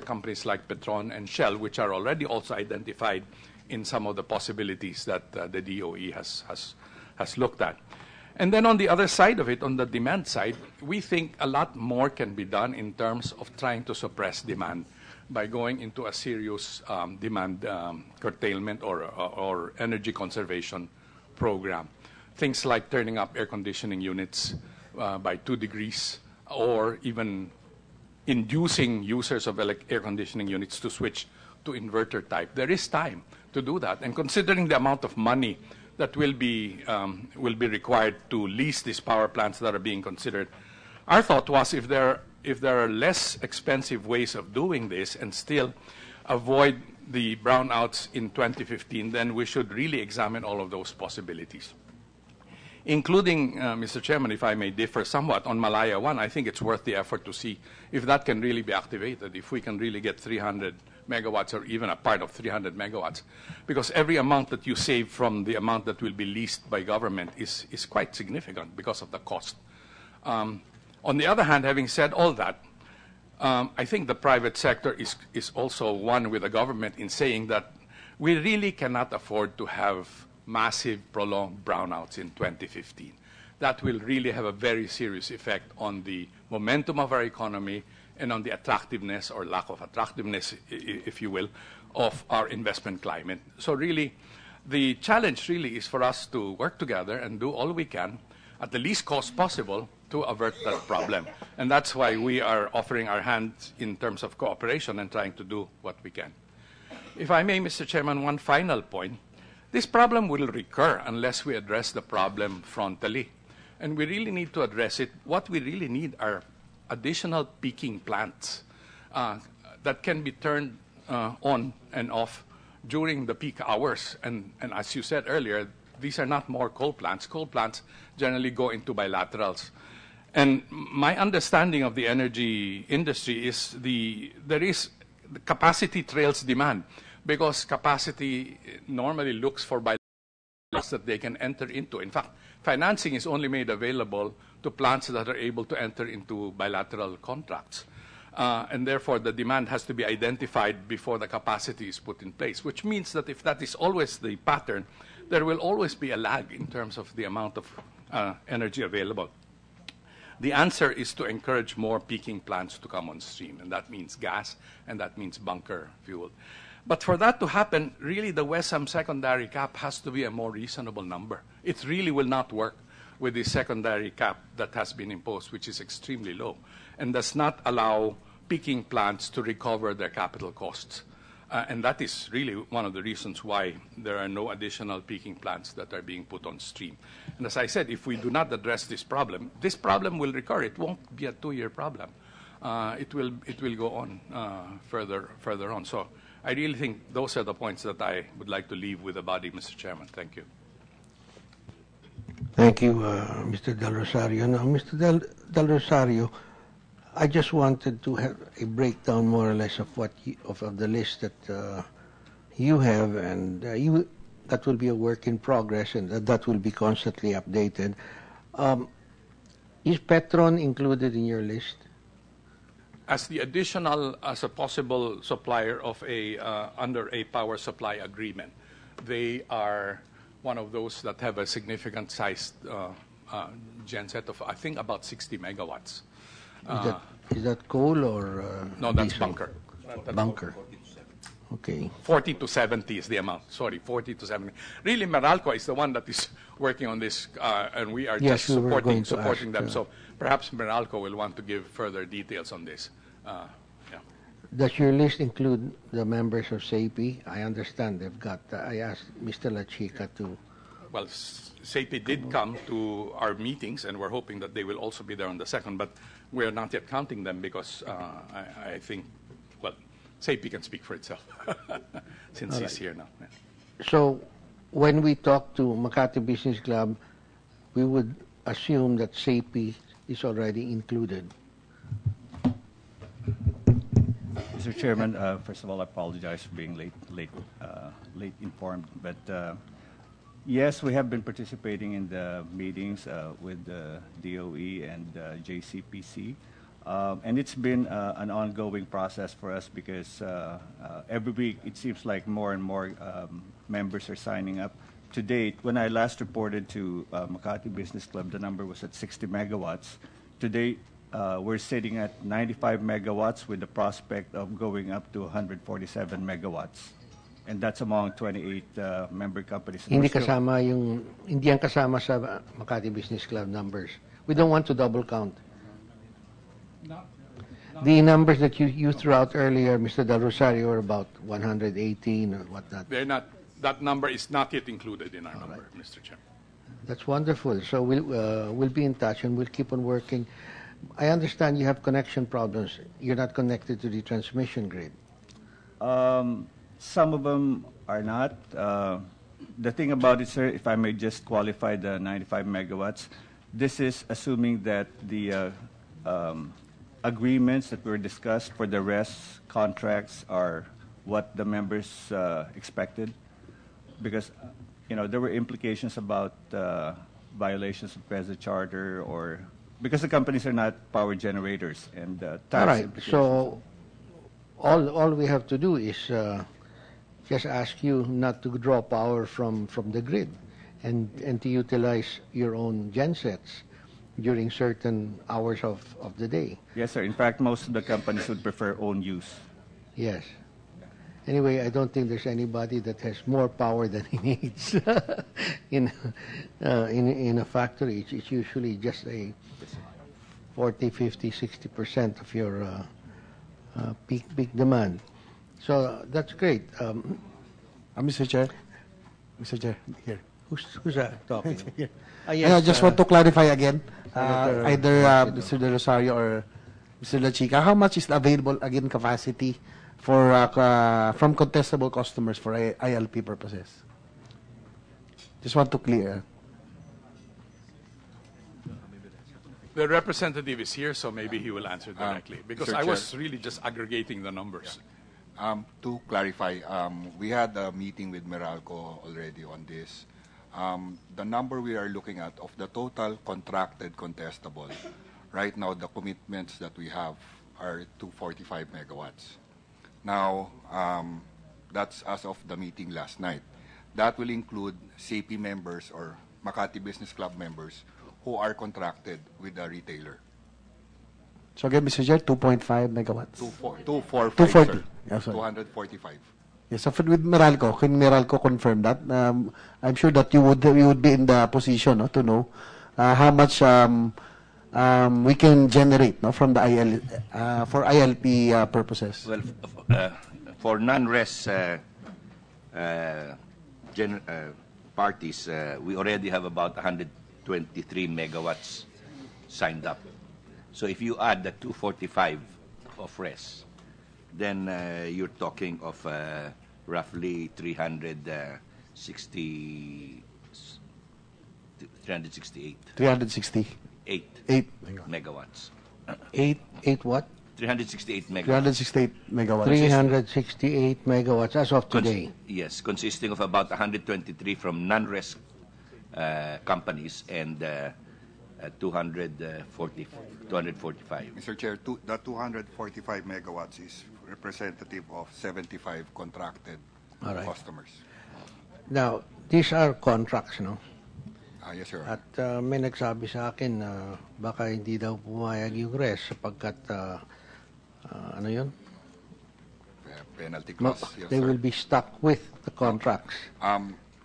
companies like Petron and Shell, which are already also identified in some of the possibilities that the DOE has looked at. And then on the other side of it, on the demand side, we think a lot more can be done in terms of trying to suppress demand by going into a serious demand curtailment or energy conservation program. Things like turning up air conditioning units by 2 degrees, or even inducing users of air conditioning units to switch to inverter type. There is time to do that, and considering the amount of money that will be required to lease these power plants that are being considered, our thought was if there are less expensive ways of doing this and still avoid the brownouts in 2015, then we should really examine all of those possibilities. Including, Mr. Chairman, if I may differ somewhat, on Malaya 1, I think it's worth the effort to see if that can really be activated, if we can really get 300 megawatts or even a part of 300 megawatts. Because every amount that you save from the amount that will be leased by government is quite significant because of the cost. On the other hand, having said all that, I think the private sector is also one with the government in saying that we really cannot afford to have massive prolonged brownouts in 2015. That will really have a very serious effect on the momentum of our economy and on the attractiveness or lack of attractiveness, if you will, of our investment climate. So really, the challenge really is for us to work together and do all we can at the least cost possible to avert that problem. And that's why we are offering our hands in terms of cooperation and trying to do what we can. If I may, Mr. Chairman, one final point. This problem will recur unless we address the problem frontally. And we really need to address it. What we really need are additional peaking plants that can be turned on and off during the peak hours. And as you said earlier, these are not more coal plants. Coal plants generally go into bilaterals. And my understanding of the energy industry is the capacity trails demand, because capacity normally looks for bilaterals that they can enter into. In fact, financing is only made available to plants that are able to enter into bilateral contracts. And therefore, the demand has to be identified before the capacity is put in place, which means that if that is always the pattern, there will always be a lag in terms of the amount of energy available. The answer is to encourage more peaking plants to come on stream, and that means gas, and that means bunker fuel. But for that to happen, really the WESAM secondary cap has to be a more reasonable number. It really will not work with the secondary cap that has been imposed, which is extremely low, and does not allow peaking plants to recover their capital costs. And that is really one of the reasons why there are no additional peaking plants that are being put on stream. And as I said, if we do not address this problem will recur. It won't be a 2-year problem. it will go on further on. So I really think those are the points that I would like to leave with the body, Mr. Chairman. Thank you. Thank you, Mr. Del Rosario. Now, Mr. Del Rosario, I just wanted to have a breakdown more or less of what of the list that you have, and that will be a work in progress, and that will be constantly updated. Is Petron included in your list? As a possible supplier of under a power supply agreement, they are one of those that have a significant sized genset of, I think, about 60 megawatts. Is that coal or no, that's diesel? bunker. Bunker. Okay. 40 to 70 is the amount. Sorry, 40 to 70. Really, Meralco is the one that is working on this, and we are Yes, just we were going to supporting ask, them. So perhaps Meralco will want to give further details on this. Does your list include the members of SAPI? I understand they've got. I asked Mr. La Chica to. Well, SAPI did come to our meetings, and we're hoping that they will also be there on the second, but we're not yet counting them because I think, well, SAPI can speak for itself since he's here now. Yeah. So, when we talk to Makati Business Club, we would assume that SAPI is already included. Mr. Chairman, first of all, I apologize for being late informed. But yes, we have been participating in the meetings with DOE and JCPC. And it's been an ongoing process for us because every week it seems like more and more members are signing up. To date, when I last reported to Makati Business Club, the number was at 60 megawatts. To date, we're sitting at 95 megawatts with the prospect of going up to 147 megawatts. And that's among 28 member companies. Hindi yan kasama sa Makati Business Club numbers. We don't want to double count. The numbers that you threw out earlier, Mr. Del Rosario, are about 118 or whatnot. They're not. That number is not yet included in our number, right, Mr. Chairman. That's wonderful. So we'll be in touch and we'll keep on working. I understand you have connection problems. You're not connected to the transmission grid. Some of them are not. The thing about it, sir, if I may just qualify the 95 megawatts, this is assuming that the agreements that were discussed for the rest contracts are what the members expected, because there were implications about violations of PESA charter, or because the companies are not power generators and tax. All right. So all we have to do is just ask you not to draw power from the grid, and to utilize your own gensets during certain hours of the day. Yes, sir. In fact, most of the companies would prefer own use. Yes. Anyway, I don't think there's anybody that has more power than he needs in a factory. It's usually just a 40, 50, 60% of your peak demand. So that's great. Mr. Chair, here. Who's that talking? Here. Yes, I just want to clarify again, either Mr. De Rosario or Mr. La Chica, how much is the available again capacity for from contestable customers for ILP purposes? Just want to clear. The representative is here, so maybe he will answer directly, because Mr. I was Chair. really just aggregating the numbers. To clarify, we had a meeting with Meralco already on this. The number we are looking at of the total contracted contestable, right now the commitments that we have are 245 megawatts. Now, that's as of the meeting last night. That will include CP members or Makati Business Club members who are contracted with the retailer. So again, Mr. Chair, 2.5 megawatts. 245, 240. sir. Yeah, sorry. 245. Yes, so with Meralco, can Meralco confirm that? I'm sure that you would be in the position to know how much we can generate from the for ILP purposes. Well, for non-res parties, we already have about 123 megawatts signed up. So if you add the 245 of res, then you're talking of roughly 368 368 megawatts. Eight what? 368 megawatts. 368 megawatts. 368 megawatts as of today. Yes, consisting of about 123 from non-res companies and 245. Mr. Chair, the 245 megawatts is representative of 75 contracted All right. customers. Now, these are contracts, no? Yes, sir. At may nagsabi sa akin na baka hindi daw pumayag yung res sapagkat ano yun? Penalty clause. Yes, They sir. will be stuck with the contracts.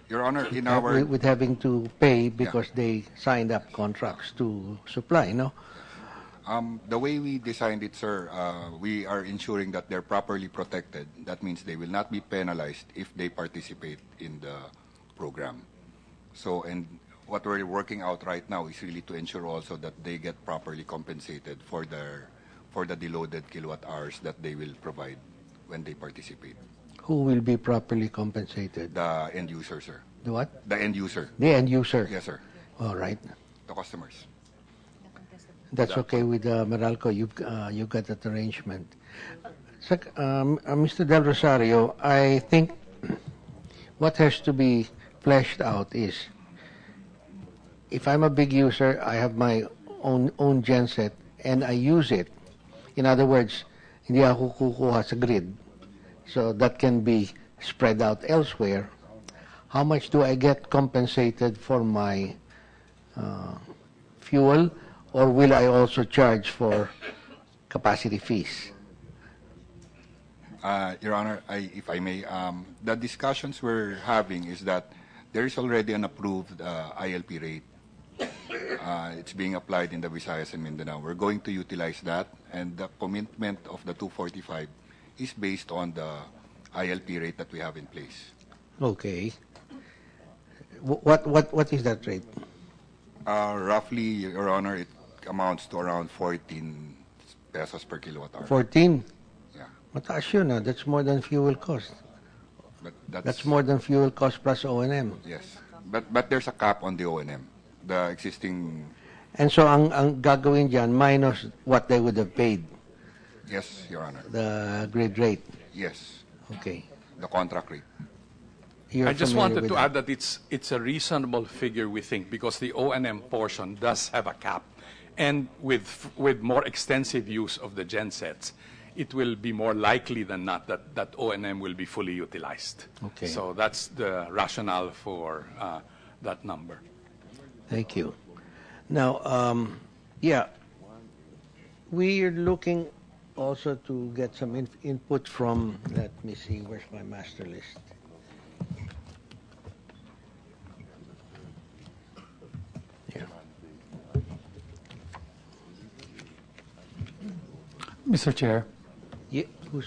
Your Honor, in our with having to pay because they signed up contracts to supply, no? the way we designed it, sir, we are ensuring that they're properly protected. That means they will not be penalized if they participate in the program. So, and what we're working out right now is really to ensure also that they get properly compensated for the deloaded kilowatt hours that they will provide when they participate. Who will be properly compensated? The end user, sir. The what? The end user. The end user. Yes, sir. All right. The customers. That's okay with Meralco. You've got that arrangement. Mr. Del Rosario, I think what has to be fleshed out is, if I'm a big user, I have my own genset and I use it. In other words, hindi ako kukuha sa grid. So that can be spread out elsewhere. How much do I get compensated for my fuel, or will I also charge for capacity fees? Your Honor, if I may, the discussions we're having is that there is already an approved ILP rate. It's being applied in the Visayas and Mindanao. We're going to utilize that, and the commitment of the 245 is based on the ILP rate that we have in place. Okay. What is that rate? Roughly, Your Honor, it amounts to around 14 pesos per kilowatt hour. 14? Yeah. Mataas yun, ah. That's more than fuel cost. But That's more than fuel cost plus O&M. Yes. But there's a cap on the O&M. The existing... And so ang gagawin dyan, minus what they would have paid. Yes, Your Honor. The grid rate. Yes. Okay. The contract rate. I just wanted to add that it's a reasonable figure, we think, because the O&M portion does have a cap. And with more extensive use of the gensets, it will be more likely than not that O&M will be fully utilized. Okay. So that's the rationale for that number. Thank you. Now, yeah, we're looking also to get some input from, let me see, where's my master list? Yeah. Mr. Chair. Who's?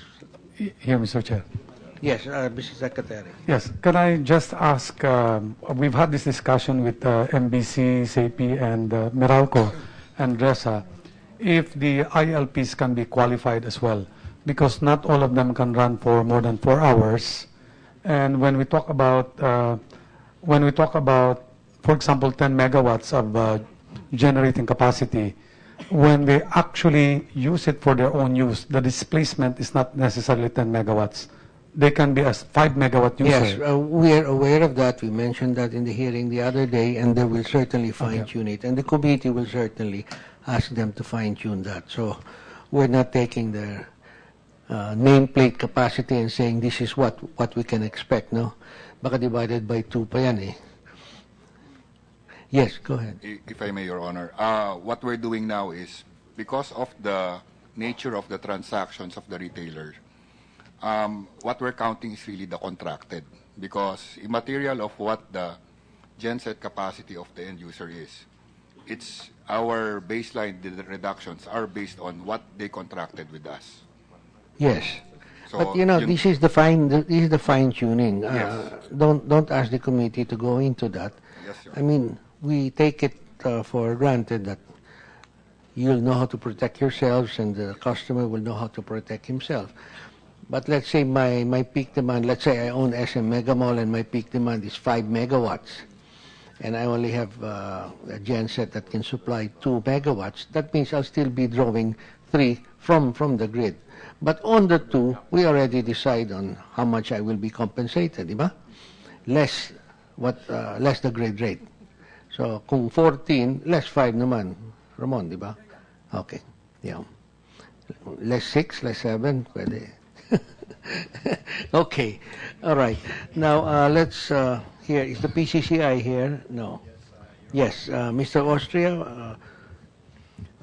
Here, Mr. Chair. Yes, Mr. Secretary. Yes. Can I just ask, we've had this discussion with MBC, SAPI, and Meralco and RESA, if the ILPs can be qualified as well, because not all of them can run for more than 4 hours. And when we talk about, for example, 10 megawatts of generating capacity, when they actually use it for their own use, the displacement is not necessarily 10 megawatts. They can be a 5 megawatt user. Yes, we are aware of that. We mentioned that in the hearing the other day, and they will certainly fine-tune it. And the committee will certainly ask them to fine-tune that. So we're not taking their nameplate capacity and saying this is what we can expect, no? Baka divided by 2 pa yan eh. Yes, go ahead. If I may, Your Honor, what we're doing now is, because of the nature of the transactions of the retailer, what we're counting is really the contracted, because immaterial of what the genset capacity of the end user is, it's our baseline reductions are based on what they contracted with us. Yes. So, but you know, this is the fine tuning. Yes. Don't ask the committee to go into that. Yes, sir. I mean, we take it for granted that you'll know how to protect yourselves and the customer will know how to protect himself. But let's say my peak demand, let's say I own SM Mega Mall and my peak demand is 5 megawatts, and I only have a genset that can supply 2 megawatts. That means I'll still be drawing 3 from the grid. But on the 2, we already decide on how much I will be compensated, di ba? Less the grid rate. So kung 14, less 5 naman. Ramon, di ba? Okay. Yeah. Less 6, less 7, pwede. Okay. All right. Now, let's hear. Is the PCCI here? No. Yes. Mr. Austria,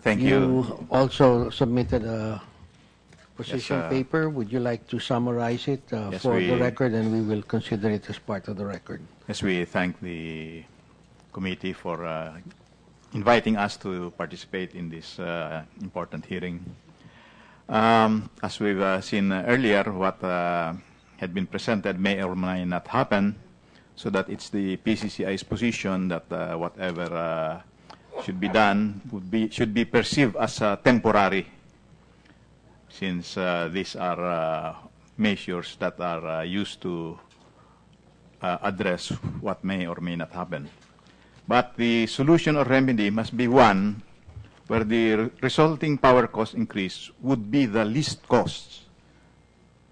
thank you. You also submitted a position paper. Would you like to summarize it for the record, and we will consider it as part of the record? Yes, we thank the committee for inviting us to participate in this important hearing. As we've seen earlier, what had been presented may or may not happen, so that it's the PCCI's position that whatever should be done should be perceived as temporary, since these are measures that are used to address what may or may not happen. But the solution or remedy must be one where the resulting power cost increase would be the least cost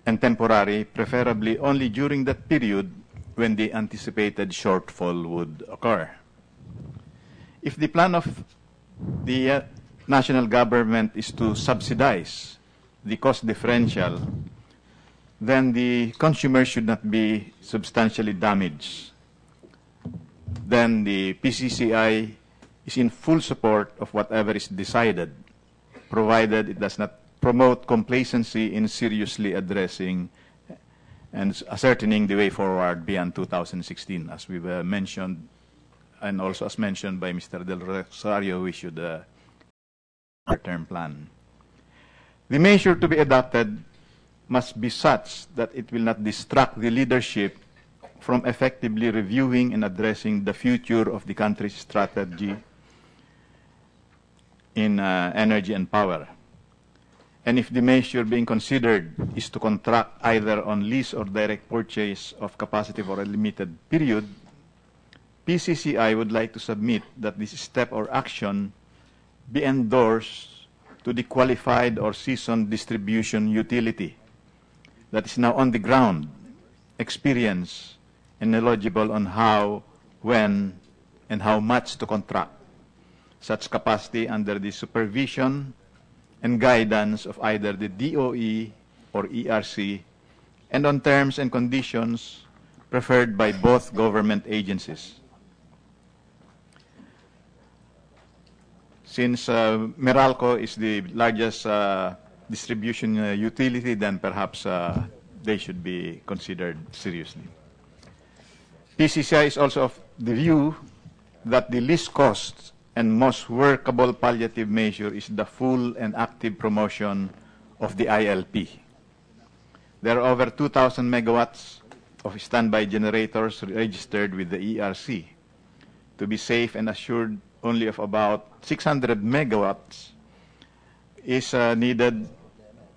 and temporary, preferably only during that period when the anticipated shortfall would occur. If the plan of the national government is to subsidize the cost differential, then the consumer should not be substantially damaged. Then the PCCI is in full support of whatever is decided, provided it does not promote complacency in seriously addressing and ascertaining the way forward beyond 2016. As we've mentioned, and also as mentioned by Mr. Del Rosario, we should short-term plan. The measure to be adopted must be such that it will not distract the leadership from effectively reviewing and addressing the future of the country's strategy in energy and power. And if the measure being considered is to contract either on lease or direct purchase of capacity for a limited period, PCCI would like to submit that this step or action be endorsed to the qualified or seasoned distribution utility that is now on the ground, experienced, and knowledgeable on how, when, and how much to contract such capacity under the supervision and guidance of either the DOE or ERC, and on terms and conditions preferred by both government agencies. Since Meralco is the largest distribution utility, then perhaps they should be considered seriously. PCCI is also of the view that the least cost and most workable palliative measure is the full and active promotion of the ILP. There are over 2,000 megawatts of standby generators registered with the ERC. To be safe and assured, only of about 600 megawatts is needed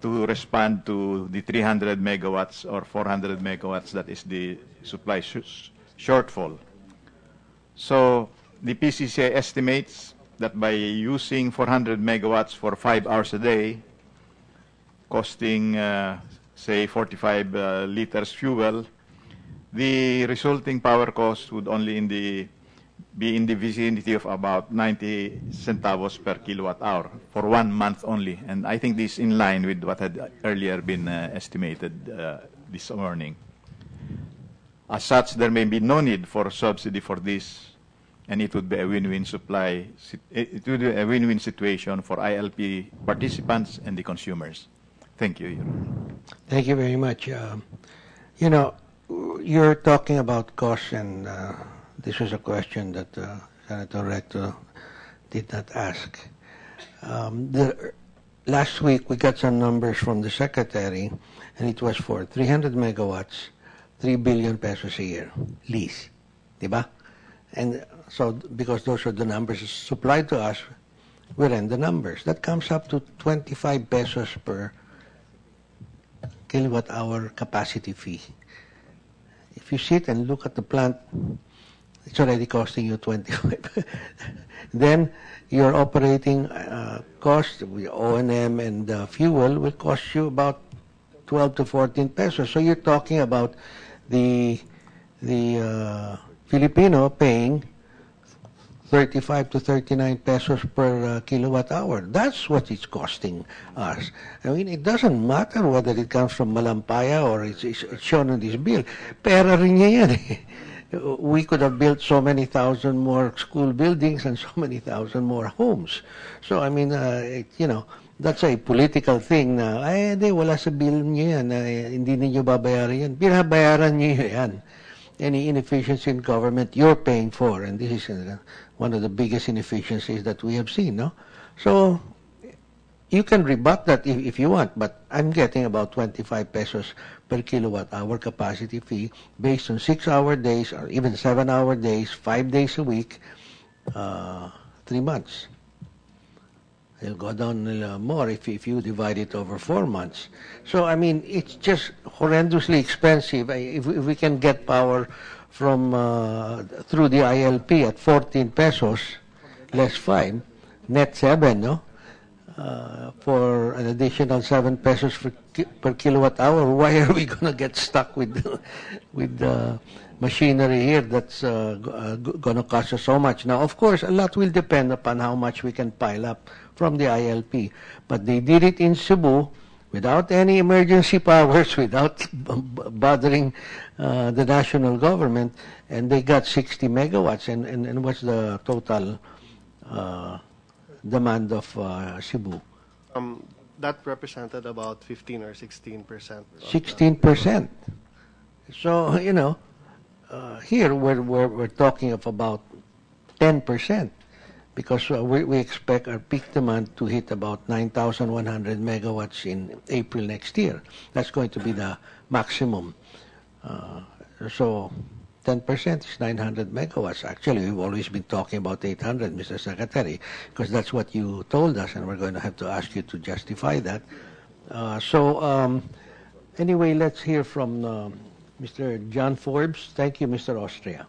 to respond to the 300 megawatts or 400 megawatts that is the supply shortfall. So the PCCI estimates that by using 400 megawatts for 5 hours a day, costing, say, 45 liters fuel, the resulting power cost would only be in the vicinity of about 90 centavos per kilowatt hour for 1 month only. And I think this is in line with what had earlier been estimated this morning. As such, there may be no need for subsidy for this, and it would be a win-win supply. It would be a win-win situation for ILP participants and the consumers. Thank you, Your Honor. Thank you very much. You know, you're talking about costs, and this was a question that Senator Recto did not ask. Last week, we got some numbers from the Secretary, and it was for 300 megawatts, 3 billion pesos a year, lease. Diba? And so, because those are the numbers supplied to us, we ran the numbers. That comes up to 25 pesos per kilowatt hour capacity fee. If you sit and look at the plant, it's already costing you 25. Then your operating cost, O&M and fuel, will cost you about 12 to 14 pesos. So you're talking about the Filipino paying 35 to 39 pesos per kilowatt hour. That's what it's costing us. I mean, it doesn't matter whether it comes from Malampaya or it's shown in this bill. Pera rin niya yan eh. We could have built so many thousand more school buildings and so many thousand more homes. So, I mean, that's a political thing na, wala sa bill niyo yan, hindi ninyo babayaran yan. Binabayaran niyo yan. Any inefficiency in government, you're paying for. And this is one of the biggest inefficiencies that we have seen, no? So, you can rebut that if you want, but I'm getting about 25 pesos per kilowatt hour capacity fee based on 6-hour days or even 7-hour days, 5 days a week, 3 months. It'll go down more if you divide it over 4 months. So, I mean, it's just horrendously expensive. If we can get power from through the ILP at 14 pesos, less 5, net 7, no? For an additional 7 pesos per kilowatt hour, why are we going to get stuck with machinery here that's going to cost us so much? Now, of course, a lot will depend upon how much we can pile up from the ILP. But they did it in Cebu without any emergency powers, without bothering the national government, and they got 60 megawatts. And what's the total demand of Cebu? That represented about 15 or 16%. 16%. So, here we're talking of about 10%, because we expect our peak demand to hit about 9,100 megawatts in April next year. That's going to be the maximum. So 10% is 900 megawatts. Actually, we've always been talking about 800, Mr. Secretary, because that's what you told us, and we're going to have to ask you to justify that. Anyway, let's hear from Mr. John Forbes. Thank you, Mr. Austria.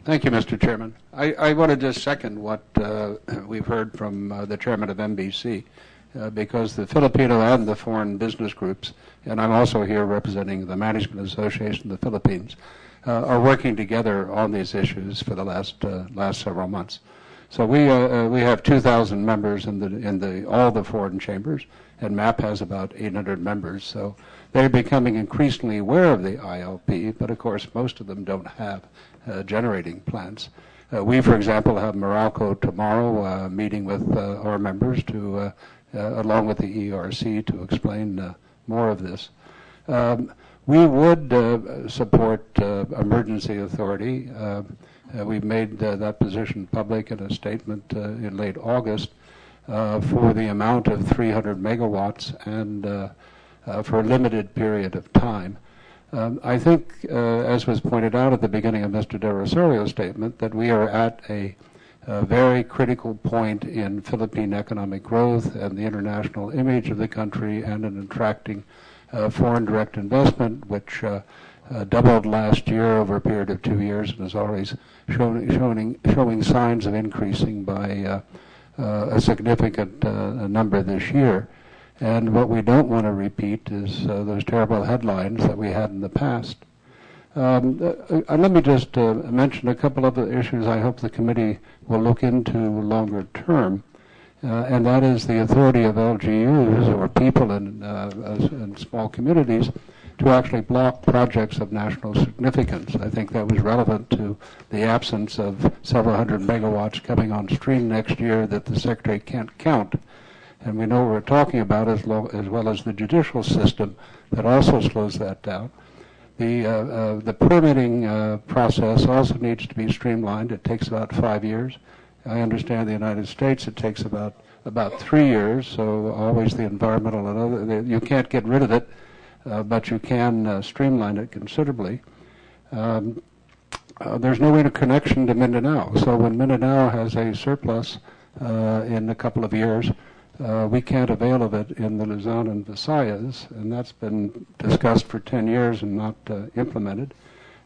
Thank you, Mr. Chairman. I want to just second what we've heard from the chairman of MBC, because the Filipino and the foreign business groups, and I'm also here representing the Management Association of the Philippines, are working together on these issues for the last several months. So we have 2,000 members in all the foreign chambers, and MAP has about 800 members. So they're becoming increasingly aware of the ILP, but of course most of them don't have generating plants. We, for example, have Meralco tomorrow meeting with our members to, along with the ERC, to explain more of this. We would support emergency authority. We've made that position public in a statement in late August for the amount of 300 megawatts and for a limited period of time. I think, as was pointed out at the beginning of Mr. De Rosario's statement, that we are at a very critical point in Philippine economic growth and the international image of the country, and in attracting foreign direct investment, which doubled last year over a period of 2 years and is always showing signs of increasing by a significant number this year. And what we don't want to repeat is those terrible headlines that we had in the past. Let me just mention a couple of the issues I hope the committee will look into longer term, and that is the authority of LGUs, or people in small communities, to actually block projects of national significance. I think that was relevant to the absence of several hundred megawatts coming on stream next year that the Secretary can't count. And we know what we're talking about, as well as the judicial system that also slows that down. The permitting process also needs to be streamlined. It takes about 5 years. I understand the United States it takes about 3 years. So always the environmental and other, you can't get rid of it, but you can streamline it considerably. there's no interconnection to Mindanao. So when Mindanao has a surplus in a couple of years, we can't avail of it in the Luzon and Visayas, and that's been discussed for 10 years and not implemented.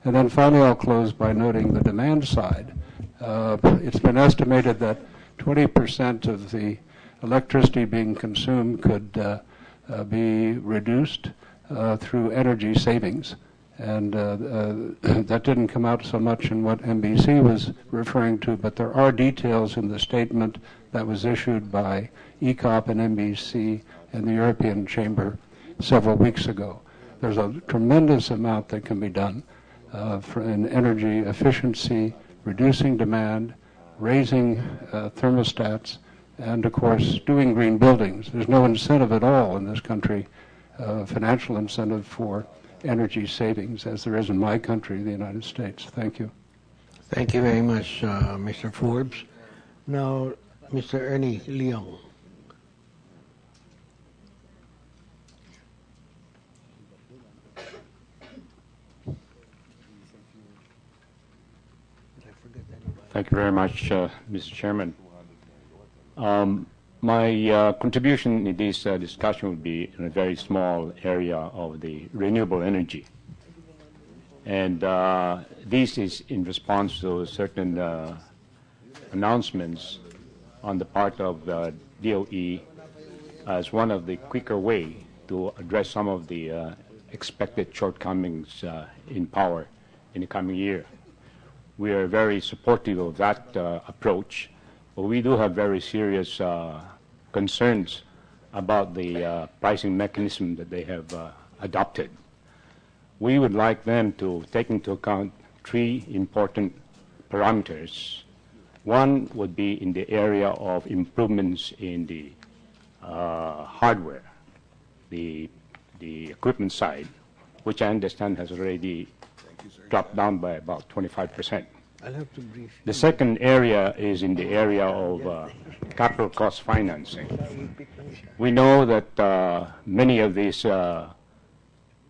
And then finally, I'll close by noting the demand side. It's been estimated that 20% of the electricity being consumed could be reduced through energy savings. And that didn't come out so much in what MBC was referring to, but there are details in the statement that was issued by ECOP and MBC and the European Chamber several weeks ago. There's a tremendous amount that can be done in energy efficiency, reducing demand, raising thermostats, and of course doing green buildings. There's no incentive at all in this country, financial incentive for energy savings as there is in my country, the United States. Thank you. Thank you very much, Mr. Forbes. Now, Mr. Ernie Leong. Thank you very much, Mr. Chairman. My contribution in this discussion would be in a very small area of the renewable energy. And this is in response to certain announcements on the part of the DOE as one of the quicker way to address some of the expected shortcomings in power in the coming year. We are very supportive of that approach, but we do have very serious concerns about the pricing mechanism that they have adopted. We would like them to take into account three important parameters. One would be in the area of improvements in the hardware, the equipment side, which I understand has already dropped down by about 25%. I'll have to brief you. The second area is in the area of capital cost financing. We know that many of these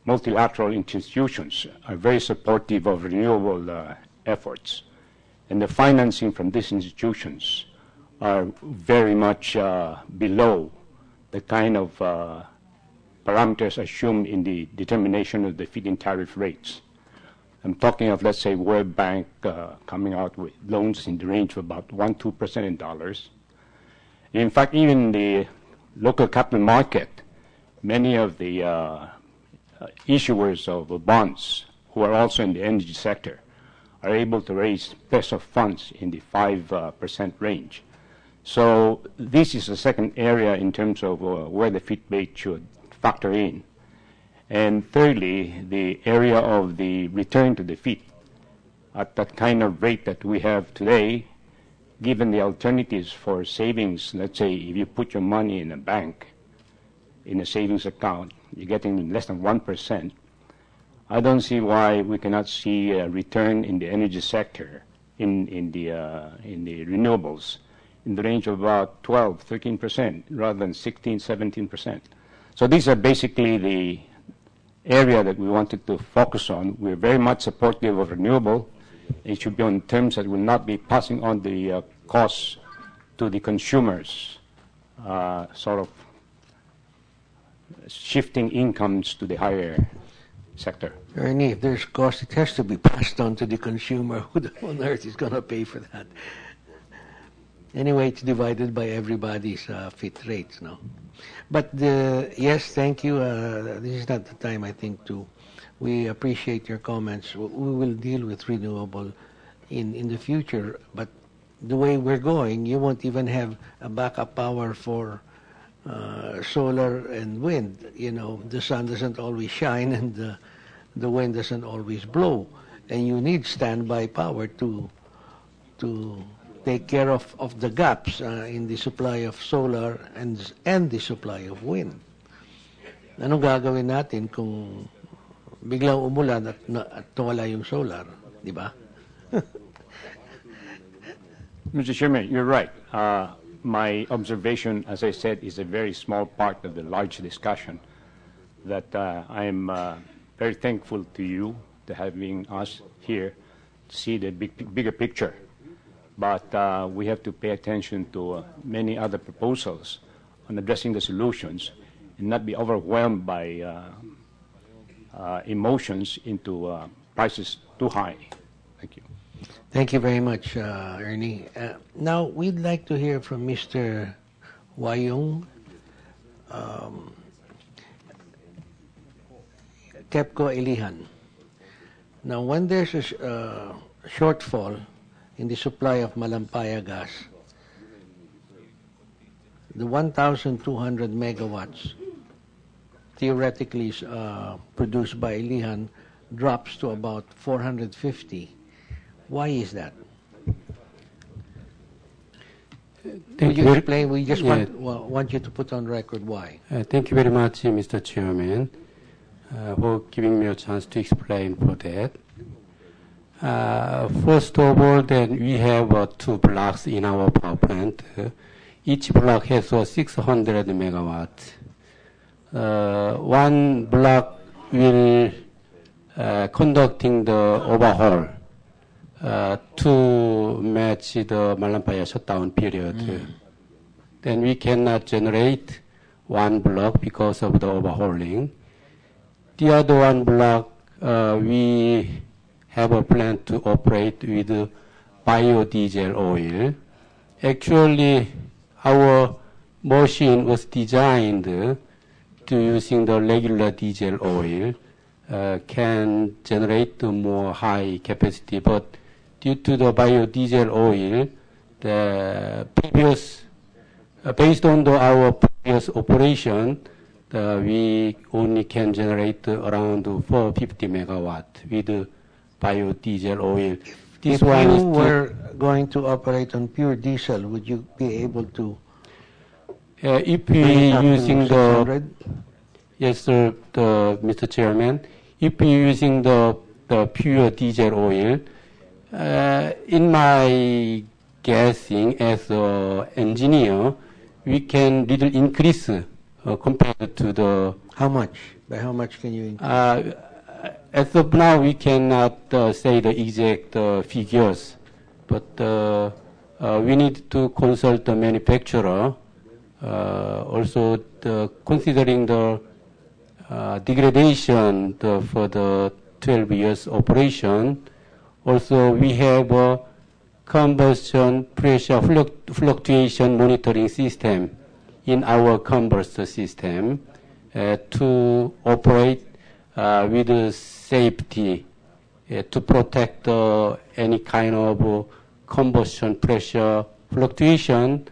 multilateral institutions are very supportive of renewable efforts, and the financing from these institutions are very much below the kind of parameters assumed in the determination of the feed-in tariff rates. I'm talking of, let's say, World Bank coming out with loans in the range of about 1-2% in dollars. In fact, even the local capital market, many of the issuers of bonds who are also in the energy sector are able to raise peso funds in the 5% range. So this is the second area in terms of where the feed rate should factor in. And thirdly, the area of the return to the feed at that kind of rate that we have today, given the alternatives for savings. Let's say if you put your money in a bank, in a savings account, you're getting less than 1%. I don't see why we cannot see a return in the energy sector, in the renewables, in the range of about 12-13% rather than 16-17%. So these are basically the area that we wanted to focus on. We're very much supportive of renewable. It should be on terms that will not be passing on the costs to the consumers, sort of shifting incomes to the higher sector. Ernie, if there's cost, it has to be passed on to the consumer. Who on earth is going to pay for that? Anyway, it's divided by everybody's fit rates, no? But yes, thank you. This is not the time, I think, to. We appreciate your comments. We will deal with renewable in the future. But the way we're going, you won't even have a backup power for solar and wind. You know, the sun doesn't always shine and the wind doesn't always blow, and you need standby power to take care of the gaps in the supply of solar and the supply of wind. Anong gagawin natin kung biglang umulan at wala yung solar, di ba? Mr. Chairman, you're right. My observation, as I said, is a very small part of the large discussion that I'm very thankful to you to having us here see the bigger picture. But we have to pay attention to many other proposals on addressing the solutions and not be overwhelmed by emotions into prices too high. Thank you. Thank you very much, Ernie. Now, we'd like to hear from Mr. Wayong, TEPCO Ilihan. Now, when there's a shortfall in the supply of Malampaya gas, the 1,200 megawatts theoretically produced by Ilihan drops to about 450. Why is that? Would you explain? We just want you to put on record why. Thank you very much, Mr. Chairman, for giving me a chance to explain for that. First of all, then we have 2 blocks in our power plant. Each block has 600 megawatts. One block will conducting the overhaul to match the Malampaya shutdown period. Then we cannot generate one block because of the overhauling. The other one block, we have a plan to operate with biodiesel oil. Actually, our machine was designed to using the regular diesel oil, can generate more high capacity, but due to the biodiesel oil, the previous, based on our previous operation, we only can generate around 450 megawatt with biodiesel oil. If you were going to operate on pure diesel, would you be able to? If we using the, yes, sir, Mr. Chairman, if we using the pure diesel oil, in my guessing as an engineer, we can little increase compared to the. How much? By how much can you increase? As of now, we cannot say the exact figures, but we need to consult the manufacturer. Also, considering the degradation for the 12 years operation, also we have a combustion pressure fluctuation monitoring system in our combustor system to operate with safety to protect any kind of combustion pressure fluctuation.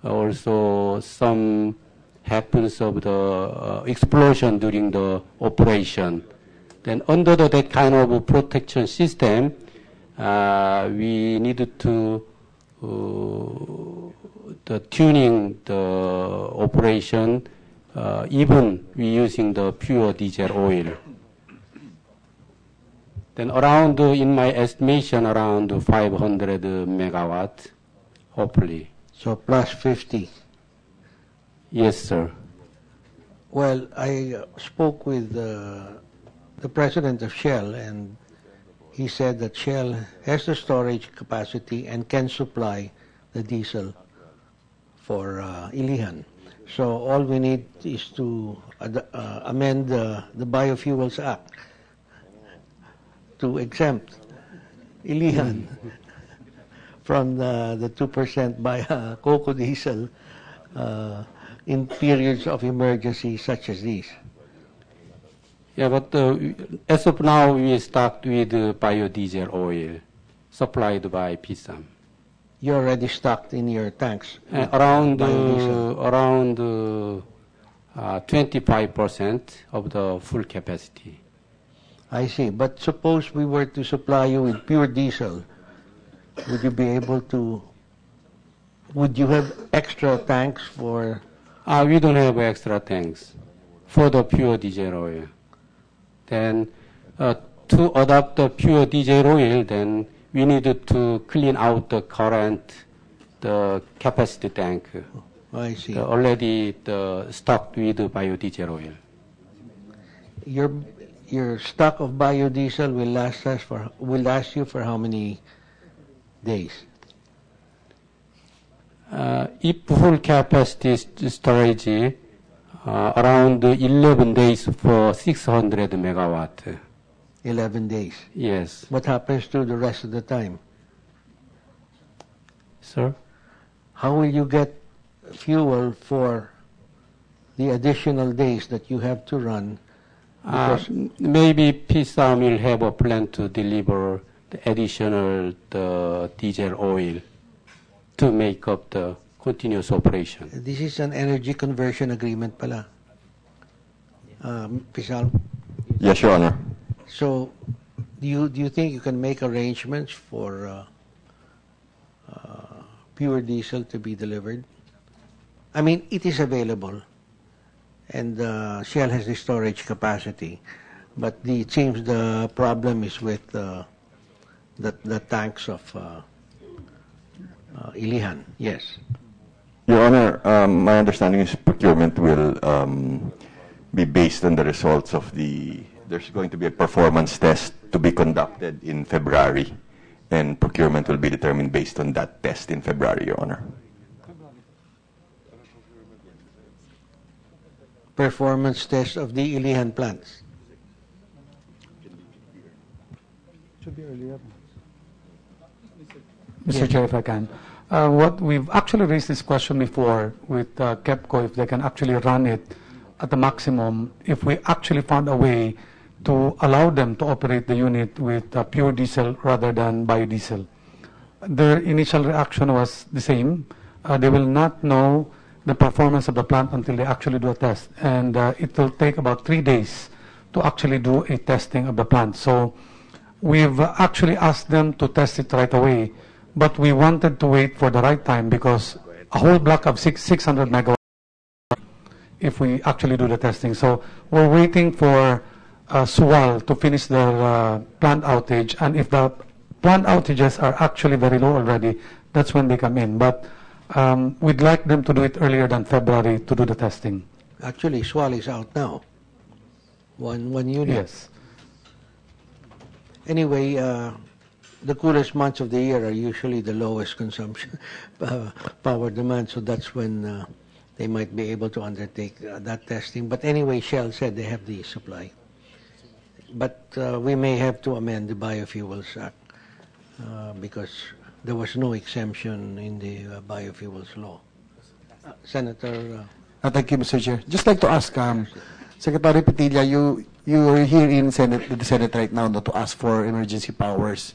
Also, some happens of the explosion during the operation. Then under that kind of protection system, we needed to the tuning the operation, even we using the pure diesel oil. Then around, in my estimation, around 500 megawatts, hopefully. So plus 50. Yes, sir. Well, I spoke with the president of Shell, and he said that Shell has the storage capacity and can supply the diesel for Ilihan. So all we need is to amend the Biofuels Act to exempt Ilihan from the 2% by cocoa diesel in periods of emergency such as these. Yeah, but as of now, we start with biodiesel oil supplied by PSAM. You're already stocked in your tanks? Around 25% of the full capacity. I see. But suppose we were to supply you with pure diesel, would you be able to, would you have extra tanks for? We don't have extra tanks for the pure diesel oil. Then to adopt the pure diesel oil, then we needed to clean out the current, the capacity tank. I see. Already stocked with biodiesel oil. your stock of biodiesel will last you for how many days? If full capacity storage, around 11 days for 600 megawatt. 11 days. Yes. What happens to the rest of the time? Sir? How will you get fuel for the additional days that you have to run? Maybe PSAM will have a plan to deliver the additional diesel oil to make up the continuous operation. This is an energy conversion agreement pala. PSAM? Yes, Your Honor. So, do you think you can make arrangements for pure diesel to be delivered? I mean, it is available, and Shell has the storage capacity, but it seems the problem is with the tanks of Ilihan. Yes. Your Honor, my understanding is procurement will be based on the results of there's going to be a performance test to be conducted in February, and procurement will be determined based on that test in February, Your Honor. Performance test of the Ilihan plants. Should be earlier. Mr. Chair, if I can. What we've actually raised this question before with KEPCO, if they can actually run it at the maximum, if we actually found a way to allow them to operate the unit with pure diesel rather than biodiesel. Their initial reaction was the same. They will not know the performance of the plant until they actually do a test. And it will take about 3 days to actually do a testing of the plant. So we've actually asked them to test it right away, but we wanted to wait for the right time because a whole block of 600 megawatts if we actually do the testing. So we're waiting for Suwal to finish their plant outage, and if the plant outages are actually very low already, that's when they come in. But we'd like them to do it earlier than February to do the testing. Actually, Suwal is out now. One unit. Yes. Anyway, the coolest months of the year are usually the lowest consumption power demand, so that's when they might be able to undertake that testing. But anyway, Shell said they have the supply. But we may have to amend the Biofuels Act because there was no exemption in the biofuels law. Senator? Thank you, Mr. Chair. Just like to ask, Secretary Petilla, you are here in the Senate right now to ask for emergency powers.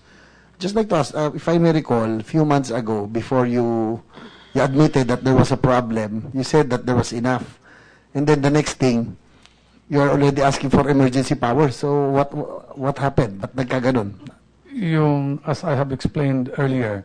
Just like to ask, if I may recall, a few months ago, before you admitted that there was a problem, you said that there was enough. And then the next thing, you are already asking for emergency powers. So what happened? Ba't nagkaganon? As I have explained earlier,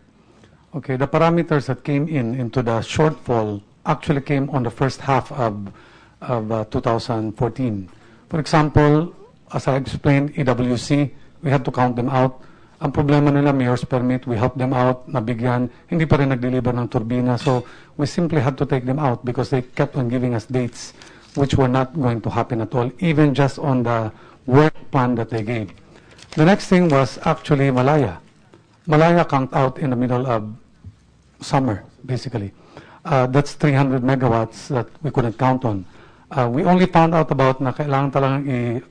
okay, the parameters that came into the shortfall actually came on the first half of 2014. For example, as I explained, EWC, we had to count them out. Ang problema nila, mayor's permit, we helped them out, nabigyan, hindi pa rin nag-deliver ng turbina. So we simply had to take them out because they kept on giving us dates which were not going to happen at all, even just on the work plan that they gave. The next thing was actually Malaya. Malaya camped out in the middle of summer, basically. That's 300 megawatts that we couldn't count on. We only found out about na kailangan talagang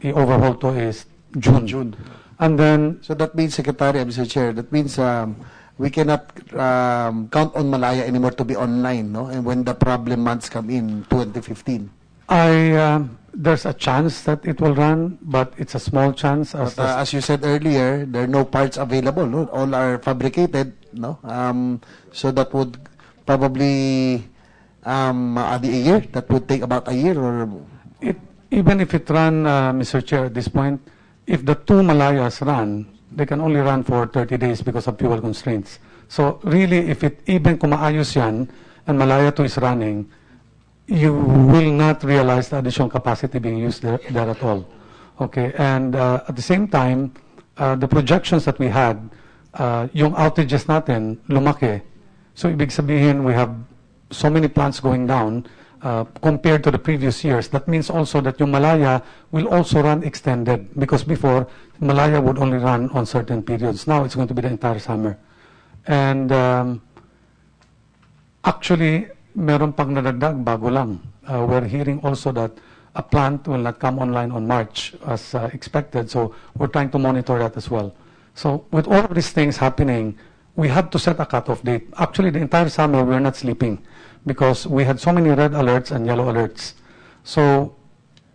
i-overhaul to is June. And then, so that means, Secretary, Mr. Chair, that means we cannot count on Malaya anymore to be online, no? And when the problem months come in 2015. There's a chance that it will run, but it's a small chance. As you said earlier, there are no parts available. No? All are fabricated. No, so that would probably add a year. That would take about a year, or even if it run, Mr. Chair, at this point, if the two Malayas run, they can only run for 30 days because of fuel constraints. So really, if it even kumaayos yan, and Malaya 2 is running, you will not realize the additional capacity being used there at all. Okay, and at the same time, the projections that we had, yung outages natin, lumaki. So ibig sabihin, we have so many plants going down, compared to the previous years. That means also that yung Malaya will also run extended, because before, Malaya would only run on certain periods. Now it's going to be the entire summer. And actually, meron pang nadagdag, bago lang. We're hearing also that a plant will not come online on March as expected, so we're trying to monitor that as well. So with all of these things happening, we had to set a cutoff date. Actually, the entire summer, we were not sleeping because we had so many red alerts and yellow alerts. So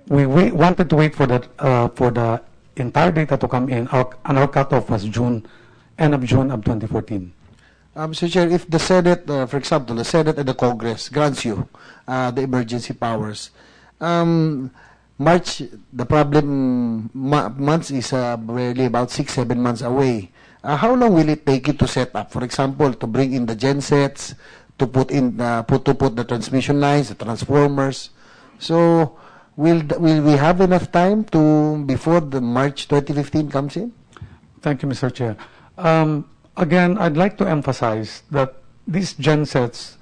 we wanted to wait for the entire data to come in, and our cutoff was end of June of 2014. Mr. Chair, if the Senate, for example, the Senate and the Congress grants you the emergency powers, March, the problem months is really about 6-7 months away. How long will it take you to set up? For example, to bring in the gensets, to put the transmission lines, the transformers. So, will we have enough time before the March 2015 comes in? Thank you, Mr. Chair. Again, I'd like to emphasize that these gensets,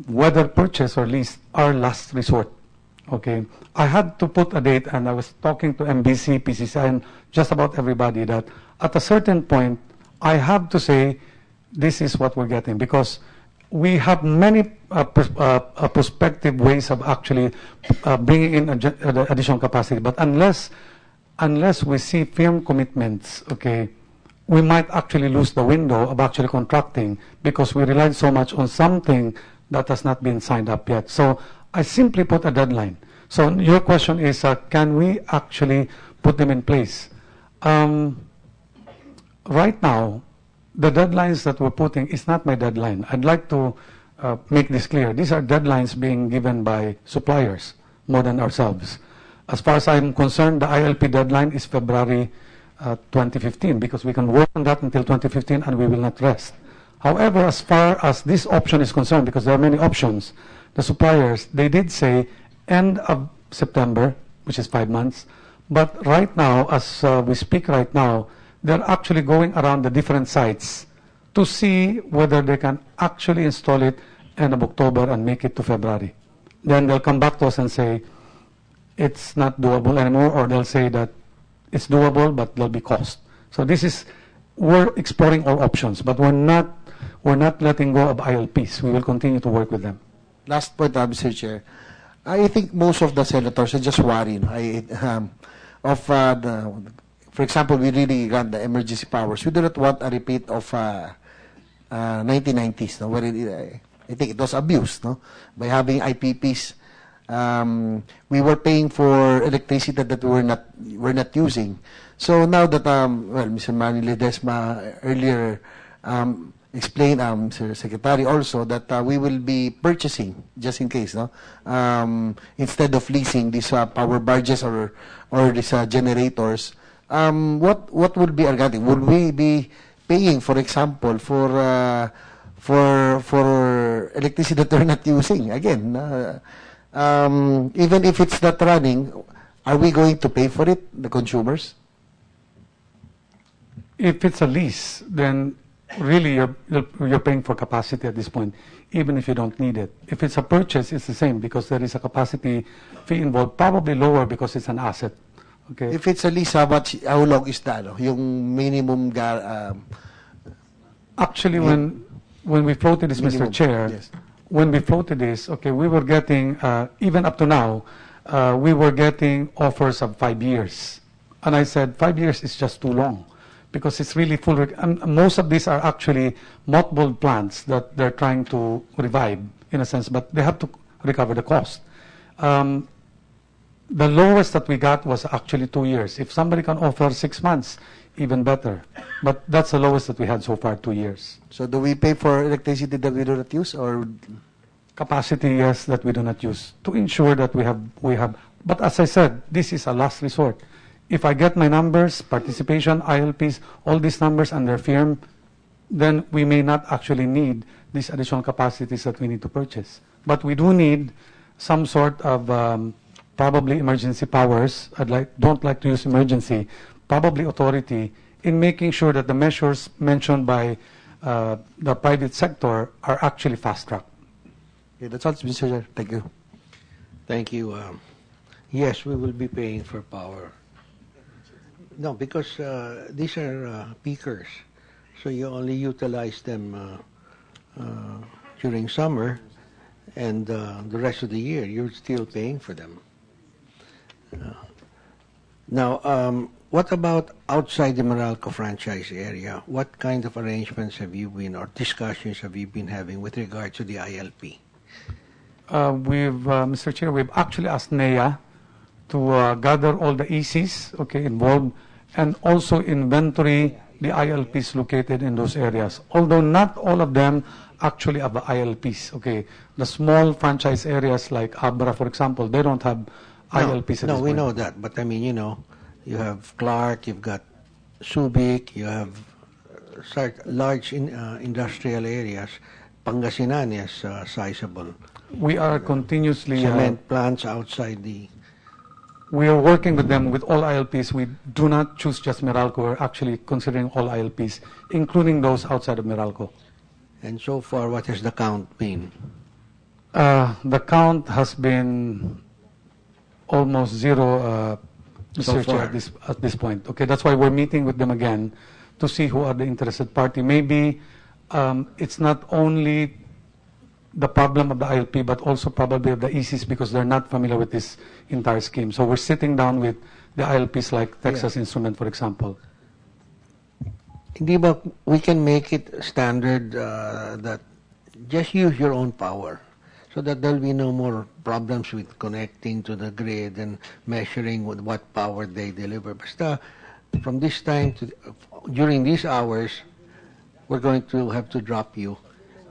whether purchased or leased, are last resort. Okay, I had to put a date, and I was talking to MBC, PCCI, and just about everybody, that at a certain point, I have to say, this is what we're getting, because we have many prospective ways of actually bringing in additional capacity. But unless we see firm commitments, okay, we might actually lose the window of actually contracting because we relied so much on something that has not been signed up yet. So I simply put a deadline. So your question is, can we actually put them in place? Right now, the deadlines that we're putting is not my deadline. I'd like to make this clear. These are deadlines being given by suppliers more than ourselves. As far as I'm concerned, the ILP deadline is February 2015, because we can work on that until 2015 and we will not rest. However, as far as this option is concerned, because there are many options, the suppliers, they did say end of September, which is 5 months. But right now, as we speak right now, they're actually going around the different sites to see whether they can actually install it end of October and make it to February. Then they'll come back to us and say it's not doable anymore, or they'll say that it's doable, but there'll be cost. So we're exploring all options, but we're not letting go of ILPs. We will continue to work with them. Last point, Mr. Chair. I think most of the senators are just worried for example, we really got the emergency powers. We do not want a repeat of 1990s, no, where I think it was abused, no, by having IPPs. We were paying for electricity that we're not using. So now that Mr. Manny Ledesma earlier explained, Mr. Secretary also, that we will be purchasing just in case, no, instead of leasing these power barges or these generators. What would be our guiding? Would we be paying, for example, for electricity that we're not using? Again, even if it's not running, are we going to pay for it, the consumers? If it's a lease, then really you're paying for capacity at this point, even if you don't need it. If it's a purchase, it's the same, because there is a capacity fee involved, probably lower because it's an asset. Okay. If it's a lease, how long is that? Yung minimum Actually, when we floated this, minimum, Mr. Chair, yes. When we floated this, okay, we were getting, even up to now, we were getting offers of 5 years. And I said, 5 years is just too long, because it's really full. And most of these are actually mothballed plants that they're trying to revive, in a sense, but they have to recover the cost. The lowest that we got was actually 2 years. If somebody can offer 6 months, even better. But that's the lowest that we had so far, 2 years. So do we pay for electricity that we do not use, or capacity? Yes, that we do not use, to ensure that we have. But as I said, this is a last resort. If I get my numbers, participation, ILPs, all these numbers, and they're firm, then we may not actually need these additional capacities that we need to purchase. But we do need some sort of probably emergency powers. Don't like to use emergency, probably authority, in making sure that the measures mentioned by the private sector are actually fast-tracked. Okay, that's all, Mr. Chair. Thank you. Thank you. Yes, we will be paying for power. No, because these are peakers, so you only utilize them during summer, and the rest of the year you're still paying for them. Now, what about outside the Meralco franchise area? What kind of arrangements have you been, or discussions have you been having with regard to the ILP? Mr. Chair, we've actually asked NEA to gather all the ECs, involved, and also inventory the ILPs located in those areas. Although not all of them actually have ILPs, The small franchise areas like Abra, for example, they don't have ILPs at No, this we point. know that, but I mean, you have Clark, you've got Subic, you have large industrial areas. Pangasinan is sizable. We are continuously Cement plants outside the... We are working with them with all ILPs. We do not choose just Meralco. We're actually considering all ILPs, including those outside of Meralco. And so far, what has the count been? The count has been almost zero, So Mr. Chair, far. at this point. That's why we're meeting with them again to see who are the interested party. Maybe it's not only the problem of the ILP, but also probably of the ECs because they're not familiar with this entire scheme. So we're sitting down with the ILPs like Texas Instrument, for example. Hindi ba we can make it standard that just use your own power so that there'll be no more problems with connecting to the grid and measuring with what power they deliver. Basta from this time to during these hours, we're going to have to drop you,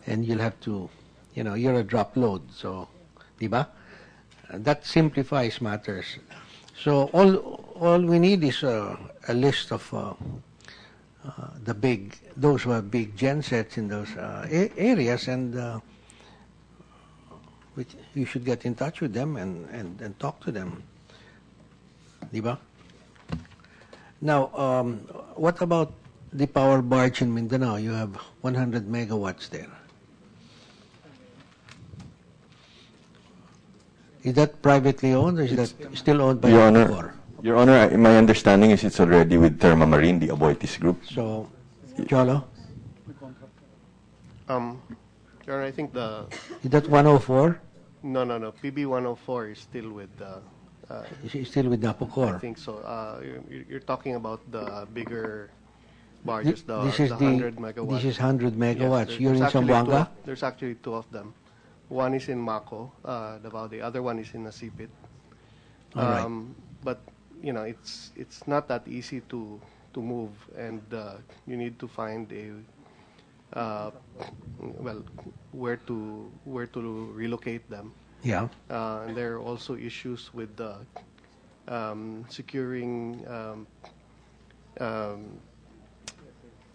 and you'll have to, you're a drop load. So, di ba? That simplifies matters. So all we need is a list of those who have big gen sets in those areas, and you should get in touch with them and talk to them. Diba? Now, what about the power barge in Mindanao? You have 100 megawatts there. Is that privately owned, or is that still owned by Your Honor, my understanding is it's already with Therma Marine, the Aboitiz Group. So, Cholo? Your Honor, I think Is that 104? No. PB 104 is still with Is still with Napocor? I think so. You're talking about the bigger barges, This is the 100 megawatts. This is 100 megawatts. Yes, You're in Zamboanga? There's actually two of them. One is in Mako, Davao. The other one is in Nasipit. All right. But it's not that easy to move, and you need to find where to relocate them. Yeah. And there are also issues with securing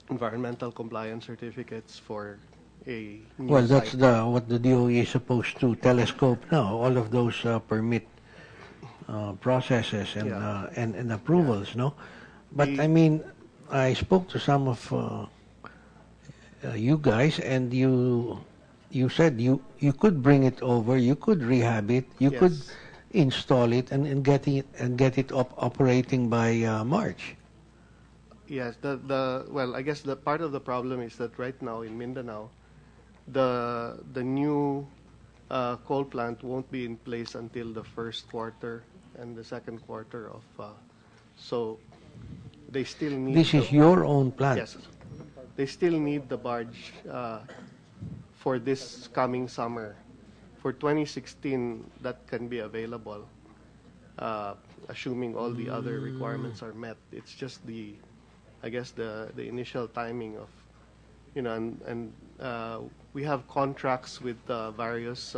environmental compliance certificates for a new Well, that's site. what the DOE is supposed to telescope now. All of those permit processes and approvals, no? But I mean, I spoke to some of you guys, and you said you could bring it over, you could rehab it, you could install it and get it operating by March. Yes, well, I guess the part of the problem is that right now in Mindanao, the new coal plant won't be in place until the first quarter and the second quarter of. So they still need. This is your own plant. Yes, they still need the barge for this coming summer. For 2016, that can be available, assuming all the other requirements are met. It's just the initial timing of, and we have contracts with various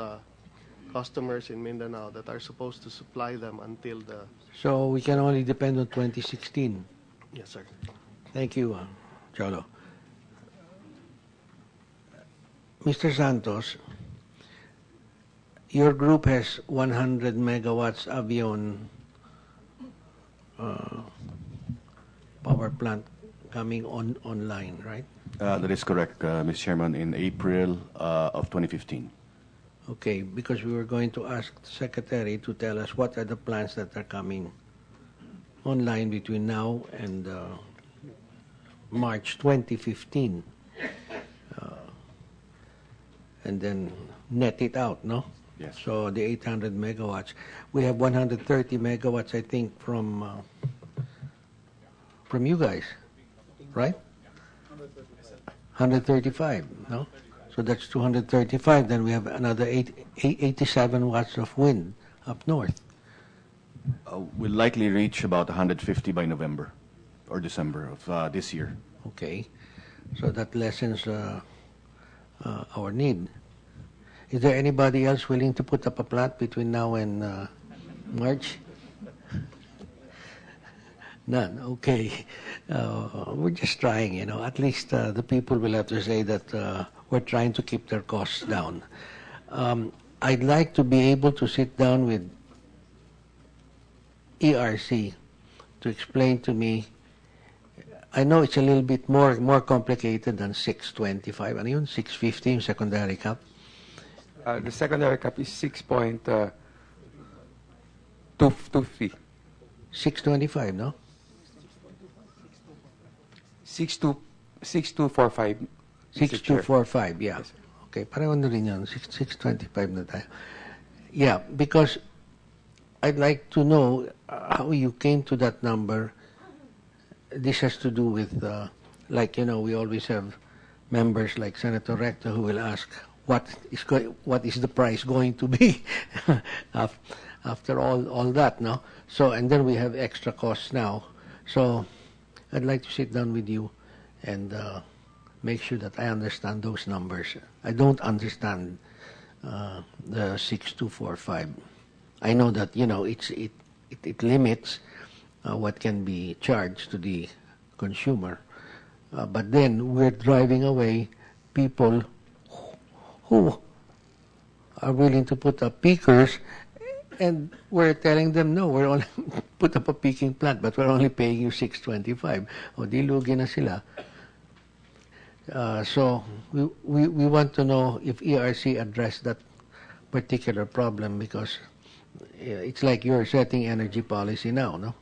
customers in Mindanao that are supposed to supply them until the. So we can only depend on 2016. Yes, sir. Thank you, Cholo. Mr. Santos, your group has 100 megawatts Avion power plant coming online, right? That is correct, Mr. Chairman, in April of 2015. Okay, because we were going to ask the Secretary to tell us what are the plans that are coming online between now and March 2015. And then net it out, no? Yes. So the 800 megawatts. We have 130 megawatts, I think, from you guys, right? 135, no? So that's 235. Then we have another 87 watts of wind up north. We'll likely reach about 150 by November or December of this year. Okay. So that lessens our need. Is there anybody else willing to put up a plant between now and March? None. Okay. We're just trying, you know. At least the people will have to say that we're trying to keep their costs down. I'd like to be able to sit down with ERC to explain to me. I know it's a little bit more complicated than 625. Ano yun? 650 yung secondary cap? The secondary cap is 6.250. 625, no? 6245. 6245, yeah. Yes. Okay, pareho na rin yan. 625 na tayo. Yeah, because I'd like to know how you came to that number. This has to do with, like, you know, we always have members like Senator Rector who will ask, what is the price going to be after all that, no? So, and then we have extra costs now. So, I'd like to sit down with you and make sure that I understand those numbers. I don't understand the 6245. I know that, you know, it limits what can be charged to the consumer. But then we're driving away people who are willing to put up peakers, and we're telling them, no, we're only put up a peaking plant, but we're only paying you 625. O di lugi na sila. So we want to know if ERC addressed that particular problem, because it's like you're setting energy policy now, no?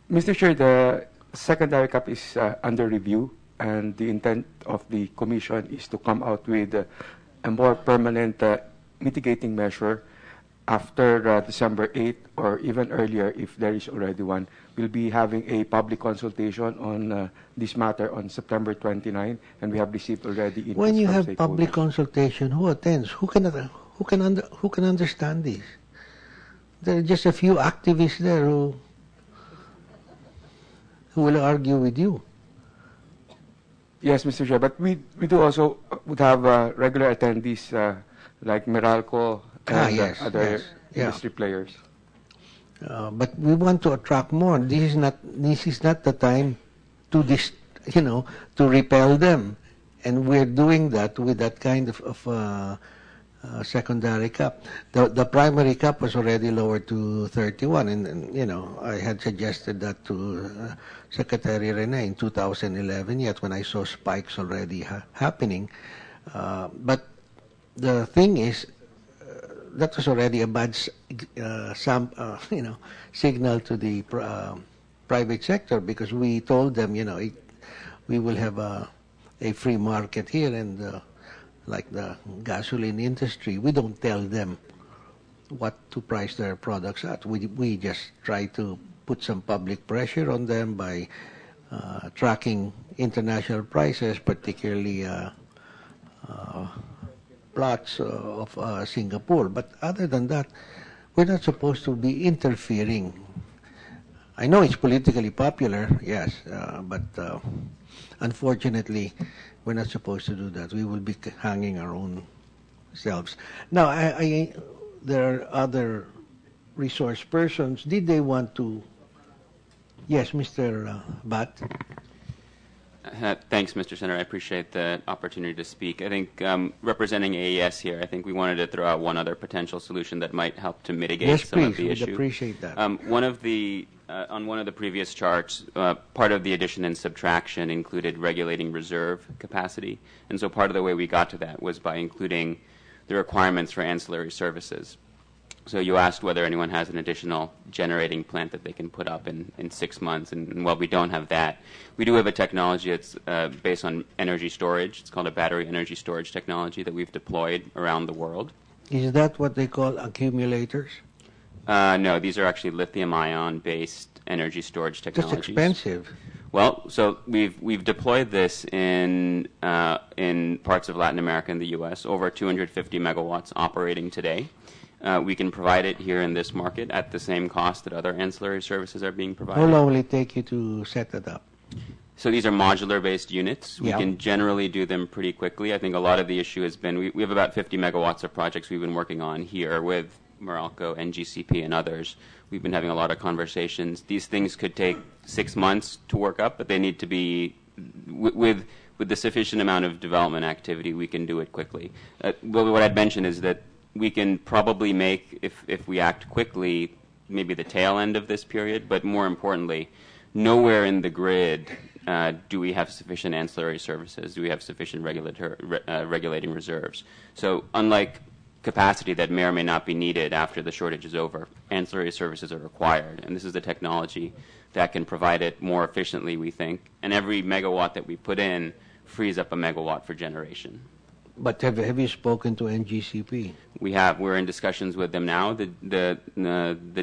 Mr. Chair, the secondary cap is under review, and the intent of the Commission is to come out with a more permanent mitigating measure after December 8 or even earlier if there is already one. We'll be having a public consultation on this matter on September 29, and we have received already inputs When you from have public consultation, who attends? Who can understand this? There are just a few activists there who will argue with you. Yes, Mr. Chair, but we do also would have regular attendees like Meralco and other industry players. But we want to attract more. This is not the time to to repel them, and we're doing that with that kind of secondary cap. The primary cap was already lowered to 31, and you know, I had suggested that to Secretary Rene in 2011. Yet when I saw spikes already happening, but the thing is, that was already a bad signal to the private sector, because we told them, we will have a free market here, and like the gasoline industry, we don't tell them what to price their products at. We just try to put some public pressure on them by tracking international prices, particularly plots of Singapore. But other than that, we're not supposed to be interfering. I know it's politically popular, yes, but unfortunately, we're not supposed to do that. We will be hanging our own selves. Now, there are other resource persons. Did they want to? Yes, Mr. Bat. Thanks, Mr. Senator. I appreciate the opportunity to speak. I think representing AES here, I think we wanted to throw out one other potential solution that might help to mitigate some of the issue. We'd appreciate that. On one of the previous charts, part of the addition and subtraction included regulating reserve capacity. And so part of the way we got to that was by including the requirements for ancillary services. So you asked whether anyone has an additional generating plant that they can put up in 6 months, and while we don't have that, we do have a technology that's based on energy storage. It's called a battery energy storage technology that we've deployed around the world. Is that what they call accumulators? No, these are actually lithium-ion based energy storage That's technologies. expensive. Well, so we've deployed this in parts of Latin America and the U.S. Over 250 megawatts operating today. We can provide it here in this market at the same cost that other ancillary services are being provided. How long will it take you to set it up? So these are modular-based units. We Yeah. can generally do them pretty quickly. I think a lot of the issue has been we have about 50 megawatts of projects we've been working on here with Meralco, NGCP, and others. We've been having a lot of conversations. These things could take 6 months to work up, but they need to be with the sufficient amount of development activity. We can do it quickly. Well, what I'd mention is that we can probably make, if we act quickly, maybe the tail end of this period, but more importantly, nowhere in the grid do we have sufficient ancillary services, do we have sufficient regulating reserves. So unlike capacity that may or may not be needed after the shortage is over, ancillary services are required, and this is the technology that can provide it more efficiently, we think, and every megawatt that we put in frees up a megawatt for generation. But have you spoken to NGCP? We have. We're in discussions with them now. The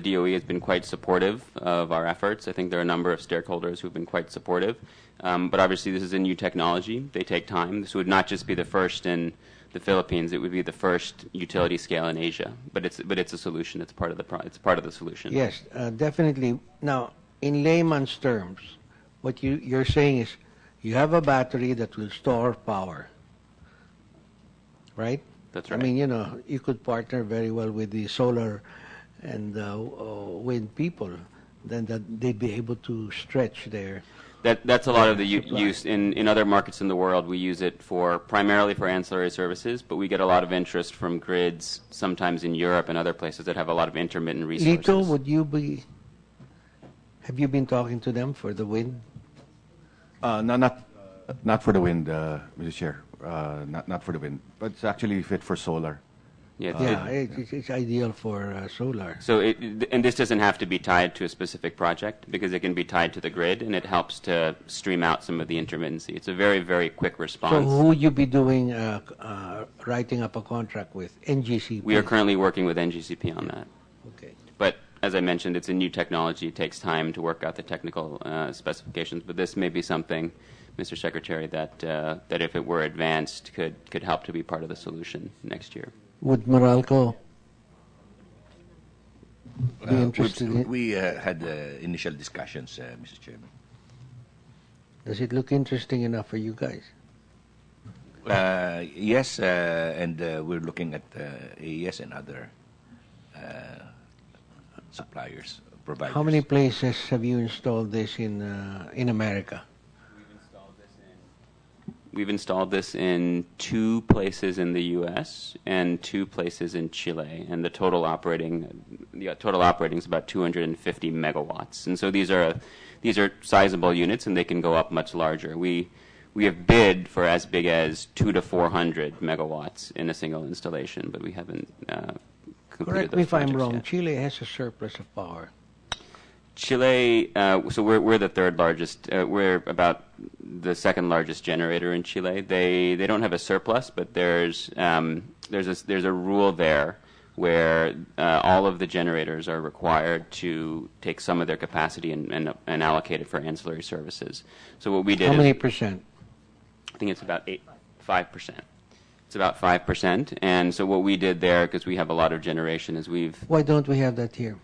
DOE has been quite supportive of our efforts. I think there are a number of stakeholders who have been quite supportive. But obviously, this is a new technology. They take time. This would not just be the first in the Philippines. It would be the first utility scale in Asia. But it's a solution. It's part of the solution. Yes, definitely. Now, in layman's terms, what you're saying is you have a battery that will store power. Right? That's right. I mean, you could partner very well with the solar and wind people. Then they'd be able to stretch their. That's a lot of the use in other markets in the world. We use it primarily for ancillary services, but we get a lot of interest from grids, sometimes in Europe and other places that have a lot of intermittent resources. Lito, have you been talking to them for the wind? No, not for the wind, Mr. Chair. Not for the wind, but it's actually fit for solar. It's ideal for solar. So, and this doesn't have to be tied to a specific project because it can be tied to the grid, and it helps to stream out some of the intermittency. It's a very, very quick response. So, who would you be doing writing up a contract with? NGCP. We are currently working with NGCP on that. Okay. But as I mentioned, it's a new technology. It takes time to work out the technical specifications. But this may be something, Mr. Secretary, that if it were advanced, could help to be part of the solution next year. Would Meralco be interested in it? We had initial discussions, Mr. Chairman. Does it look interesting enough for you guys? Yes, and we're looking at AES and other suppliers, providers. How many places have you installed this in America? We've installed this in 2 places in the U.S. and 2 places in Chile, and the total operating is about 250 megawatts. And so these are sizable units, and they can go up much larger. We have bid for as big as 200 to 400 megawatts in a single installation, but we haven't completed Correct me those if I'm projects wrong. yet. Chile has a surplus of power. Chile, so we're the third largest. We're about the second largest generator in Chile. They don't have a surplus, but there's a rule there where all of the generators are required to take some of their capacity and allocate it for ancillary services. So what we did. How many percent? I think it's about 5%. It's about 5%, and so what we did there, because we have a lot of generation, is Why don't we have that here?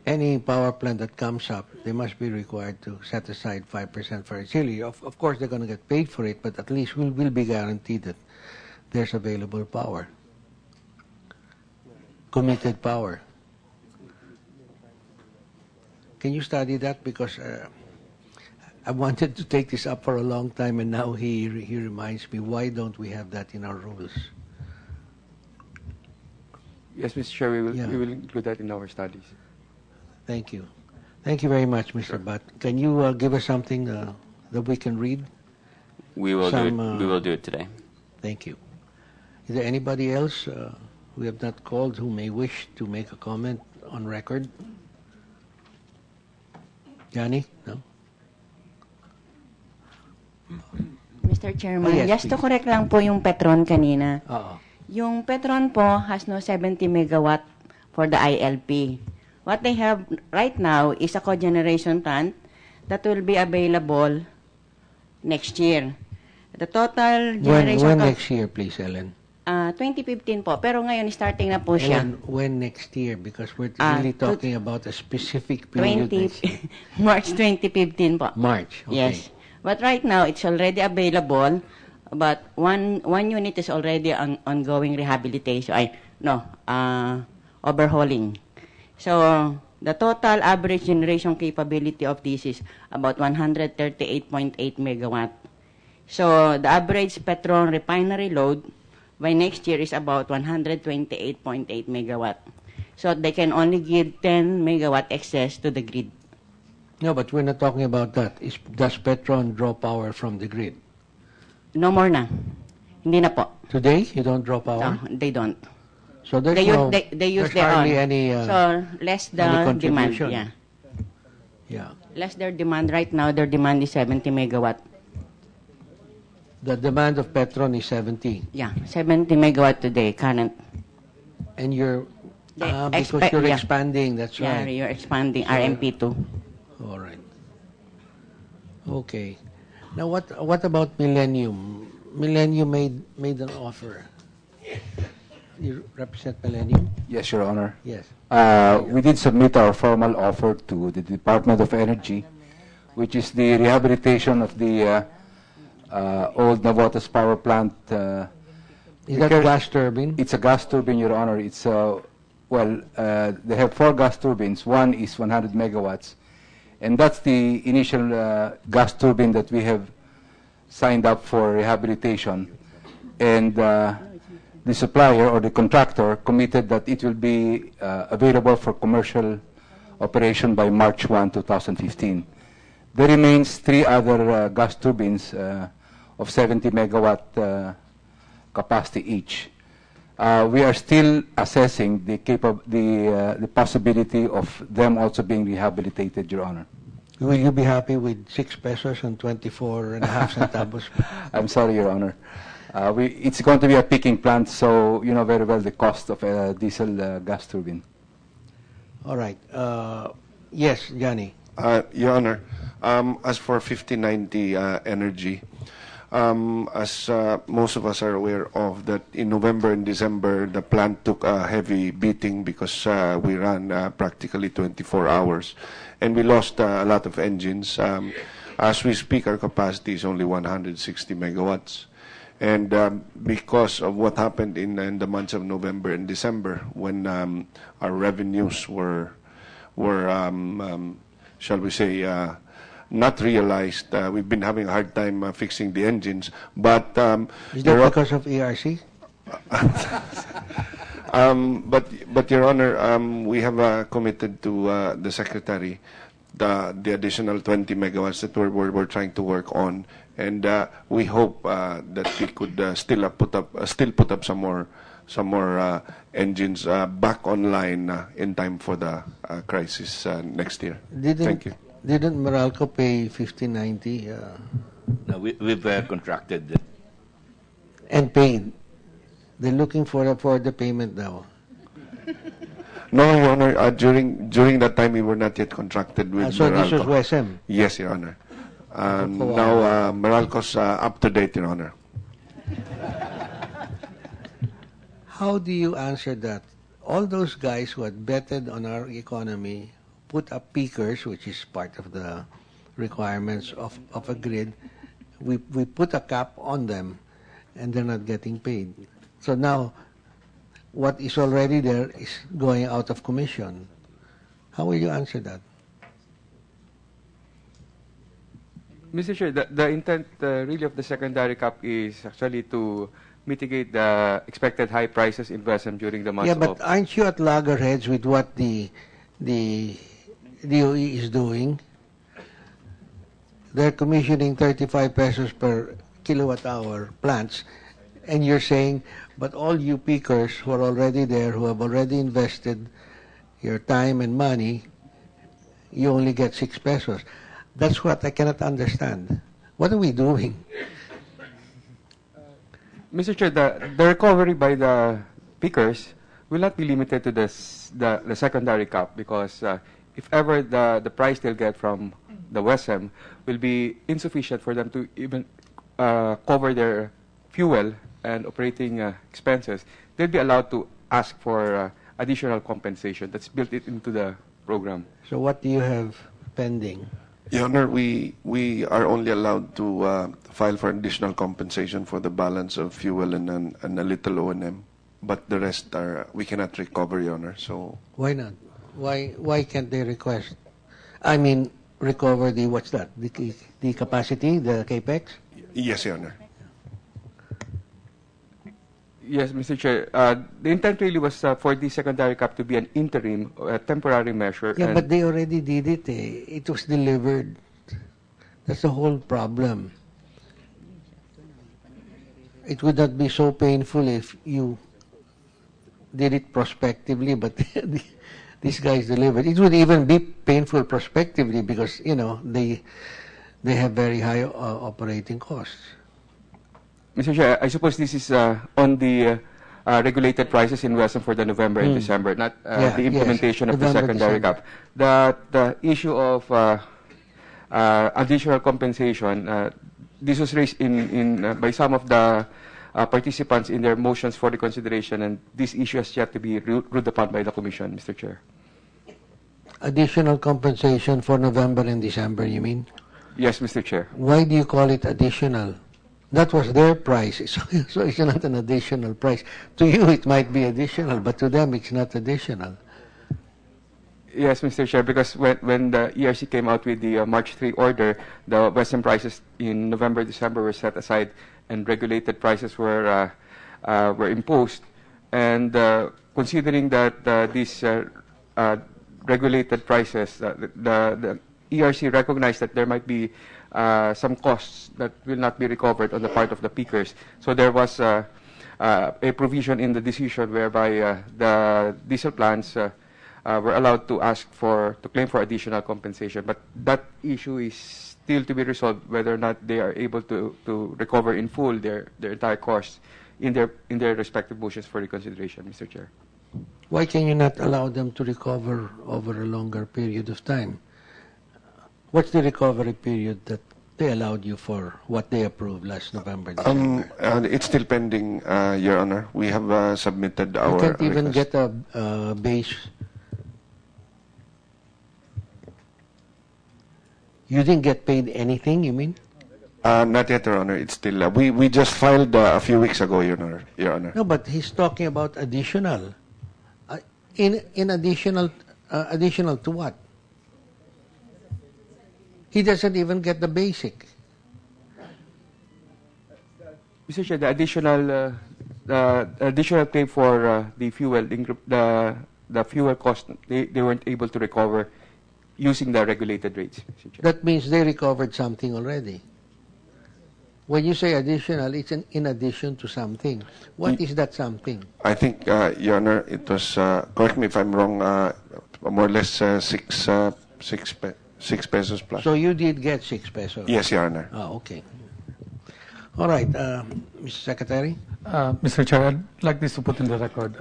Any power plant that comes up, they must be required to set aside 5% for it. Chile, of course, they're going to get paid for it, but at least we'll be guaranteed that there's available power, committed power. Can you study that? Because I wanted to take this up for a long time, and now he reminds me, why don't we have that in our rules? Yes, Mr. Chair, we will include that in our studies. Thank you. Thank you very much, Mr. Bat. Can you give us something that we can read? We will some, do it. We will do it today. Thank you. Is there anybody else we have not called who may wish to make a comment on record? Johnny? No? Mr. Chairman, yes, just to please. correct lang po yung Petron kanina. Oo. Yung Petron po has no 70 megawatt for the ILP. What they have right now is a cogeneration plant that will be available next year. The total generation... When next year, please, Ellen? 2015 po. Pero ngayon, starting na po siya. Ellen, when next year? Because we're really talking about a specific period. 20, March 2015 po. March, okay. Yes. But right now, it's already available. But one unit is already ongoing rehabilitation. Overhauling. So, the total average generation capability of this is about 138.8 megawatt. So, the average Petron refinery load by next year is about 128.8 megawatt. So, they can only give 10 megawatt excess to the grid. No, but we're not talking about that. Does Petron draw power from the grid? No more na. Hindi na po. Today, you don't draw power? No, they don't. So there's They use there's their hardly own. any, so less the any demand. contribution. Yeah. Yeah. Less their demand. Right now, their demand is 70 megawatt. The demand of Petron is 70. Yeah, 70 megawatt today, current. And you're, because expect- you're yeah. expanding, that's Yeah, right. you're expanding So- RMP2. All right. Okay. Now, what about Millennium? Millennium made an offer. You represent Millennium? Yes, Your Honor. Yes. We did submit our formal offer to the Department of Energy, which is the rehabilitation of the old Navotas power plant. Is that a gas turbine? It's a gas turbine, Your Honor. It's they have 4 gas turbines. One is 100 megawatts, and that's the initial gas turbine that we have signed up for rehabilitation. And the supplier or the contractor committed that it will be available for commercial operation by March 1, 2015. There remains 3 other gas turbines of 70 megawatt capacity each. We are still assessing the possibility of them also being rehabilitated, Your Honor. Will you be happy with 6 pesos and 24.5 centavos? I'm sorry, Your Honor. It's going to be a peaking plant, so you know very well the cost of a diesel gas turbine. All right. Yes, Johnny. Your Honor, as for 5090 Energy, as most of us are aware of, that in November and December, the plant took a heavy beating because we ran practically 24 hours, and we lost a lot of engines. As we speak, our capacity is only 160 megawatts. And because of what happened in the months of November and December, when our revenues were shall we say, not realized, we've been having a hard time fixing the engines. But is that because of ERC? But Your Honor, we have committed to the Secretary the additional 20 megawatts that we're trying to work on, and we hope that we could still put up some more engines back online in time for the crisis next year. Thank you. Didn't Meralco pay 5090? No, we've contracted. And paid. They're looking for the payment now. No, Your Honor. During that time, we were not yet contracted with so Meralco. this was WSM? Yes, Your Honor. Now, Meralco's up to date, Your Honor. How do you answer that? All those guys who had betted on our economy put up peakers, which is part of the requirements of a grid. We put a cap on them, and they're not getting paid. So now, what is already there is going out of commission. How will you answer that? Mr. Chair, the intent really of the secondary cap is actually to mitigate the expected high prices in VSM during the months of... Yeah, but aren't you at loggerheads with what the DOE is doing? They're commissioning 35 pesos per kilowatt-hour plants, and you're saying, but all you peakers who are already there, who have already invested your time and money, you only get 6 pesos. That's what I cannot understand. What are we doing? Mr. Chair, the recovery by the pickers will not be limited to the secondary cap, because if ever the price they'll get from the WESM will be insufficient for them to even cover their fuel and operating expenses, they'll be allowed to ask for additional compensation that's built into the program. So what do you have pending? Your Honor, we are only allowed to file for additional compensation for the balance of fuel and a little O&M, but the rest we cannot recover, Your Honor. So Why not? Why can't they request? I mean, recover the, what's that? The capacity, the capex? yes, Your Honor. Yes, Mr. Chair. The intent really was for the secondary cap to be an interim, temporary measure. Yeah, but they already did it. It was delivered. That's the whole problem. It would not be so painful if you did it prospectively, but these guys delivered. It would even be painful prospectively because, you know, they have very high operating costs. Mr. Chair, I suppose this is on the regulated prices in Western for the November and December, not the implementation of the secondary cap. The issue of additional compensation, this was raised by some of the participants in their motions for reconsideration, and this issue has yet to be ruled upon by the Commission, Mr. Chair. Additional compensation for November and December, you mean? Yes, Mr. Chair. Why do you call it additional? That was their price, so it's not an additional price. To you, it might be additional, but to them, it's not additional. Yes, Mr. Chair, because when the ERC came out with the March 3 order, the Western prices in November, December were set aside, and regulated prices were imposed. And considering that these regulated prices, the ERC recognized that there might be some costs that will not be recovered on the part of the peakers. So there was a provision in the decision whereby the diesel plants were allowed to claim for additional compensation. But that issue is still to be resolved, whether or not they are able to recover in full their entire costs in their respective motions for reconsideration, Mr. Chair. Why can you not allow them to recover over a longer period of time? What's the recovery period that they allowed you for what they approved last November, December? It's still pending, Your Honor. We have submitted our You can't even request. get a base. You didn't get paid anything, you mean? Not yet, Your Honor. It's still we just filed a few weeks ago, Your Honor. No, but he's talking about additional. In additional to what? He doesn't even get the basic. Mr. Chair, the additional claim for the fuel, the fuel cost, they weren't able to recover using the regulated rates, Mr. Chair. That means they recovered something already. When you say additional, it's in addition to something. What is that something? I think, Your Honor, it was, correct me if I'm wrong, more or less 6 pesos plus. So you did get 6 pesos? Yes, Your Honor. Oh, okay. All right, Mr. Secretary? Mr. Chair, I'd like this to put in the record.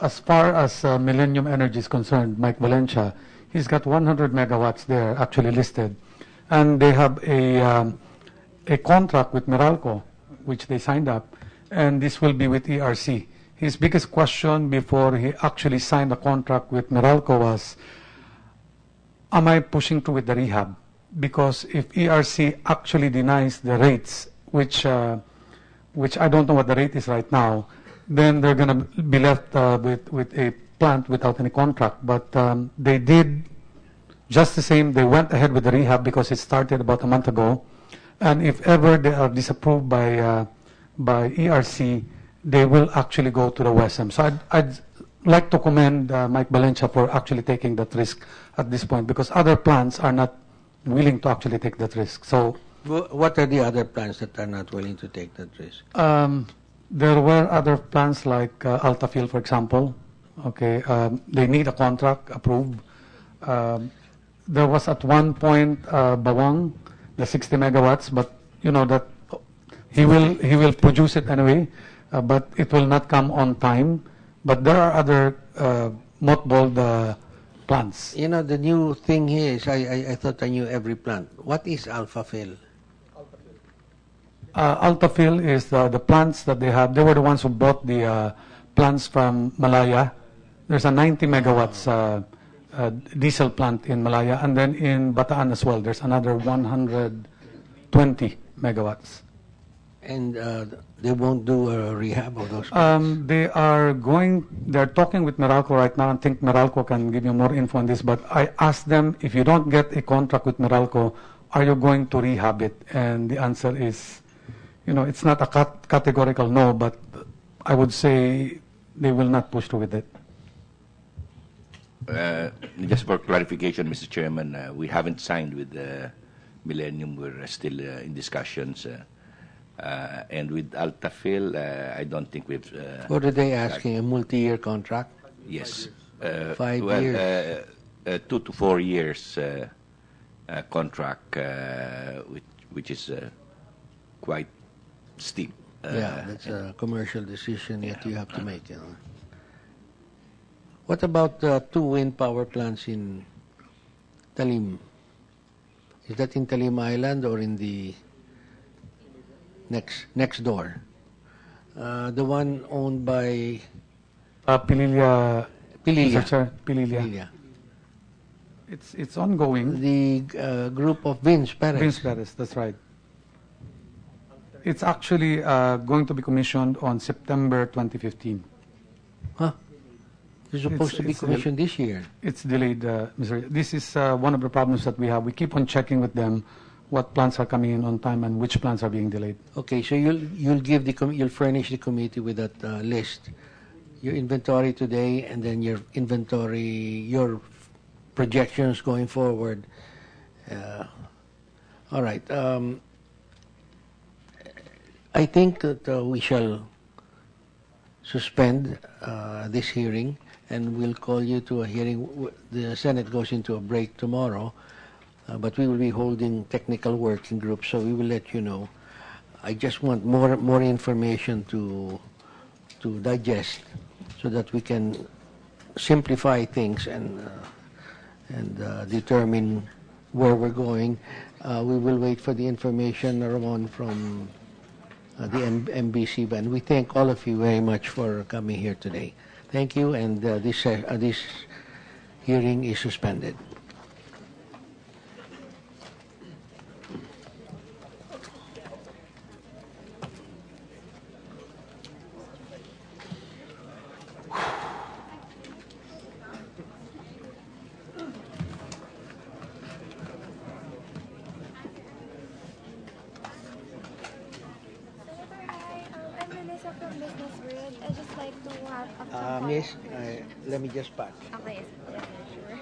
As far as Millennium Energy is concerned, Mike Valencia, he's got 100 megawatts there actually listed. And they have a contract with Meralco, which they signed up, and this will be with ERC. His biggest question before he actually signed the contract with Meralco was, am I pushing through with the rehab? Because if ERC actually denies the rates, which I don't know what the rate is right now, then they're going to be left with a plant without any contract. But they did just the same. They went ahead with the rehab because it started about a month ago. And if ever they are disapproved by ERC, they will actually go to the WESM. So I'd like to commend Mike Valencia for actually taking that risk at this point, because other plants are not willing to actually take that risk. So What are the other plants that are not willing to take that risk? There were other plants like Altafil, for example. Okay, they need a contract approved. There was at one point Bawang, the 60 megawatts, but you know that he will produce it anyway, but it will not come on time. But there are other mothballed plants. You know, the new thing here is I thought I knew every plant. What is Alphafil? Altafil is the plants that they have. They were the ones who bought the plants from Malaya. There's a 90 megawatts diesel plant in Malaya, and then in Bataan as well, there's another 120 megawatts. And they won't do a rehab of those plants? They're talking with Meralco right now. I think Meralco can give you more info on this, but I asked them, if you don't get a contract with Meralco, are you going to rehab it? And the answer is, it's not a categorical no, but I would say they will not push through with it. Just for clarification, Mr. Chairman, we haven't signed with Millennium. We're still in discussions. And with Altafil, I don't think we've... What are they asking, a multi-year contract? Yes. 5 years? 2 to 4 years contract, which is quite steep. Yeah, that's a commercial decision that you have to make. What about the 2 wind power plants in Talim? Is that in Talim Island or in the next door? The one owned by Pililla. Pililla. It's ongoing. The group of Vince Perez. Vince Perez, that's right. It's actually going to be commissioned on September 2015. Huh? It's supposed to be commissioned this year. It's delayed, Mr. This is one of the problems that we have. We keep on checking with them what plants are coming in on time and which plants are being delayed. Okay, so you'll furnish the committee with that list, your inventory today, and then your projections going forward. All right. I think that we shall suspend this hearing, and we'll call you to a hearing. The Senate goes into a break tomorrow, but we will be holding technical working groups, so we will let you know. I just want more information to digest, so that we can simplify things and determine where we're going. We will wait for the information, Ramon, from the MBC, and we thank all of you very much for coming here today. Thank you, and this hearing is suspended. Miss, let me just pass. Okay. Sure.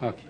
Okay.